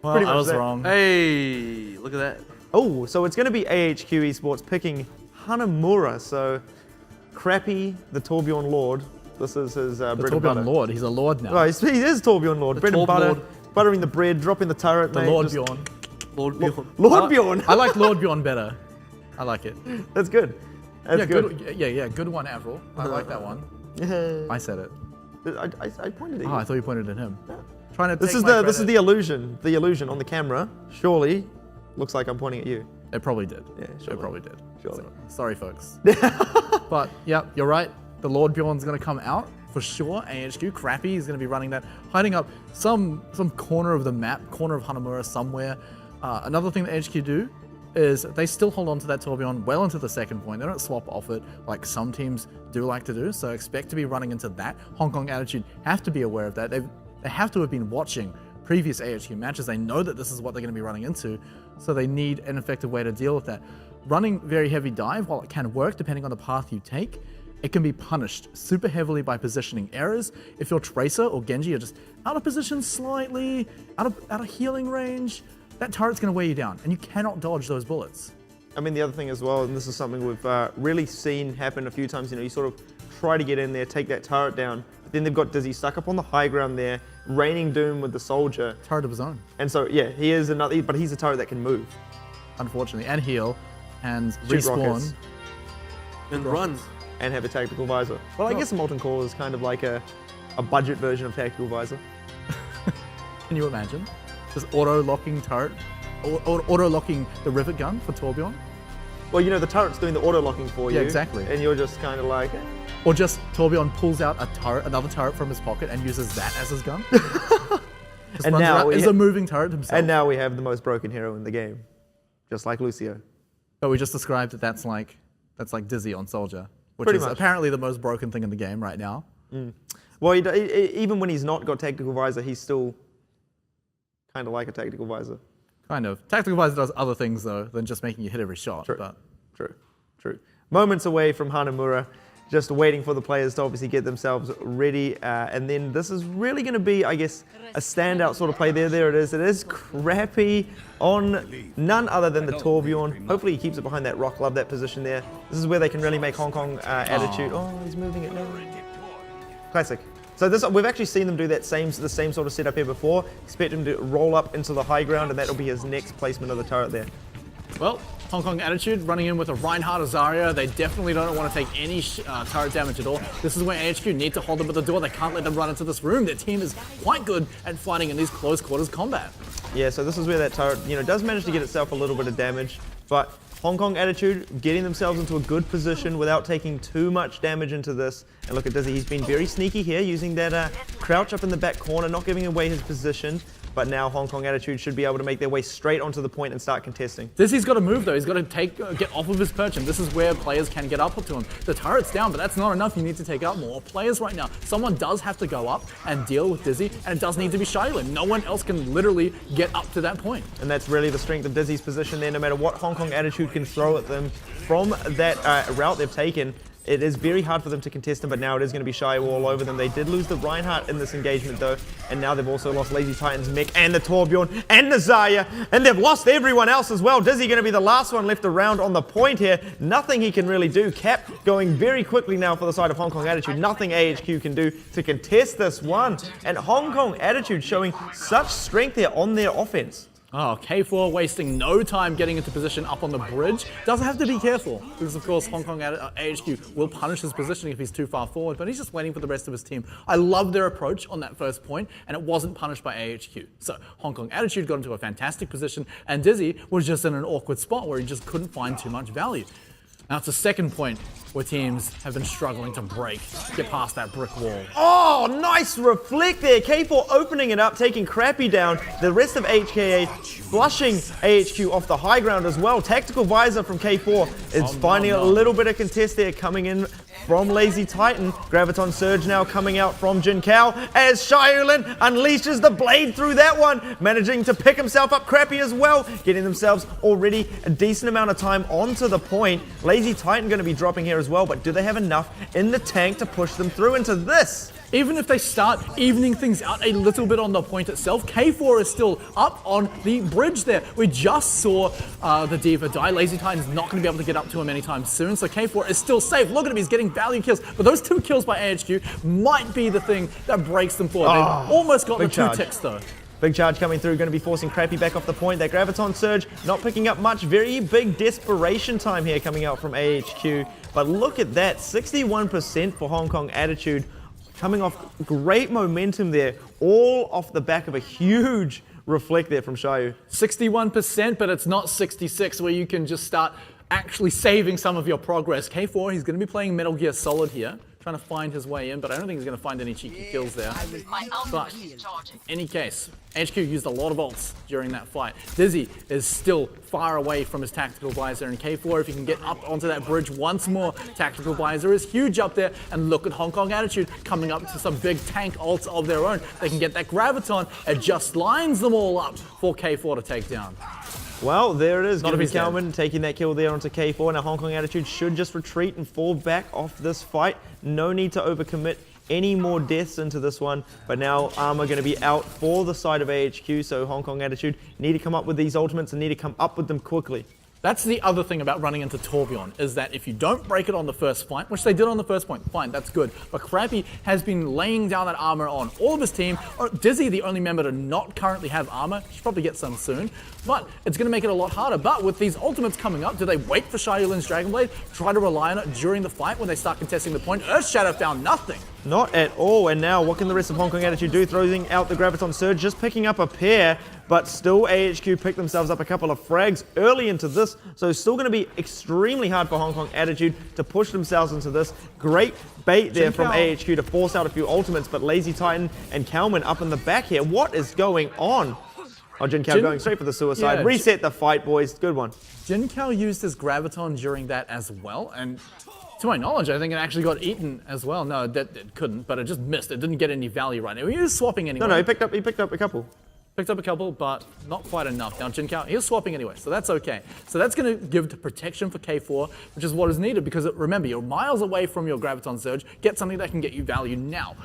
Well,
Pretty
I
much
was
that.
wrong.
Hey, look at that.
Oh, so it's going to be AHQ Esports picking Hanamura. So, Crappy, the Torbjorn Lord. This is his bread and butter.
Torbjorn Lord, he's a lord now.
Oh, he is Torbjorn Lord. Bread and
Torb
butter,
Lord.
buttering the bread, dropping the turret.
the
mate,
Lord
just-
Bjorn.
Lord Bjorn.
Lord Bjorn.
I like Lord Bjorn better. I like it.
That's good. That's
Yeah,
good.
good. Yeah, good one, Avril. I like that one. I said it.
I pointed at you.
Oh, I thought you pointed at him. Trying to
This
take
is
my
the
credit.
illusion. The illusion on the camera. Surely, looks like I'm pointing at you.
It probably did.
Yeah,
It
surely.
probably did.
Surely.
Sorry, folks. But yeah, you're right. The Lord Bjorn's going to come out for sure. AHQ Crappy is going to be running that, hiding up some corner of the map, corner of Hanamura somewhere. Another thing that AHQ do is they still hold on to that Torbjorn well into the second point. They don't swap off it like some teams do like to do. So expect to be running into that. Hong Kong Attitude have to be aware of that. They have to have been watching previous AHQ matches. They know that this is what they're going to be running into. So they need an effective way to deal with that. Running very heavy dive, while it can work depending on the path you take, it can be punished super heavily by positioning errors. If your Tracer or Genji are just out of position slightly, out of healing range, that turret's going to weigh you down, and you cannot dodge those bullets.
I mean, the other thing as well, and this is something we've really seen happen a few times, you sort of try to get in there, take that turret down, but then they've got Dizzy stuck up on the high ground there, raining doom with the soldier.
Turret of his own,
And so, yeah, he is another, but he's a turret that can move.
unfortunately, and heal, and
Shoot
respawn.
rockets.
And run.
And have a tactical visor. Well, I guess Molten Core is kind of like a budget version of tactical visor.
Can you imagine? Just auto-locking turret, auto-locking the rivet gun for Torbjorn?
Well, the turret's doing the auto-locking for you.
Yeah, exactly.
And you're just kind of like, eh.
Or just Torbjorn pulls out another turret from his pocket and uses that as his gun?
And now
is a moving turret himself.
And now we have the most broken hero in the game. Just like Lucio.
But we just described that that's like Dizzy on Soldier, which
Pretty
is
much.
apparently the most broken thing in the game right now.
Well, even when he's not got tactical visor, he's still kind of like a tactical visor.
Kind of. Tactical Visor does other things though than just making you hit every shot.
True.
But
True. Moments away from Hanamura, just waiting for the players to obviously get themselves ready. And then this is really going to be, I guess, a standout sort of play there. There it is. It is Crappy on none other than the Torbjorn. Hopefully he keeps it behind that rock. Love that position there. This is where they can really make Hong Kong attitude. Oh, he's moving it now. Classic. So we've actually seen them do the same sort of setup here before. Expect him to roll up into the high ground, and that'll be his next placement of the turret there.
well, Hong Kong Attitude running in with a Reinhardt Azaria. They definitely don't want to take any turret damage at all. This is where AHQ need to hold them at the door. They can't let them run into this room. Their team is quite good at fighting in these close quarters combat.
Yeah, so this is where that turret, does manage to get itself a little bit of damage, but Hong Kong Attitude getting themselves into a good position without taking too much damage into this. And look at Dizzy, he's been very sneaky here, using that crouch up in the back corner, not giving away his position. But now Hong Kong Attitude should be able to make their way straight onto the point and start contesting.
Dizzy's got to move though. He's got to get off of his perch, and this is where players can get up to him. The turret's down, but that's not enough. You need to take out more players right now. Someone does have to go up and deal with Dizzy, and it does need to be Shiloh. No one else can literally get up to that point.
And that's really the strength of Dizzy's position there. No matter what Hong Kong Attitude can throw at them from that route they've taken, it is very hard for them to contest him, but now it is going to be Shy all over them. They did lose the Reinhardt in this engagement though, and now they've also lost Lazy Titan's Mech and the Torbjorn and the Zarya, and they've lost everyone else as well. Dizzy going to be the last one left around on the point here. Nothing he can really do. Cap going very quickly now for the side of Hong Kong Attitude. Nothing AHQ can do to contest this one. And Hong Kong Attitude showing such strength here on their offense.
Oh, K4 wasting no time getting into position up on the bridge. Doesn't have to be careful, because of course Hong Kong AHQ will punish his positioning if he's too far forward, but he's just waiting for the rest of his team. I love their approach on that first point, and it wasn't punished by AHQ. So Hong Kong Attitude got into a fantastic position, and Dizzy was just in an awkward spot where he just couldn't find too much value. Now it's the second point where teams have been struggling to get past that brick wall.
Oh, nice reflect there. K4 opening it up, taking Crappy down. The rest of HKA flushing AHQ off the high ground as well. Tactical visor from K4 is finding a little bit of contest there coming in from Lazy Titan. Graviton Surge now coming out from Jin Kao as Xiaolin unleashes the blade through that one, managing to pick himself up. Crappy as well, getting themselves already a decent amount of time onto the point. Lazy Titan going to be dropping here as well, but do they have enough in the tank to push them through into this?
Even if they start evening things out a little bit on the point itself, K4 is still up on the bridge there. We just saw the Diva die. Lazy Titan's not going to be able to get up to him anytime soon, so K4 is still safe. Look at him, he's getting value kills. But those 2 kills by AHQ might be the thing that breaks them forward. They've almost got the 2 ticks though.
Big charge coming through, going to be forcing Crappy back off the point. That Graviton Surge not picking up much. Very big desperation time here coming out from AHQ. But look at that, 61% for Hong Kong Attitude. Coming off great momentum there, all off the back of a huge reflect there from Xiaoyu.
61%, but it's not 66 where you can just start actually saving some of your progress. K4, he's going to be playing Metal Gear Solid here, trying to find his way in, but I don't think he's going to find any cheeky kills there. But in any case, HQ used a lot of ults during that fight. Dizzy is still far away from his tactical visor, and K4, if he can get up onto that bridge once more, tactical visor is huge up there, and look at Hong Kong Attitude coming up to some big tank ults of their own. They can get that Graviton, it just lines them all up for K4 to take down.
Well, there it is.
Not if he's
Kalman taking that kill there onto K4. Now Hong Kong Attitude should just retreat and fall back off this fight. No need to overcommit any more deaths into this one. But now Armor going to be out for the side of AHQ. So Hong Kong Attitude need to come up with these ultimates and need to come up with them quickly.
That's the other thing about running into Torbjorn, is that if you don't break it on the first fight, which they did on the first point, fine, that's good. But Crappy has been laying down that armor on all of his team. Dizzy, the only member to not currently have armor, should probably get some soon. But it's going to make it a lot harder. But with these ultimates coming up, do they wait for Xiaolin's Dragon Blade, try to rely on it during the fight when they start contesting the point? Earth Shadow found nothing.
Not at all. And now what can the rest of Hong Kong Attitude do? Throwing out the Graviton Surge, just picking up a pair, but still AHQ picked themselves up a couple of frags early into this. So still going to be extremely hard for Hong Kong Attitude to push themselves into this. Great bait there from AHQ to force out a few ultimates, but Lazy Titan and Kalman up in the back here. What is going on? Oh, Jin Kao going straight for the suicide.
Yeah,
Reset the fight, boys. Good one.
Jin Kao used his Graviton during that as well, and to my knowledge, I think it actually got eaten as well. No, it couldn't, but it just missed. It didn't get any value right now. He was swapping anyway.
No, he picked up a couple.
Picked up a couple, but not quite enough. Now, Jin Kao, he was swapping anyway, so that's okay. So that's going to give the protection for K4, which is what is needed, because remember, you're miles away from your Graviton Surge. Get something that can get you value now.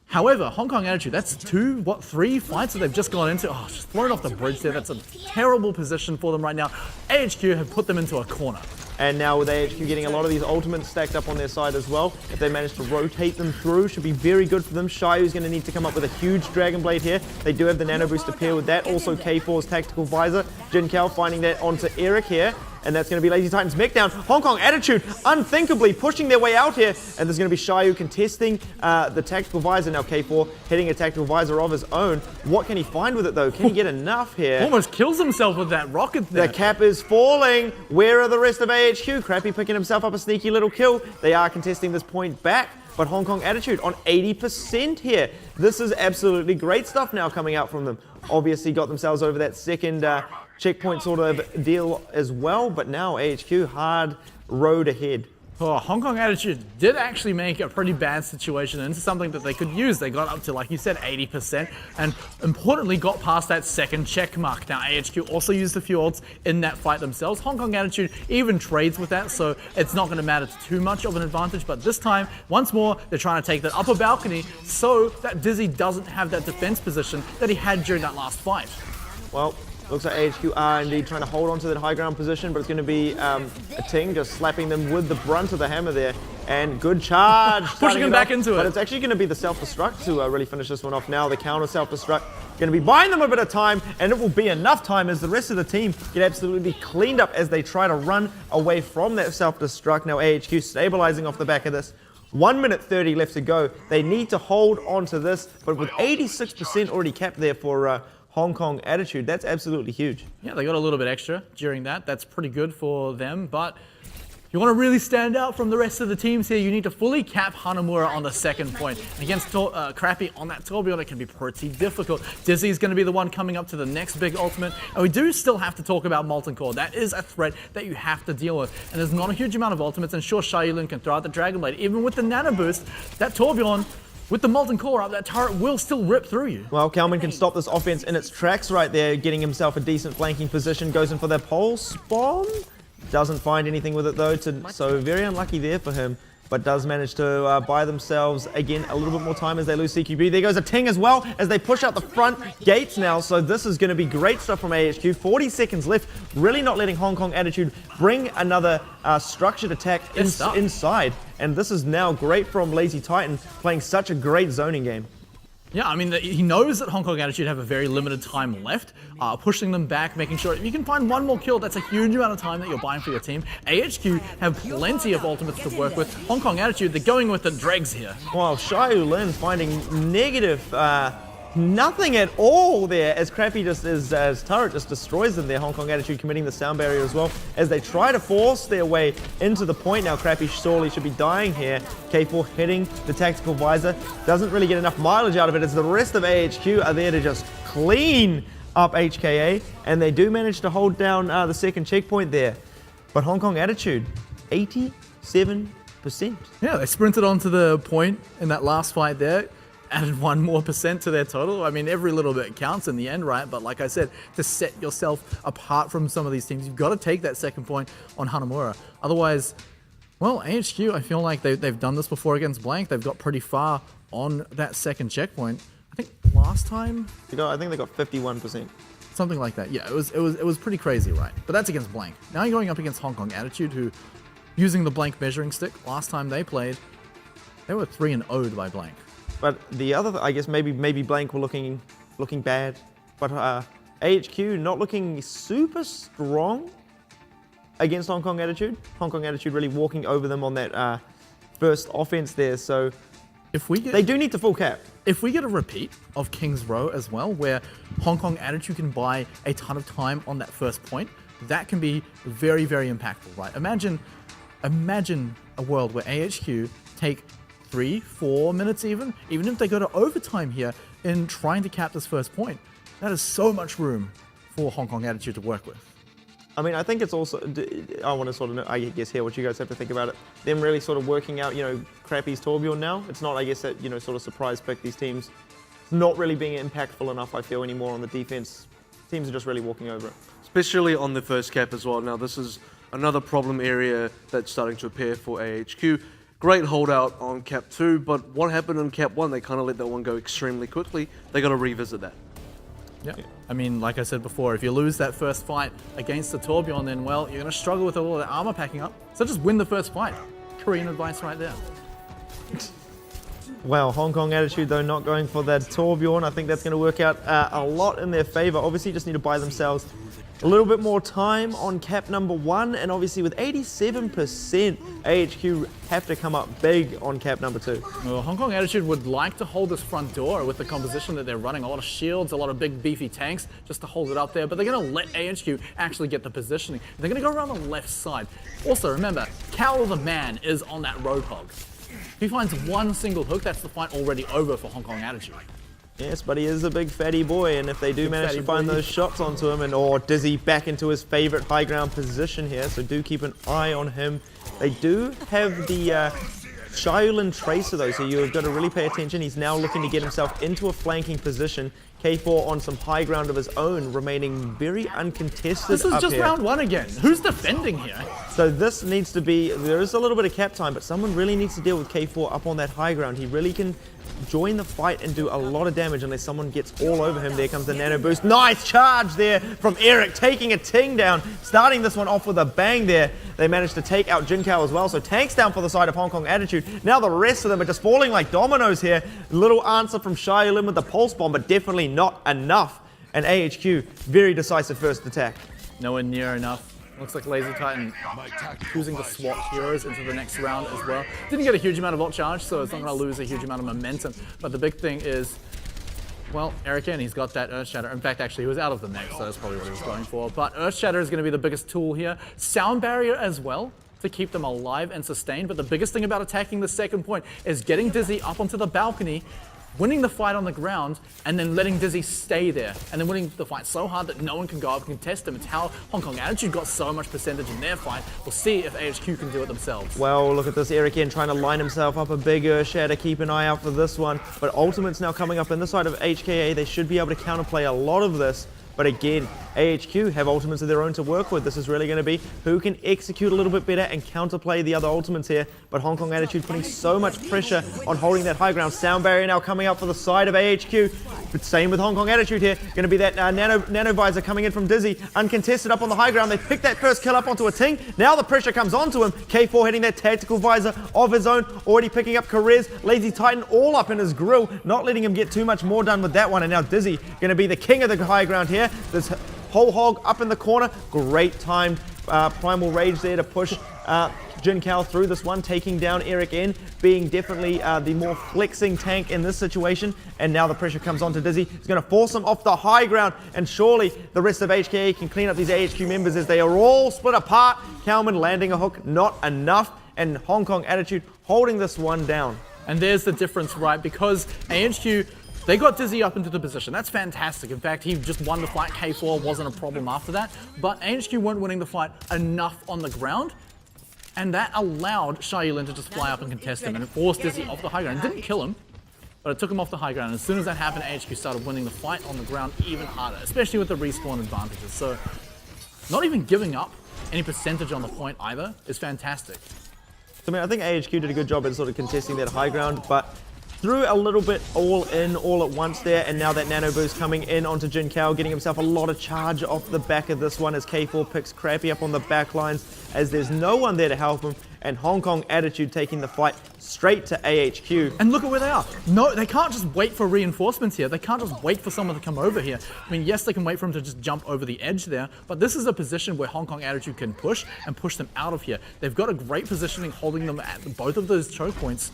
However, Hong Kong Attitude, that's 3 fights that they've just gone into. Oh, just thrown off the bridge there. That's a terrible position for them right now. AHQ have put them into a corner.
And now with AHQ getting a lot of these ultimates stacked up on their side as well, if they manage to rotate them through, should be very good for them. Xiaoyu's going to need to come up with a huge Dragon Blade here. They do have the Nano Boost to pair with that. Also K4's Tactical Visor. Jin Kao finding that onto Eric here. And that's going to be Lazy Titan's mech down. Hong Kong Attitude unthinkably pushing their way out here. And there's going to be Xiaoyu contesting the Tactical Visor. Now K4 hitting a Tactical Visor of his own. What can he find with it though? Can he get enough here?
Almost kills himself with that rocket there.
The cap is falling. Where are the rest of AHQ? Crappy picking himself up a sneaky little kill. They are contesting this point back. But Hong Kong Attitude on 80% here. This is absolutely great stuff now coming out from them. Obviously got themselves over that second checkpoint sort of deal as well, but now AHQ hard road ahead.
Oh, Hong Kong Attitude did actually make a pretty bad situation into something that they could use. They got up to, like you said, 80%, and importantly got past that second check mark. Now AHQ also used a few ults in that fight themselves. Hong Kong Attitude even trades with that, so it's not going to matter too much of an advantage, but this time, once more, they're trying to take that upper balcony so that Dizzy doesn't have that defense position that he had during that last fight.
Well, looks like AHQ are indeed trying to hold on to that high ground position, but it's going to be a Ting just slapping them with the brunt of the hammer there. And good charge.
Pushing him back into it.
But it's actually going to be the self-destruct to really finish this one off now. The counter self-destruct going to be buying them a bit of time, and it will be enough time as the rest of the team get absolutely cleaned up as they try to run away from that self-destruct. Now AHQ stabilizing off the back of this. 1 minute 30 left to go. They need to hold on to this, but with 86% already capped there for Hong Kong Attitude, that's absolutely huge.
Yeah, they got a little bit extra during that. That's pretty good for them, but You want to really stand out from the rest of the teams here, you need to fully cap Hanamura on the second point. And against Crappy on that Torbjorn, it can be pretty difficult. Dizzy's going to be the one coming up to the next big ultimate. And we do still have to talk about Molten Core. That is a threat that you have to deal with. And there's not a huge amount of ultimates, and sure, Xiaolin can throw out the Dragon Blade. Even with the Nano Boost, that Torbjorn, with the Molten Core up, that turret will still rip through you.
Well, Kalman can stop this offense in its tracks right there, getting himself a decent flanking position, goes in for their pulse bomb. Doesn't find anything with it though, so very unlucky there for him, but does manage to buy themselves, again, a little bit more time as they lose CQB. There goes a Ting as well as they push out the front gates now, so this is going to be great stuff from AHQ. 40 seconds left, really not letting Hong Kong Attitude bring another structured attack inside, and this is now great from Lazy Titan, playing such a great zoning game.
Yeah, I mean, he knows that Hong Kong Attitude have a very limited time left, pushing them back, making sure if you can find one more kill, that's a huge amount of time that you're buying for your team. AHQ have plenty of ultimates to work with. Hong Kong Attitude, they're going with the dregs here.
Wow, Xiao Lin finding negative nothing at all there as Crappy just as turret just destroys them there. Hong Kong Attitude committing the sound barrier as well as they try to force their way into the point. Now Crappy surely should be dying here. K4 hitting the tactical visor, doesn't really get enough mileage out of it as the rest of AHQ are there to just clean up HKA, and they do manage to hold down the second checkpoint there. But Hong Kong Attitude, 87%.
Yeah, they sprinted onto the point in that last fight there. Added 1% more to their total. I mean, every little bit counts in the end, right? But like I said, to set yourself apart from some of these teams, you've got to take that second point on Hanamura. Otherwise, well, AHQ, I feel like they've done this before against Blank. They've got pretty far on that second checkpoint. I think last time,
I think they got 51%.
something like that. Yeah, it was pretty crazy, right? But that's against Blank. Now you're going up against Hong Kong Attitude, who, using the Blank measuring stick, last time they played, they were 3-0'd by Blank.
But the other, I guess maybe Blank were looking bad, but AHQ not looking super strong against Hong Kong Attitude. Hong Kong Attitude really walking over them on that first offense there. So they do need to full cap.
If we get a repeat of King's Row as well, where Hong Kong Attitude can buy a ton of time on that first point, that can be very, very impactful, right? Imagine a world where AHQ take 3-4 minutes even if they go to overtime here in trying to cap this first point. That is so much room for Hong Kong Attitude to work with.
I mean, I think it's also, I want to sort of know, I guess, hear what you guys have to think about it. Them really sort of working out, Crappy's Torbjorn now. It's not, I guess, that, sort of surprise pick these teams. It's not really being impactful enough, I feel, anymore on the defense. Teams are just really walking over it.
Especially on the first cap as well. Now, this is another problem area that's starting to appear for AHQ. Great holdout on Cap 2, but what happened on Cap 1? They kind of let that one go extremely quickly. They got to revisit that.
Yeah. I mean, like I said before, if you lose that first fight against the Torbjorn, then, well, you're going to struggle with all the armor packing up. So just win the first fight. Korean advice right there.
Well, Hong Kong Attitude, though, not going for that Torbjorn. I think that's going to work out a lot in their favor. Obviously, just need to buy themselves a little bit more time on cap number 1, and obviously with 87%, AHQ have to come up big on cap number 2.
Well, Hong Kong Attitude would like to hold this front door with the composition that they're running. A lot of shields, a lot of big beefy tanks just to hold it up there, but they're going to let AHQ actually get the positioning. They're going to go around the left side. Also, remember, Cowl the Man is on that Roadhog. If he finds one single hook, that's the fight already over for Hong Kong Attitude.
Yes, but he is a big fatty boy, and if they do manage to find those shots onto him, or Dizzy back into his favorite high ground position here, so do keep an eye on him. They do have the Xiaolin Tracer though, so you've got to really pay attention. He's now looking to get himself into a flanking position. K4 on some high ground of his own, remaining very uncontested.
This is just round 1 again. Who's defending here?
So this needs to be, there is a little bit of cap time, but someone really needs to deal with K4 up on that high ground. He really can join the fight and do a lot of damage unless someone gets all over him. There comes the nano boost. Nice charge there from Eric, taking a Ting down, starting this one off with a bang there. They managed to take out Jinkao as well, so tanks down for the side of Hong Kong Attitude. Now the rest of them are just falling like dominoes here. Little answer from Xiaolin with the pulse bomb, but definitely not enough. And AHQ, very decisive first attack.
Nowhere near enough. Looks like Lazy Titan choosing to swap heroes into the next round as well. Didn't get a huge amount of ult charge, so it's not going to lose a huge amount of momentum. But the big thing is, well, Eric and he's got that Earth Shatter. In fact, actually, he was out of the mech, so that's probably what he was going for. But Earth Shatter is going to be the biggest tool here. Sound Barrier as well to keep them alive and sustained. But the biggest thing about attacking the second point is getting Dizzy up onto the balcony, winning the fight on the ground, and then letting Dizzy stay there, and then winning the fight so hard that no one can go up and contest them. It's how Hong Kong Attitude got so much percentage in their fight. We'll see if AHQ can do it themselves.
Well, look at this. Eric in trying to line himself up a big Earthshatter. Keep an eye out for this one. But Ultimate's now coming up in the side of HKA. They should be able to counterplay a lot of this. But again, AHQ have ultimates of their own to work with. This is really going to be who can execute a little bit better and counterplay the other ultimates here. But Hong Kong Attitude putting so much pressure on holding that high ground. Sound barrier now coming up for the side of AHQ. But same with Hong Kong Attitude here. Going to be that nano visor coming in from Dizzy. Uncontested up on the high ground. They pick that first kill up onto a Ting. Now the pressure comes onto him. K4 hitting that tactical visor of his own. Already picking up Carez. Lazy Titan all up in his grill. Not letting him get too much more done with that one. And now Dizzy going to be the king of the high ground here. This whole hog up in the corner. Great timed Primal Rage there to push Jin Kao through this one, taking down Eric N, being definitely the more flexing tank in this situation. And now the pressure comes onto Dizzy. He's going to force him off the high ground, and surely the rest of HKA can clean up these AHQ members as they are all split apart. Kalman landing a hook, not enough, and Hong Kong Attitude holding this one down.
And there's the difference, right? Because AHQ, they got Dizzy up into the position. That's fantastic. In fact, he just won the fight. K4 wasn't a problem after that. But AHQ weren't winning the fight enough on the ground. And that allowed Xia Yulin to just fly up and contest him. And it forced Dizzy off the high ground. It didn't kill him, but it took him off the high ground. And as soon as that happened, AHQ started winning the fight on the ground even harder, especially with the respawn advantages. So not even giving up any percentage on the point either is fantastic.
I mean, I think AHQ did a good job at sort of contesting that high ground, but threw a little bit all in, all at once there, and now that nano boost coming in onto Jin Kao, getting himself a lot of charge off the back of this one as K4 picks Crappy up on the back lines as there's no one there to help him, and Hong Kong Attitude taking the fight straight to AHQ.
And look at where they are. No, they can't just wait for reinforcements here. They can't just wait for someone to come over here. I mean, yes, they can wait for him to just jump over the edge there, but this is a position where Hong Kong Attitude can push and push them out of here. They've got a great positioning holding them at both of those choke points.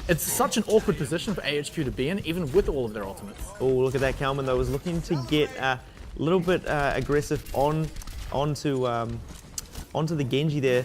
It's such an awkward position for AHQ to be in, even with all of their ultimates.
Oh, look at that. Kalman, though, was looking to get a little bit aggressive onto the Genji there.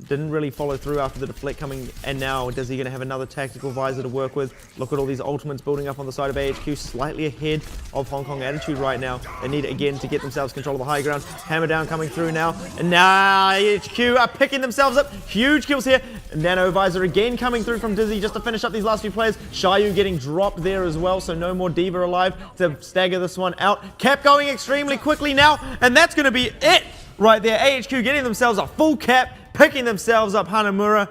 Didn't really follow through after the deflect coming, and now is he going to have another tactical visor to work with? Look at all these ultimates building up on the side of AHQ, slightly ahead of Hong Kong Attitude right now. They need, again, to get themselves control of the high ground. Hammer down coming through now, and now AHQ are picking themselves up. Huge kills here. Nano visor again coming through from Dizzy just to finish up these last few players. Xiaoyu getting dropped there as well, so no more Diva alive to stagger this one out. Cap going extremely quickly now, and that's going to be it right there. AHQ getting themselves a full cap, picking themselves up Hanamura.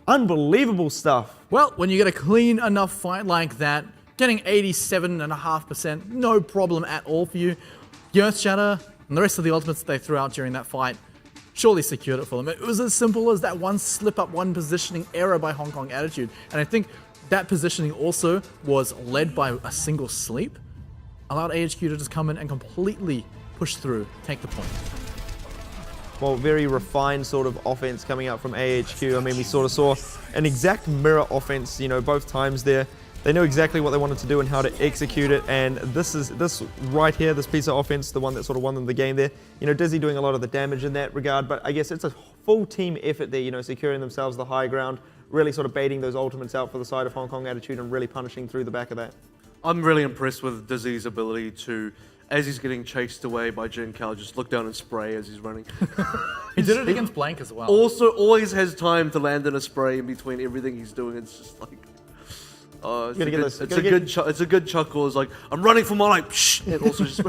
Unbelievable stuff.
Well, when you get a clean enough fight like that, getting 87.5%, no problem at all for you. The Earthshatter and the rest of the ultimates they threw out during that fight surely secured it for them. It was as simple as that one slip up, one positioning error by Hong Kong Attitude. And I think that positioning also was led by a single sleep, allowed AHQ to just come in and completely push through, take the point.
Well, very refined sort of offense coming out from AHQ. I mean, we sort of saw an exact mirror offense, you know, both times there. They knew exactly what they wanted to do and how to execute it, and this right here, this piece of offense, the one that sort of won them the game there. You know, Dizzy doing a lot of the damage in that regard, but I guess it's a full team effort there, you know, securing themselves the high ground, really sort of baiting those ultimates out for the side of Hong Kong Attitude and really punishing through the back of that.
I'm really impressed with Dizzy's ability to, as he's getting chased away by Jin Kao, just look down and spray as he's running.
He did it against Blank as well.
Also, always has time to land in a spray in between everything he's doing. It's just like, it's a good chuckle. It's like, I'm running for my life. Psh, and also just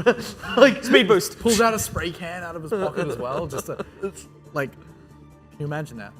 like
speed boost.
Pulls out a spray can out of his pocket as well. Just to, like, can you imagine that?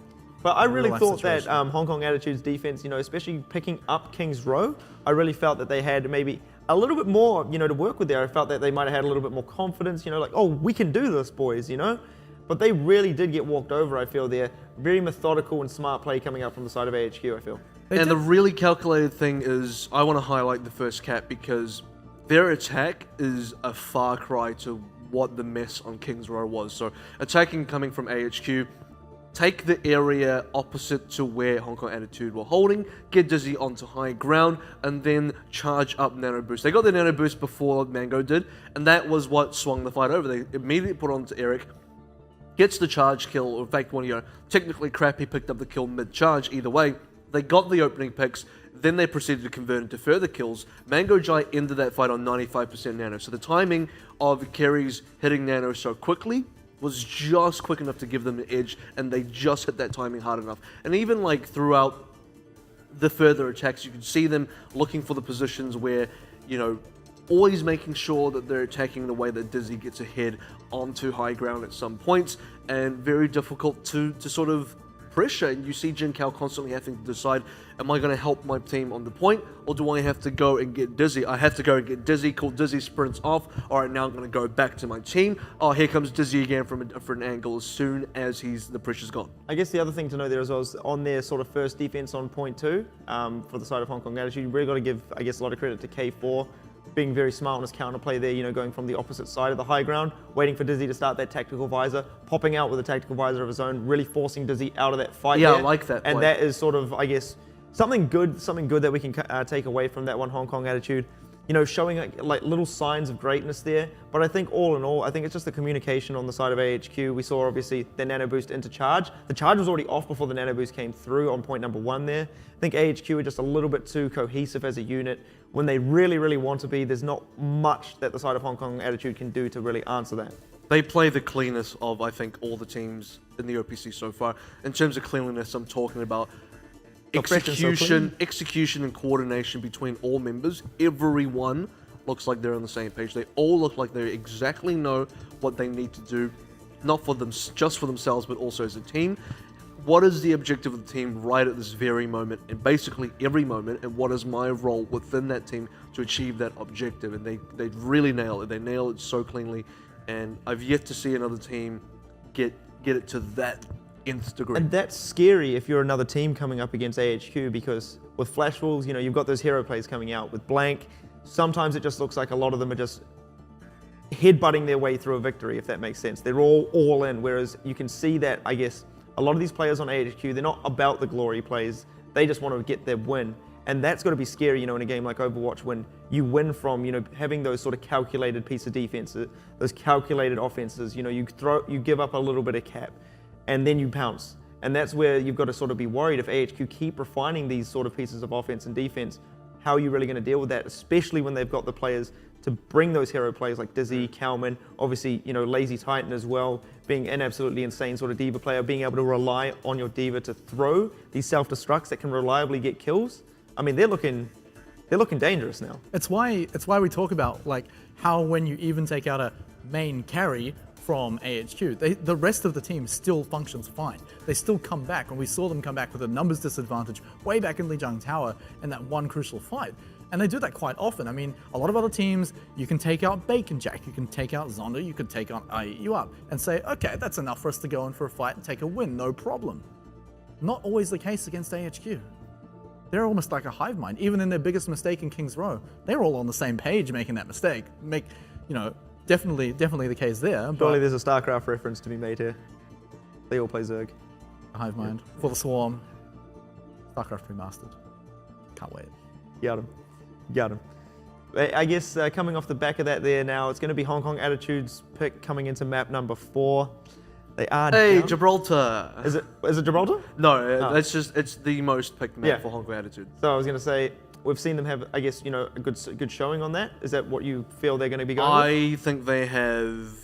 But I really thought that Hong Kong Attitude's defense, you know, especially picking up King's Row, I really felt that they had maybe a little bit more, you know, to work with there. I felt that they might have had a little bit more confidence, you know, like, oh, we can do this, boys, you know? But they really did get walked over, I feel, there. Very methodical and smart play coming out from the side of AHQ, I feel.
And the really calculated thing is, I want to highlight the first cap because their attack is a far cry to what the mess on King's Row was. So attacking coming from AHQ, take the area opposite to where Hong Kong Attitude were holding, get Dizzy onto high ground, and then charge up Nano Boost. They got the Nano Boost before Mango did, and that was what swung the fight over. They immediately put on to Eric, gets the charge kill, or in fact, when technically Crappy picked up the kill mid-charge, either way, they got the opening picks, then they proceeded to convert into further kills. Mango Jai ended that fight on 95% nano, so the timing of carries hitting nano so quickly was just quick enough to give them the edge, and they just hit that timing hard enough. And even like throughout the further attacks, you could see them looking for the positions where, always making sure that they're attacking the way that Dizzy gets ahead onto high ground at some points, and very difficult to sort of pressure. And you see Jin Kao constantly having to decide, am I going to help my team on the point, or do I have to go and get Dizzy? I have to go and get Dizzy. Cool, Dizzy sprints off. All right, now I'm going to go back to my team. Oh, here comes Dizzy again from a different angle as soon as the pressure's gone.
I guess the other thing to know there as well is on their sort of first defense on point 2, for the side of Hong Kong Attitude, you really got to give, I guess, a lot of credit to K4, being very smart on his counterplay there, going from the opposite side of the high ground, waiting for Dizzy to start that tactical visor, popping out with a tactical visor of his own, really forcing Dizzy out of that fight.
Yeah,
there.
I like that
And
play.
that is sort of, I guess, something good that we can take away from that one Hong Kong Attitude. Showing like little signs of greatness there. But I think all in all, I think it's just the communication on the side of AHQ. We saw obviously the nano boost into charge. The charge was already off before the nano boost came through on point number 1 there. I think AHQ are just a little bit too cohesive as a unit. When they really, really want to be, there's not much that the side of Hong Kong Attitude can do to really answer that.
They play the cleanest of, I think, all the teams in the OPC so far. In terms of cleanliness, I'm talking about execution and coordination between all members. Everyone looks like they're on the same page. They all look like they exactly know what they need to do, not for them, just for themselves, but also as a team. What is the objective of the team right at this very moment, and basically every moment, and what is my role within that team to achieve that objective? And they really nail it. They nail it so cleanly, and I've yet to see another team get it to that nth degree.
And that's scary if you're another team coming up against AHQ, because with Flash Wolves, you've got those hero plays coming out. With Blank, sometimes it just looks like a lot of them are just headbutting their way through a victory, if that makes sense. They're all in, whereas you can see that, I guess, a lot of these players on AHQ, they're not about the glory plays. They just want to get their win. And that's got to be scary, in a game like Overwatch, when you win from, having those sort of calculated piece of defense, those calculated offenses. You give up a little bit of cap, and then you pounce. And that's where you've got to sort of be worried if AHQ keep refining these sort of pieces of offense and defense. How are you really going to deal with that, especially when they've got the players to bring those hero plays like Dizzy, Kalman, obviously, Lazy Titan as well, being an absolutely insane sort of diva player, being able to rely on your diva to throw these self-destructs that can reliably get kills. I mean, they're looking dangerous now.
It's why we talk about how when you even take out a main carry from AHQ, the rest of the team still functions fine. They still come back, and we saw them come back with a numbers disadvantage way back in Lijiang Tower in that one crucial fight. And they do that quite often. I mean, a lot of other teams, you can take out Bacon Jack, you can take out Zonda, you can take out I Eat You Up, and say, okay, that's enough for us to go in for a fight and take a win, no problem. Not always the case against AHQ. They're almost like a hive mind. Even in their biggest mistake in King's Row, they were all on the same page making that mistake. Definitely the case there.
Surely there's a StarCraft reference to be made here. They all play Zerg.
Hive mind for the Swarm. StarCraft Remastered. Can't wait.
Got him. I guess coming off the back of that there now, it's going to be Hong Kong Attitude's pick coming into map number 4. They are
Hey,
down.
Gibraltar.
Is it Gibraltar?
No, it's the most picked map for Hong Kong Attitude.
So I was going to say, we've seen them have, I guess, a good showing on that. Is that what you feel they're going to be going with?
I think they have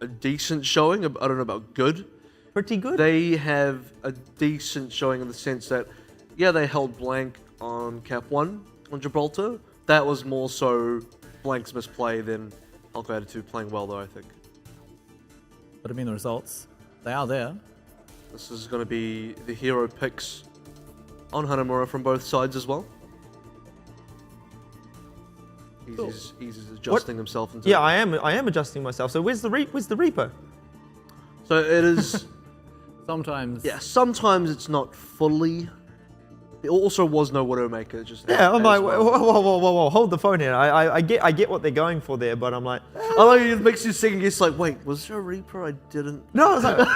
a decent showing. I don't know about good.
Pretty good?
They have a decent showing in the sense that, they held Blank on Cap 1 on Gibraltar. That was more so Blank's misplay than Hong Kong Attitude playing well, though, I think.
But I mean, the results, they are there.
This is going to be the hero picks on Hanamura from both sides as well. He's adjusting himself into.
Yeah, I am adjusting myself. So where's the Reaper?
So it is.
Sometimes.
Yeah, sometimes it's not fully. There also was no Widowmaker. Just
Yeah, I'm like,
well.
whoa, hold the phone here. I get what they're going for there, but I'm like,
I like it makes you second guess. Like, wait, was there a Reaper? I didn't.
no. I was like,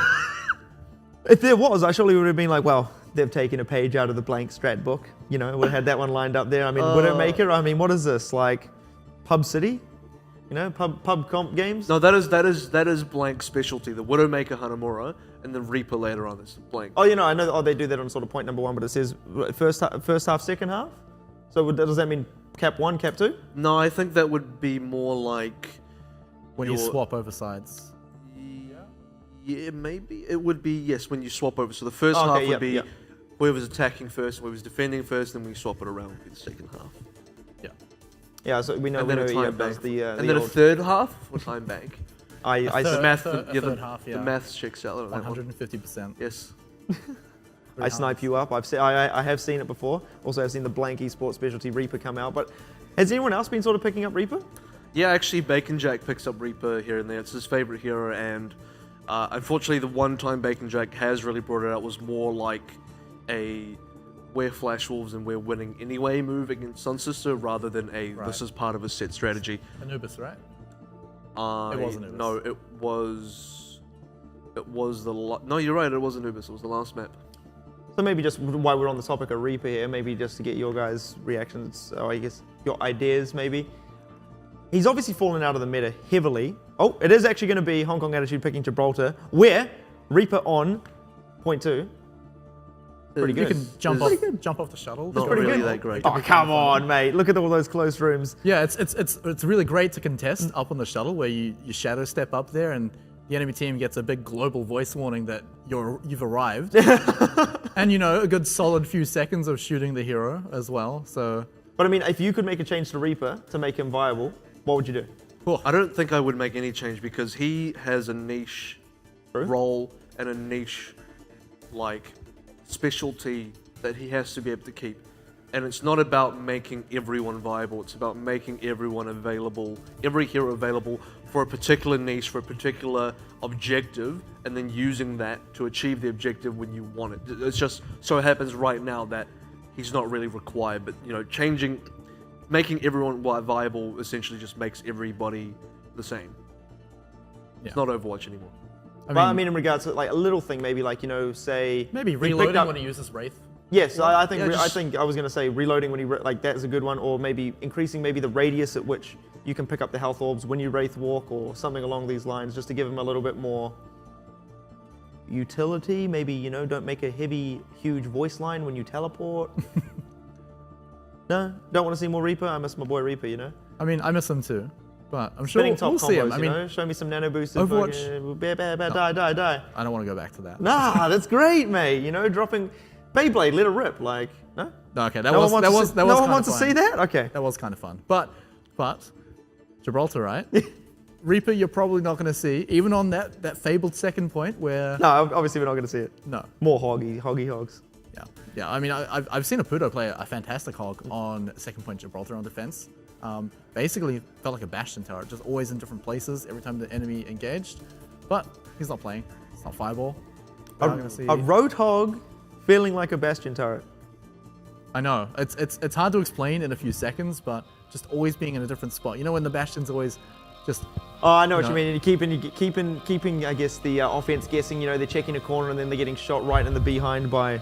if there was, I surely would have been like, well, they've taken a page out of the Blank strat book. Would have had that one lined up there. I mean, Widowmaker. I mean, what is this like? Pub City? You know, pub comp games.
No, that is Blank's specialty. The Widowmaker Hanamura, and then Reaper later on is Blank.
Oh, you know, I know. Oh, they do that on sort of point number 1, but it says first half, second half. So does that mean cap 1, cap 2?
No, I think that would be more like
When you
your-
swap over sides.
Yeah, maybe it would be yes when you swap over. So the first
Okay,
half would
yep,
be
yep.
whoever's attacking first, whoever's defending first, then we swap it around would be the second half.
Yeah.
Yeah, so we know.
And
We
then
know
a time
EM does
bank.
the.
And
the
then a
old,
third half for time bank.
I
The
third-
math,
a
yeah,
third half,
the
yeah.
math checks out. on that one.
150%.
Yes.
I snipe you up. I have seen it before. Also, I've seen the Blank Esports specialty Reaper come out. But has anyone else been sort of picking up Reaper?
Yeah, actually, Bacon Jack picks up Reaper here and there. It's his favorite hero, and unfortunately, the one time Bacon Jack has really brought it out was more like a we're Flash Wolves and we're winning anyway move against Sun Sister rather than a
Right.
this is part of a set strategy.
Anubis, right?
It
wasn't Anubis.
No, it was no, you're right. It was Anubis. It was the last map.
So maybe just while we're on the topic of Reaper here, maybe just to get your guys' reactions, or I guess your ideas maybe. He's obviously fallen out of the meta heavily. Oh, it is actually going to be Hong Kong Attitude picking Gibraltar, where Reaper on point 2. Pretty
You
good.
can jump off the shuttle.
Not
pretty
really
good.
that great.
Oh, come on, mate. Look at all those close rooms.
Yeah, it's really great to contest up on the shuttle where you shadow step up there and the enemy team gets a big global voice warning that you've arrived. And you know, a good solid few seconds of shooting the hero as well. So
But I mean, if you could make a change to Reaper to make him viable, what would you do?
I don't think I would make any change because he has a niche
True.
role and a niche like specialty that he has to be able to keep. And it's not about making everyone viable, it's about making everyone available, every hero available for a particular niche, for a particular objective, and then using that to achieve the objective when you want it. It's just so it happens right now that he's not really required, but you know, making everyone viable essentially just makes everybody the same. It's
Yeah.
not Overwatch anymore.
I mean, in regards to like a little thing, maybe like, you know, say...
maybe
he picked
reloading
up-
when he uses Wraith.
Yes, I think
Yeah,
I
just-
think I was going to say reloading when he like that's a good one, or maybe increasing maybe the radius at which you can pick up the health orbs when you wraith walk, or something along these lines, just to give him a little bit more utility. Maybe, you know, don't make a heavy, huge voice line when you teleport. No, don't want to see more Reaper. I miss my boy Reaper, you know.
I mean, I miss him too, but I'm sure
Spinning top
we'll
combos,
see him. I
you
mean,
know. Show me some nano boosted.
Overwatch-
Die.
I don't want to go back to that.
Nah, that's great, mate. You know, dropping Beyblade, let it rip. Like, no.
No, okay,
No one wants to see
fun.
that. Okay.
That was kind of fun. But Gibraltar, right? Reaper, you're probably not going to see, even on that fabled second point where
No, obviously we're not going to see it.
no.
More hoggy hogs.
Yeah. I mean, I've seen a Pudo play a fantastic hog on second point Gibraltar on defense. Basically, felt like a Bastion tower, just always in different places every time the enemy engaged. But he's not playing. It's not Fireball. We're not gonna see.
A Roadhog feeling like a Bastion turret.
I know it's hard to explain in a few seconds, but just always being in a different spot. You know, when the Bastion's always just
Oh, I know what
No.
you mean. And you're keeping, I guess, the offense guessing. You know, they're checking a corner and then they're getting shot right in the behind by, you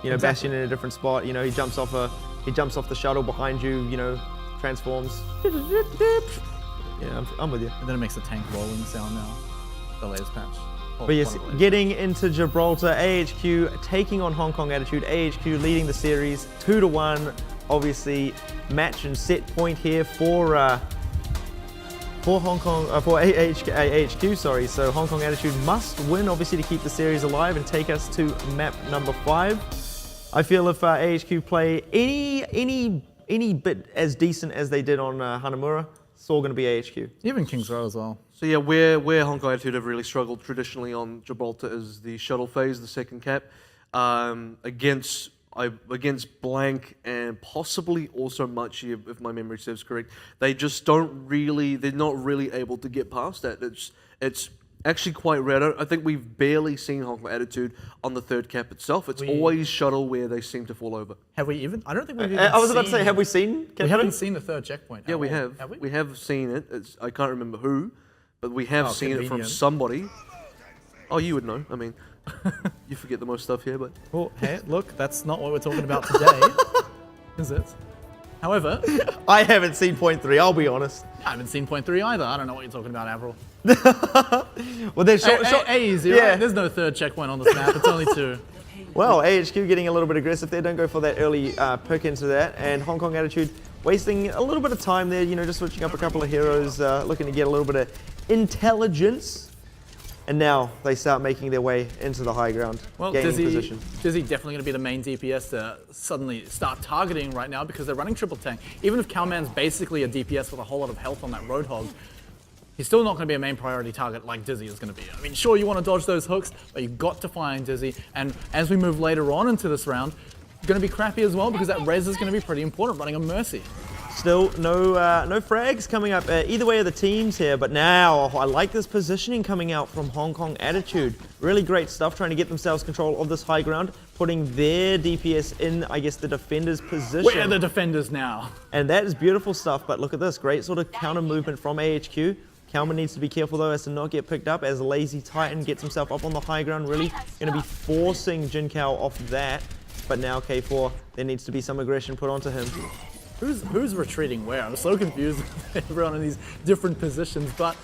know,
Exactly.
Bastion in a different spot. You know, he jumps off the shuttle behind you. You know, transforms. Yeah, I'm with you.
and then it makes a tank rolling sound now. The latest patch. Oh,
But yes,
one of the latest.
getting into Gibraltar, AHQ taking on Hong Kong Attitude. AHQ leading the series 2-1. Obviously, match and set point here for Hong Kong for AHQ. Sorry, so Hong Kong Attitude must win obviously to keep the series alive and take us to map number 5. I feel if AHQ play any bit as decent as they did on Hanamura, it's all going to be AHQ.
Even King's Row as well.
So yeah, where Hong Kong Attitude have really struggled traditionally on Gibraltar is the shuttle phase, the second cap, against Blank and possibly also Machi, if my memory serves correct. They just they're not really able to get past that. It's actually quite rare. I think we've barely seen Hong Kong Attitude on the third cap itself. It's always shuttle where they seem to fall over.
Have we even? I don't think we've even.
I was about to say,
seen-
have we seen?
We haven't seen the third checkpoint.
Yeah,
at
we
all.
have.
Have we?
We have seen it. I can't remember who, but we have
Oh,
seen it from
convenient.
somebody. Oh, you would know. I mean, you forget the most stuff here, but
Well, hey, look, that's not what we're talking about today, is it? However,
I haven't seen point 3, I'll be honest.
I haven't seen point 3 either. I don't know what you're talking about, Avril.
Well, there's short.
Easy,
Yeah.
right? There's no third checkpoint on this map. It's only 2.
Well, AHQ getting a little bit aggressive there. Don't go for that early pick into that. And Hong Kong Attitude wasting a little bit of time there, just switching up a couple of heroes, looking to get a little bit of intelligence. And now they start making their way into the high ground,
Well,
gaining
Dizzy
position.
definitely going to be the main DPS to suddenly start targeting right now because they're running triple tank. Even if Cowman's basically a DPS with a whole lot of health on that Roadhog, he's still not going to be a main priority target like Dizzy is going to be. I mean, sure, you want to dodge those hooks, but you've got to find Dizzy. And as we move later on into this round, going to be crappy as well because that res is going to be pretty important running a Mercy.
Still no frags coming up either way of the teams here, but now I like this positioning coming out from Hong Kong Attitude. Really great stuff, trying to get themselves control of this high ground, putting their DPS in, I guess, the defender's position.
Where are the defenders now?
And that is beautiful stuff, but look at this, great sort of counter movement from AHQ. Kalman needs to be careful though as to not get picked up as Lazy Titan gets himself up on the high ground, really going to be forcing Jinkao off that. But now K4, there needs to be some aggression put onto him.
Who's retreating where? I'm so confused with everyone in these different positions, but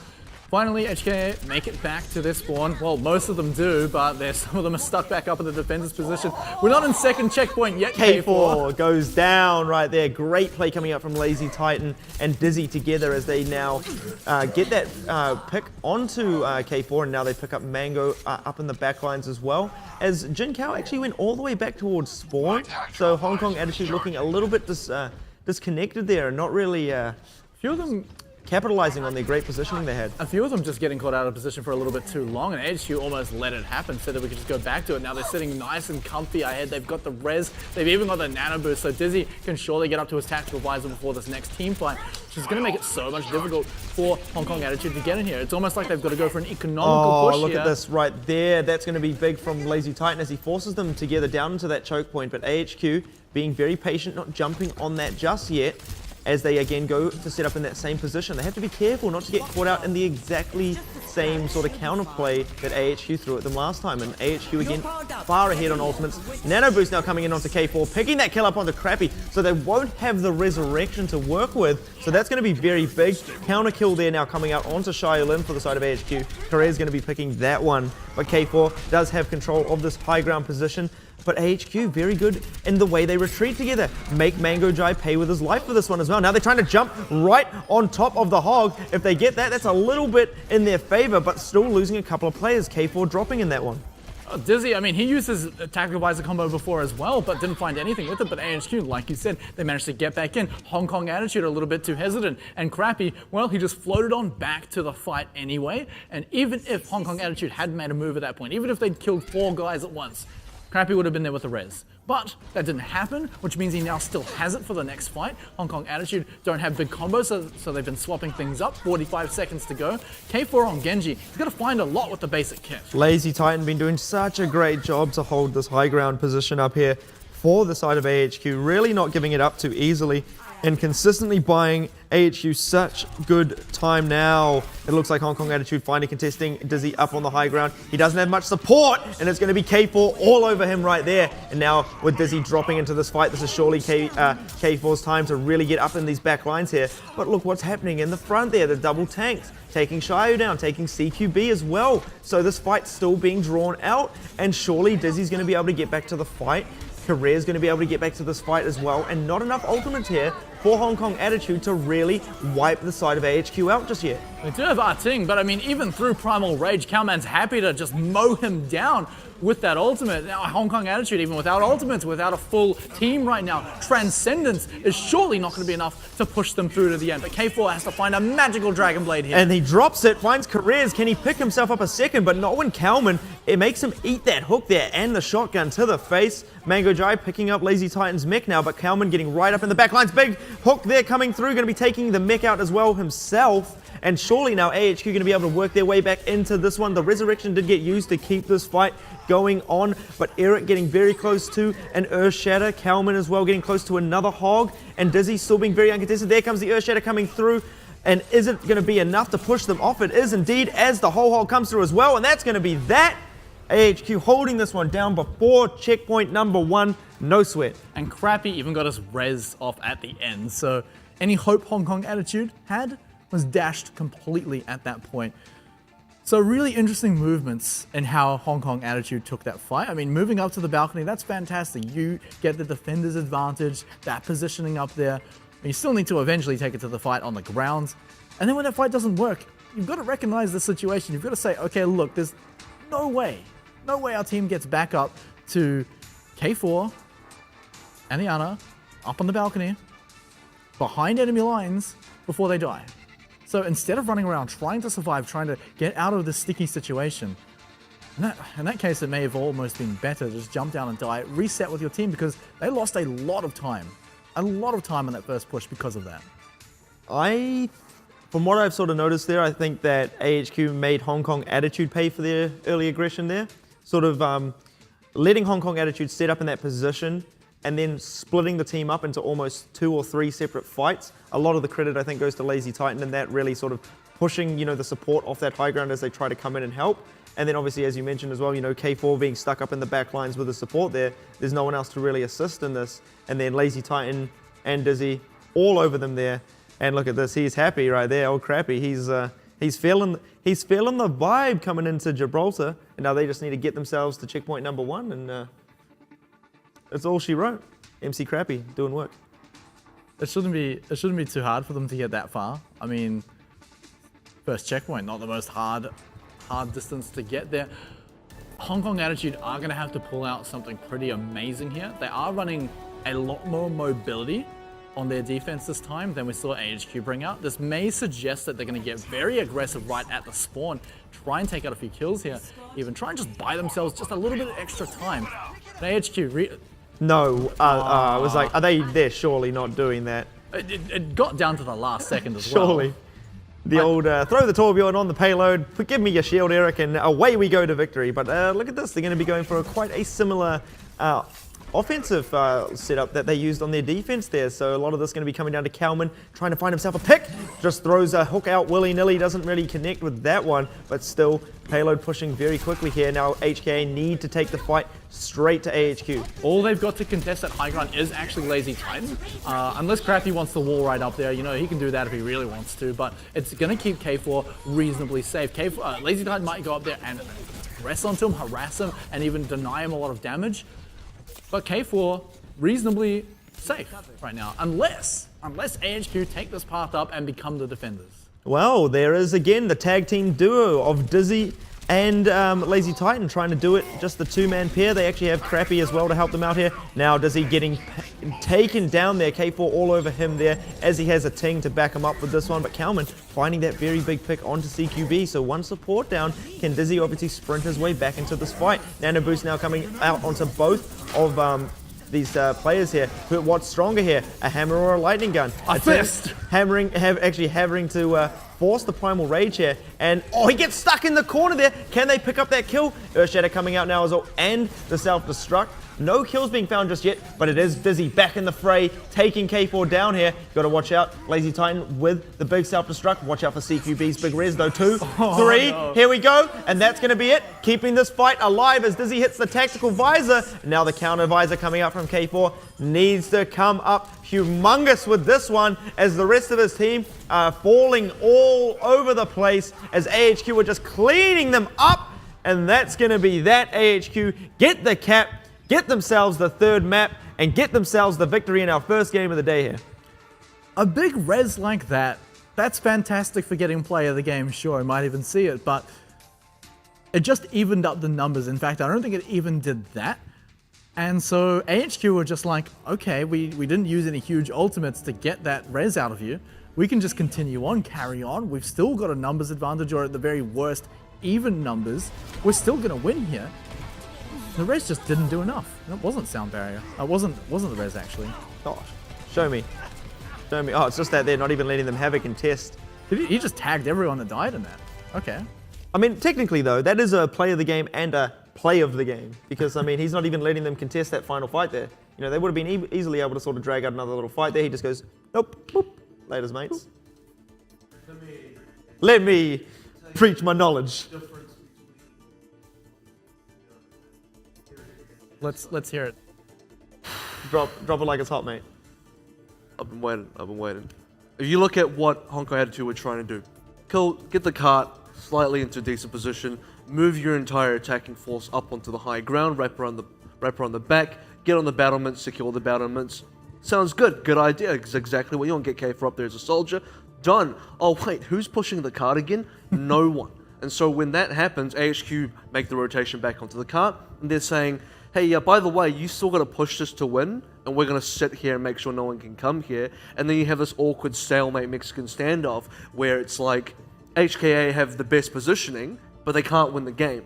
finally HK make it back to their spawn. Well, most of them do, but some of them are stuck back up in the defender's position. We're not in second checkpoint yet,
K4 goes down right there. Great play coming out from Lazy Titan and Dizzy together as they now get that pick onto K4, and now they pick up Mango up in the back lines as well. As Jinkao actually went all the way back towards spawn, so Hong Kong Attitude looking a little bit disconnected there and not really
few of them
capitalizing on their great positioning they had.
A few of them just getting caught out of position for a little bit too long, and HQ almost let it happen so that we could just go back to it. Now they're sitting nice and comfy ahead. They've got the res, they've even got the nano boost, so Dizzy can surely get up to his tactical visor before this next team fight, which is going to make it so much difficult for Hong Kong Attitude to get in here. It's almost like they've got to go for an economical push
look
here.
at this right there. That's going to be big from Lazy Titan as he forces them together down into that choke point, but AHQ being very patient, not jumping on that just yet, as they again go to set up in that same position. They have to be careful not to get caught out in the exactly same sort of counterplay that AHQ threw at them last time. And AHQ again far ahead on ultimates. Nano Boost now coming in onto K4, picking that kill up onto Crappy, so they won't have the resurrection to work with. So that's going to be very big. Counter kill there now coming out onto Xiaolin for the side of AHQ. Correa is going to be picking that one, but K4 does have control of this high ground position. But AHQ, very good in the way they retreat together. Make Mango Jai pay with his life for this one as well. Now they're trying to jump right on top of the hog. If they get that, that's a little bit in their favor, but still losing a couple of players. K4 dropping in that one.
Dizzy, I mean, he used his tactical visor combo before as well, but didn't find anything with it. But AHQ, like you said, they managed to get back in. Hong Kong Attitude a little bit too hesitant. And Crappy, well, he just floated on back to the fight anyway. And even if Hong Kong Attitude had made a move at that point, even if they'd killed 4 guys at once, Crappy would have been there with the res. But that didn't happen, which means he now still has it for the next fight. Hong Kong Attitude don't have big combos, so they've been swapping things up. 45 seconds to go. K4 on Genji. He's got to find a lot with the basic kit.
Lazy Titan been doing such a great job to hold this high ground position up here for the side of AHQ. Really not giving it up too easily and consistently buying AHQ such good time now. It looks like Hong Kong Attitude finally contesting Dizzy up on the high ground. He doesn't have much support, and it's going to be K4 all over him right there. And now with Dizzy dropping into this fight, this is surely K4's time to really get up in these back lines here. But look what's happening in the front there. The double tanks taking Shio down, taking CQB as well. So this fight's still being drawn out, and surely Dizzy's going to be able to get back to the fight. Correa's going to be able to get back to this fight as well, and not enough ultimates here for Hong Kong Attitude to really wipe the side of AHQ out just yet.
We do have Arting, but I mean, even through Primal Rage, Cowman's happy to just mow him down with that ultimate. Now, Hong Kong Attitude, even without ultimates, without a full team right now, Transcendence is surely not going to be enough to push them through to the end. But K4 has to find a magical Dragon Blade here.
And he drops it, finds Correa's. Can he pick himself up a second? But not when Kalman. It makes him eat that hook there and the shotgun to the face. Mango Jai picking up Lazy Titan's mech now, but Kalman getting right up in the back lines. Big hook there coming through, going to be taking the mech out as well himself. And surely now AHQ going to be able to work their way back into this one. The Resurrection did get used to keep this fight going on, but Eric getting very close to an Earth Shatter. Kalman as well getting close to another hog, and Dizzy still being very uncontested. There comes the Earth Shatter coming through. And is it going to be enough to push them off? It is indeed, as the whole hog comes through as well, and that's going to be that. AHQ holding this one down before checkpoint number 1. No sweat.
And Crappy even got us res off at the end. So any hope Hong Kong Attitude had was dashed completely at that point. So really interesting movements in how Hong Kong Attitude took that fight. I mean, moving up to the balcony, that's fantastic. You get the defender's advantage, that positioning up there. You still need to eventually take it to the fight on the ground. And then when that fight doesn't work, you've got to recognize the situation. You've got to say, okay, look, there's no way our team gets back up to K4 and the Ana up on the balcony behind enemy lines before they die. So instead of running around trying to survive, trying to get out of this sticky situation, in that case, it may have almost been better to just jump down and die, reset with your team, because they lost a lot of time on that first push because of that.
From what I've sort of noticed there, I think that AHQ made Hong Kong Attitude pay for their early aggression there. Sort of letting Hong Kong Attitude set up in that position and then splitting the team up into almost 2 or 3 separate fights. A lot of the credit, I think, goes to Lazy Titan, and that really sort of pushing, the support off that high ground as they try to come in and help. And then obviously, as you mentioned as well, K4 being stuck up in the back lines with the support there. There's no one else to really assist in this. And then Lazy Titan and Dizzy all over them there. And look at this, he's happy right there, old Crappy. He's feeling the vibe coming into Gibraltar. And now they just need to get themselves to checkpoint number 1, and that's all she wrote. MC Crappy doing work.
It shouldn't be too hard for them to get that far. I mean, first checkpoint, not the most hard distance to get there. Hong Kong Attitude are going to have to pull out something pretty amazing here. They are running a lot more mobility on their defense this time than we saw AHQ bring out. This may suggest that they're going to get very aggressive right at the spawn, try and take out a few kills here, even try and just buy themselves just a little bit of extra time. But AHQ...
No, I was like, they're surely not doing that.
It got down to the last second as well.
Surely. The old throw the Torbjorn on the payload, give me your shield, Eric, and away we go to victory. But look at this, they're going to be going for quite a similar offensive setup that they used on their defense there. So a lot of this is going to be coming down to Kalman trying to find himself a pick. Just throws a hook out willy-nilly, doesn't really connect with that one, but still payload pushing very quickly here. Now HKA need to take the fight straight to AHQ.
All they've got to contest that high ground is actually Lazy Titan. Unless Crappy wants the wall right up there, he can do that if he really wants to, but it's going to keep K4 reasonably safe. Lazy Titan might go up there and press onto him, harass him, and even deny him a lot of damage. But K4 reasonably safe right now, unless AHQ take this path up and become the defenders.
Well, there is again the tag team duo of Dizzy and Lazy Titan trying to do it, just the 2-man pair. They actually have Crappy as well to help them out here. Now Dizzy getting taken down there, K4 all over him there as he has a ting to back him up with this one. But Kalman finding that very big pick onto CQB. So one support down, can Dizzy obviously sprint his way back into this fight. Nano Boost now coming out onto both of these players here. What's stronger here? A hammer or a lightning gun?
A fist!
Actually having to force the primal rage here, and he gets stuck in the corner there. Can they pick up that kill? Earthshatter coming out now as well, and the self-destruct. No kills being found just yet, but it is Dizzy back in the fray, taking K4 down here. Got to watch out. Lazy Titan with the big self-destruct. Watch out for CQB's big res though. 2, 3,
no.
Here we go, and that's going to be it. Keeping this fight alive as Dizzy hits the tactical visor. Now the counter visor coming out from K4 needs to come up humongous with this one, as the rest of his team are falling all over the place as AHQ are just cleaning them up, and that's going to be that. AHQ get the cap, get themselves the 3rd map, and get themselves the victory in our first game of the day here.
A big res like that, that's fantastic for getting play of the game, sure, I might even see it, but it just evened up the numbers. In fact, I don't think it even did that. And so AHQ were just like, okay, we didn't use any huge ultimates to get that res out of you. We can just continue on, carry on. We've still got a numbers advantage, or at the very worst, even numbers. We're still going to win here. The res just didn't do enough. And it wasn't sound barrier. It wasn't the res, actually.
Gosh, show me. Show me. Oh, it's just that they're not even letting them have a contest.
He just tagged everyone that died in that. Okay.
I mean, technically, though, that is a play of the game and a play of the game. Because, I mean, he's not even letting them contest that final fight there. They would have been easily able to sort of drag out another little fight there. He just goes, nope, boop. Laters, mates. Let me preach my knowledge.
Let's hear it.
Drop it like it's hot, mate.
I've been waiting. If you look at what Hong Kong Attitude were trying to do, get the cart slightly into a decent position, move your entire attacking force up onto the high ground, wrap around the back, get on the battlements, secure the battlements. Sounds good. Good idea. It's exactly what you want. Get K4 up there as a soldier. Done. Oh wait, who's pushing the cart again? No one. And so when that happens, AHQ make the rotation back onto the cart, and they're saying, hey, yeah, by the way, you still got to push this to win, and we're going to sit here and make sure no one can come here. And then you have this awkward stalemate Mexican standoff where it's like HKA have the best positioning, but they can't win the game.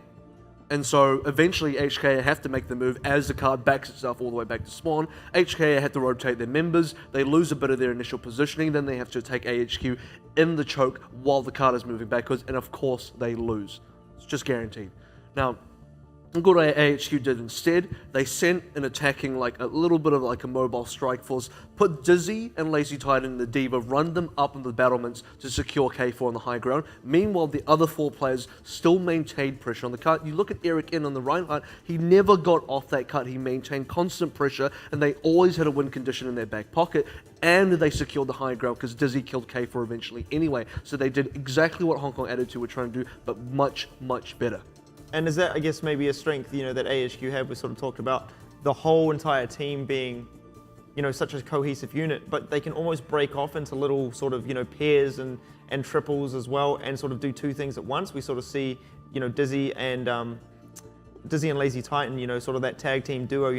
And so eventually HKA have to make the move as the card backs itself all the way back to spawn. HKA have to rotate their members, they lose a bit of their initial positioning, then they have to take AHQ in the choke while the card is moving backwards, and of course they lose. It's just guaranteed. Now, look what AHQ did instead. They sent an attacking, like a little bit of like a mobile strike force, put Dizzy and Lazy Titan in the Diva, run them up into the battlements to secure K4 on the high ground. Meanwhile, the other 4 players still maintained pressure on the cut. You look at Eric in on the right, he never got off that cut. He maintained constant pressure, and they always had a win condition in their back pocket, and they secured the high ground because Dizzy killed K4 eventually anyway. So they did exactly what Hong Kong Attitude were trying to do, but much, much better.
And is that, I guess, maybe a strength, that AHQ have? We sort of talked about the whole entire team being, such a cohesive unit, but they can almost break off into little sort of, pairs and triples as well, and sort of do 2 things at once. We sort of see, Dizzy and Lazy Titan, sort of that tag team duo.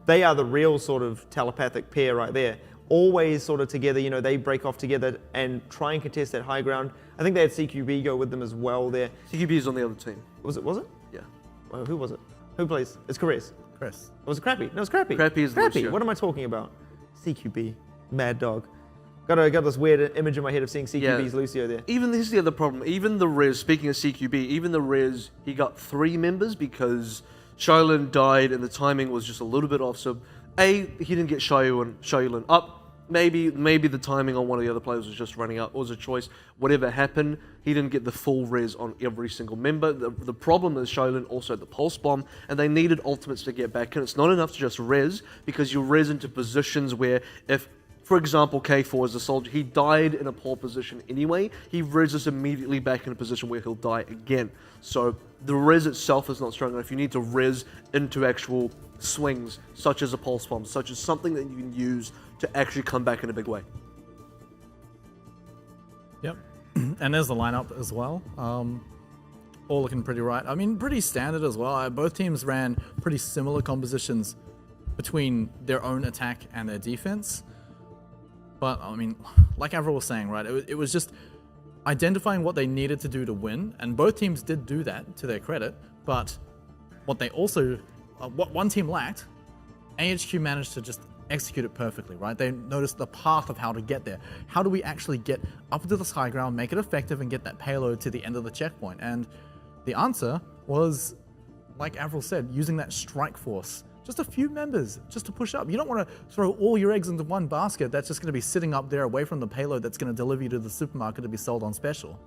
They are the real sort of telepathic pair right there. Always sort of together, they break off together and try and contest that high ground. I think they had CQB go with them as well there.
CQB is on the other team.
Was it?
Yeah.
Well, who was it? Who plays? It's Chris.
Chris.
Was it Crappy? No, it's Crappy.
Crappy is
Crappy.
Lucio.
What am I talking about? CQB. Mad Dog. Got this weird image in my head of seeing CQB's Lucio there.
Even this is the other problem. Even the Rez, speaking of CQB, even the Rez, he got 3 members because Shaolin died and the timing was just a little bit off. So, he didn't get Shaolin up. Maybe the timing on one of the other players was just running up. It was a choice. Whatever happened, he didn't get the full res on every single member. The problem is Shaolin also had the pulse bomb, and they needed ultimates to get back in. It's not enough to just res, because you res into positions where if, for example, K4 is a soldier, he died in a poor position anyway, he reses immediately back in a position where he'll die again. So the res itself is not strong enough. You need to res into actual swings, such as a pulse bomb, such as something that you can use to actually come back in a big way.
Yep. And there's the lineup as well. All looking pretty right. I mean, pretty standard as well. Both teams ran pretty similar compositions between their own attack and their defense. But, I mean, like Avril was saying, right, it was just identifying what they needed to do to win, and both teams did do that, to their credit, but what they also, what one team lacked, AHQ managed to just execute it perfectly, right? They noticed the path of how to get there. How do we actually get up to this high ground, make it effective, and get that payload to the end of the checkpoint? And the answer was, like Avril said, using that strike force. Just a few members, just to push up. You don't want to throw all your eggs into one basket that's just going to be sitting up there away from the payload that's going to deliver you to the supermarket to be sold on special.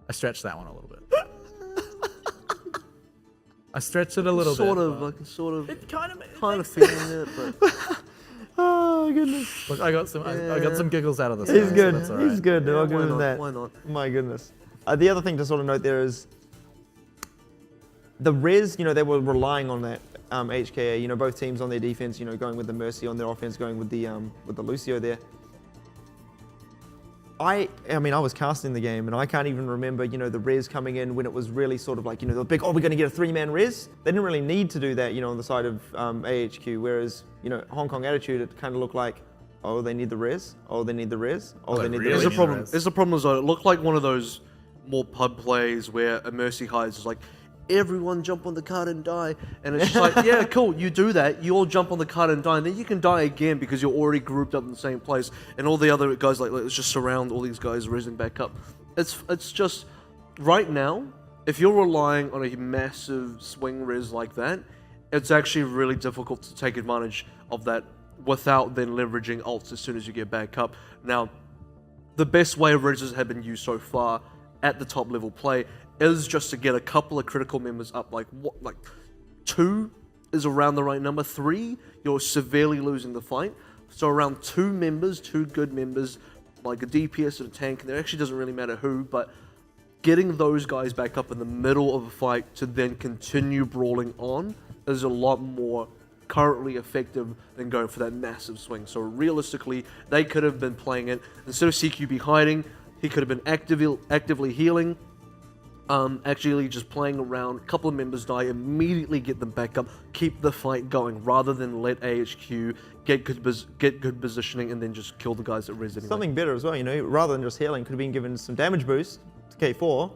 I stretched that one a little bit. I stretched it a little bit.
Sort of.
It kind of
feeling it, but
Oh goodness.
look, I got some giggles out of this.
He's
guy,
good.
So that's all right.
He's good. I'll give him that.
Why not?
My goodness. The other thing to sort of note there is the res. They were relying on that HKA. Both teams on their defense. Going with the Mercy, on their offense going with the Lucio there. I mean, I was casting the game, and I can't even remember, the res coming in when it was really sort of like, the big, we're going to get a 3-man res. They didn't really need to do that, on the side of AHQ, whereas, Hong Kong Attitude, it kind of looked like, oh, they need the res. Oh, they need the res. Oh, they need the res.
There's a problem. There's a problem as well. It looked like one of those more pub plays where a Mercy hides is like, everyone jump on the cart and die. And it's just like, yeah, cool, you do that, you all jump on the cart and die, and then you can die again because you're already grouped up in the same place, and all the other guys, like let's just surround all these guys rising back up. It's just, right now, if you're relying on a massive swing res like that, it's actually really difficult to take advantage of that without then leveraging ults as soon as you get back up. Now, the best way reses have been used so far at the top level play is just to get a couple of critical members up, like 2 is around the right number. 3, you're severely losing the fight. So around 2 members, 2 good members, like a DPS and a tank, and it actually doesn't really matter who, but getting those guys back up in the middle of a fight to then continue brawling on is a lot more currently effective than going for that massive swing. So realistically, they could have been playing it, instead of CQB hiding, he could have been actively healing, actually just playing around, a couple of members die, immediately get them back up, keep the fight going, rather than let AHQ get good positioning and then just kill the guys that res anyway.
Something better as well, you know, rather than just healing, could have been given some damage boost to K4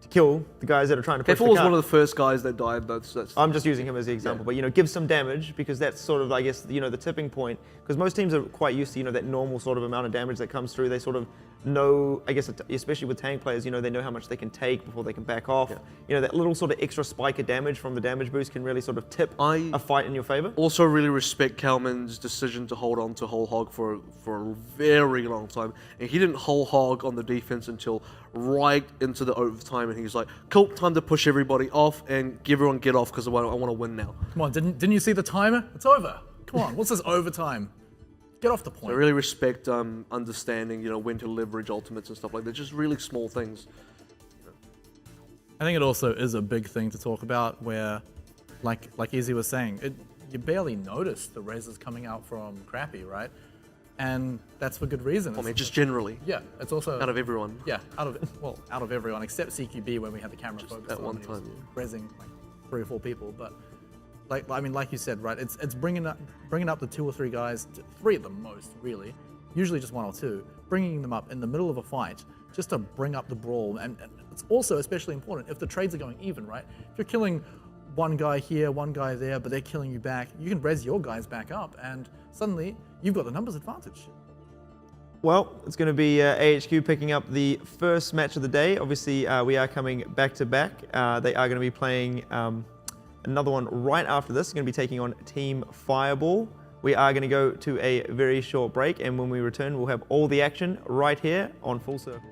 to kill the guys that are trying to push
K4
the
was
cut.
one of the first guys that died. That's
I'm just using him as the example, but you know, give some damage, because that's sort of, I guess, you know, the tipping point. Because most teams are quite used to, you know, that normal sort of amount of damage that comes through. They sort of know, I guess, especially with tank players, you know, they know how much they can take before they can back off.
Yeah.
You know, that little sort of extra spike of damage from the damage boost can really sort of tip a fight in your favor.
Also really respect Kalman's decision to hold on to whole hog for a very long time, and he didn't whole hog on the defense until right into the overtime, and he's like, cool, time to push everybody off and everyone get off, because I want to win now.
Come on, didn't you see the timer? It's over. Come on, what's this overtime? Get off the
So I
point.
really respect understanding, you know, when to leverage ultimates and stuff like that. Just really small things.
I think it also is a big thing to talk about where, like Izzy was saying, you barely notice the reses coming out from Crappy, right? And that's for good reason.
I mean, just generally,
Yeah, it's also...
out of everyone.
Yeah, out of everyone, except CQB when we had the camera focused
at
on
one
him, he was
time,
rezzing like 3 or 4 people, but like you said, right? It's bringing up the 2 or 3 guys, 3 at the most, really. Usually just 1 or 2, bringing them up in the middle of a fight just to bring up the brawl, and it's also especially important if the trades are going even, right? If you're killing one guy here, one guy there, but they're killing you back, you can res your guys back up, and suddenly you've got the numbers advantage.
Well, it's going to be AHQ picking up the first match of the day. Obviously, we are coming back to back. They are going to be playing another one right after this. It's going to be taking on Team Fireball. We are going to go to a very short break, and when we return, we'll have all the action right here on Full Circle.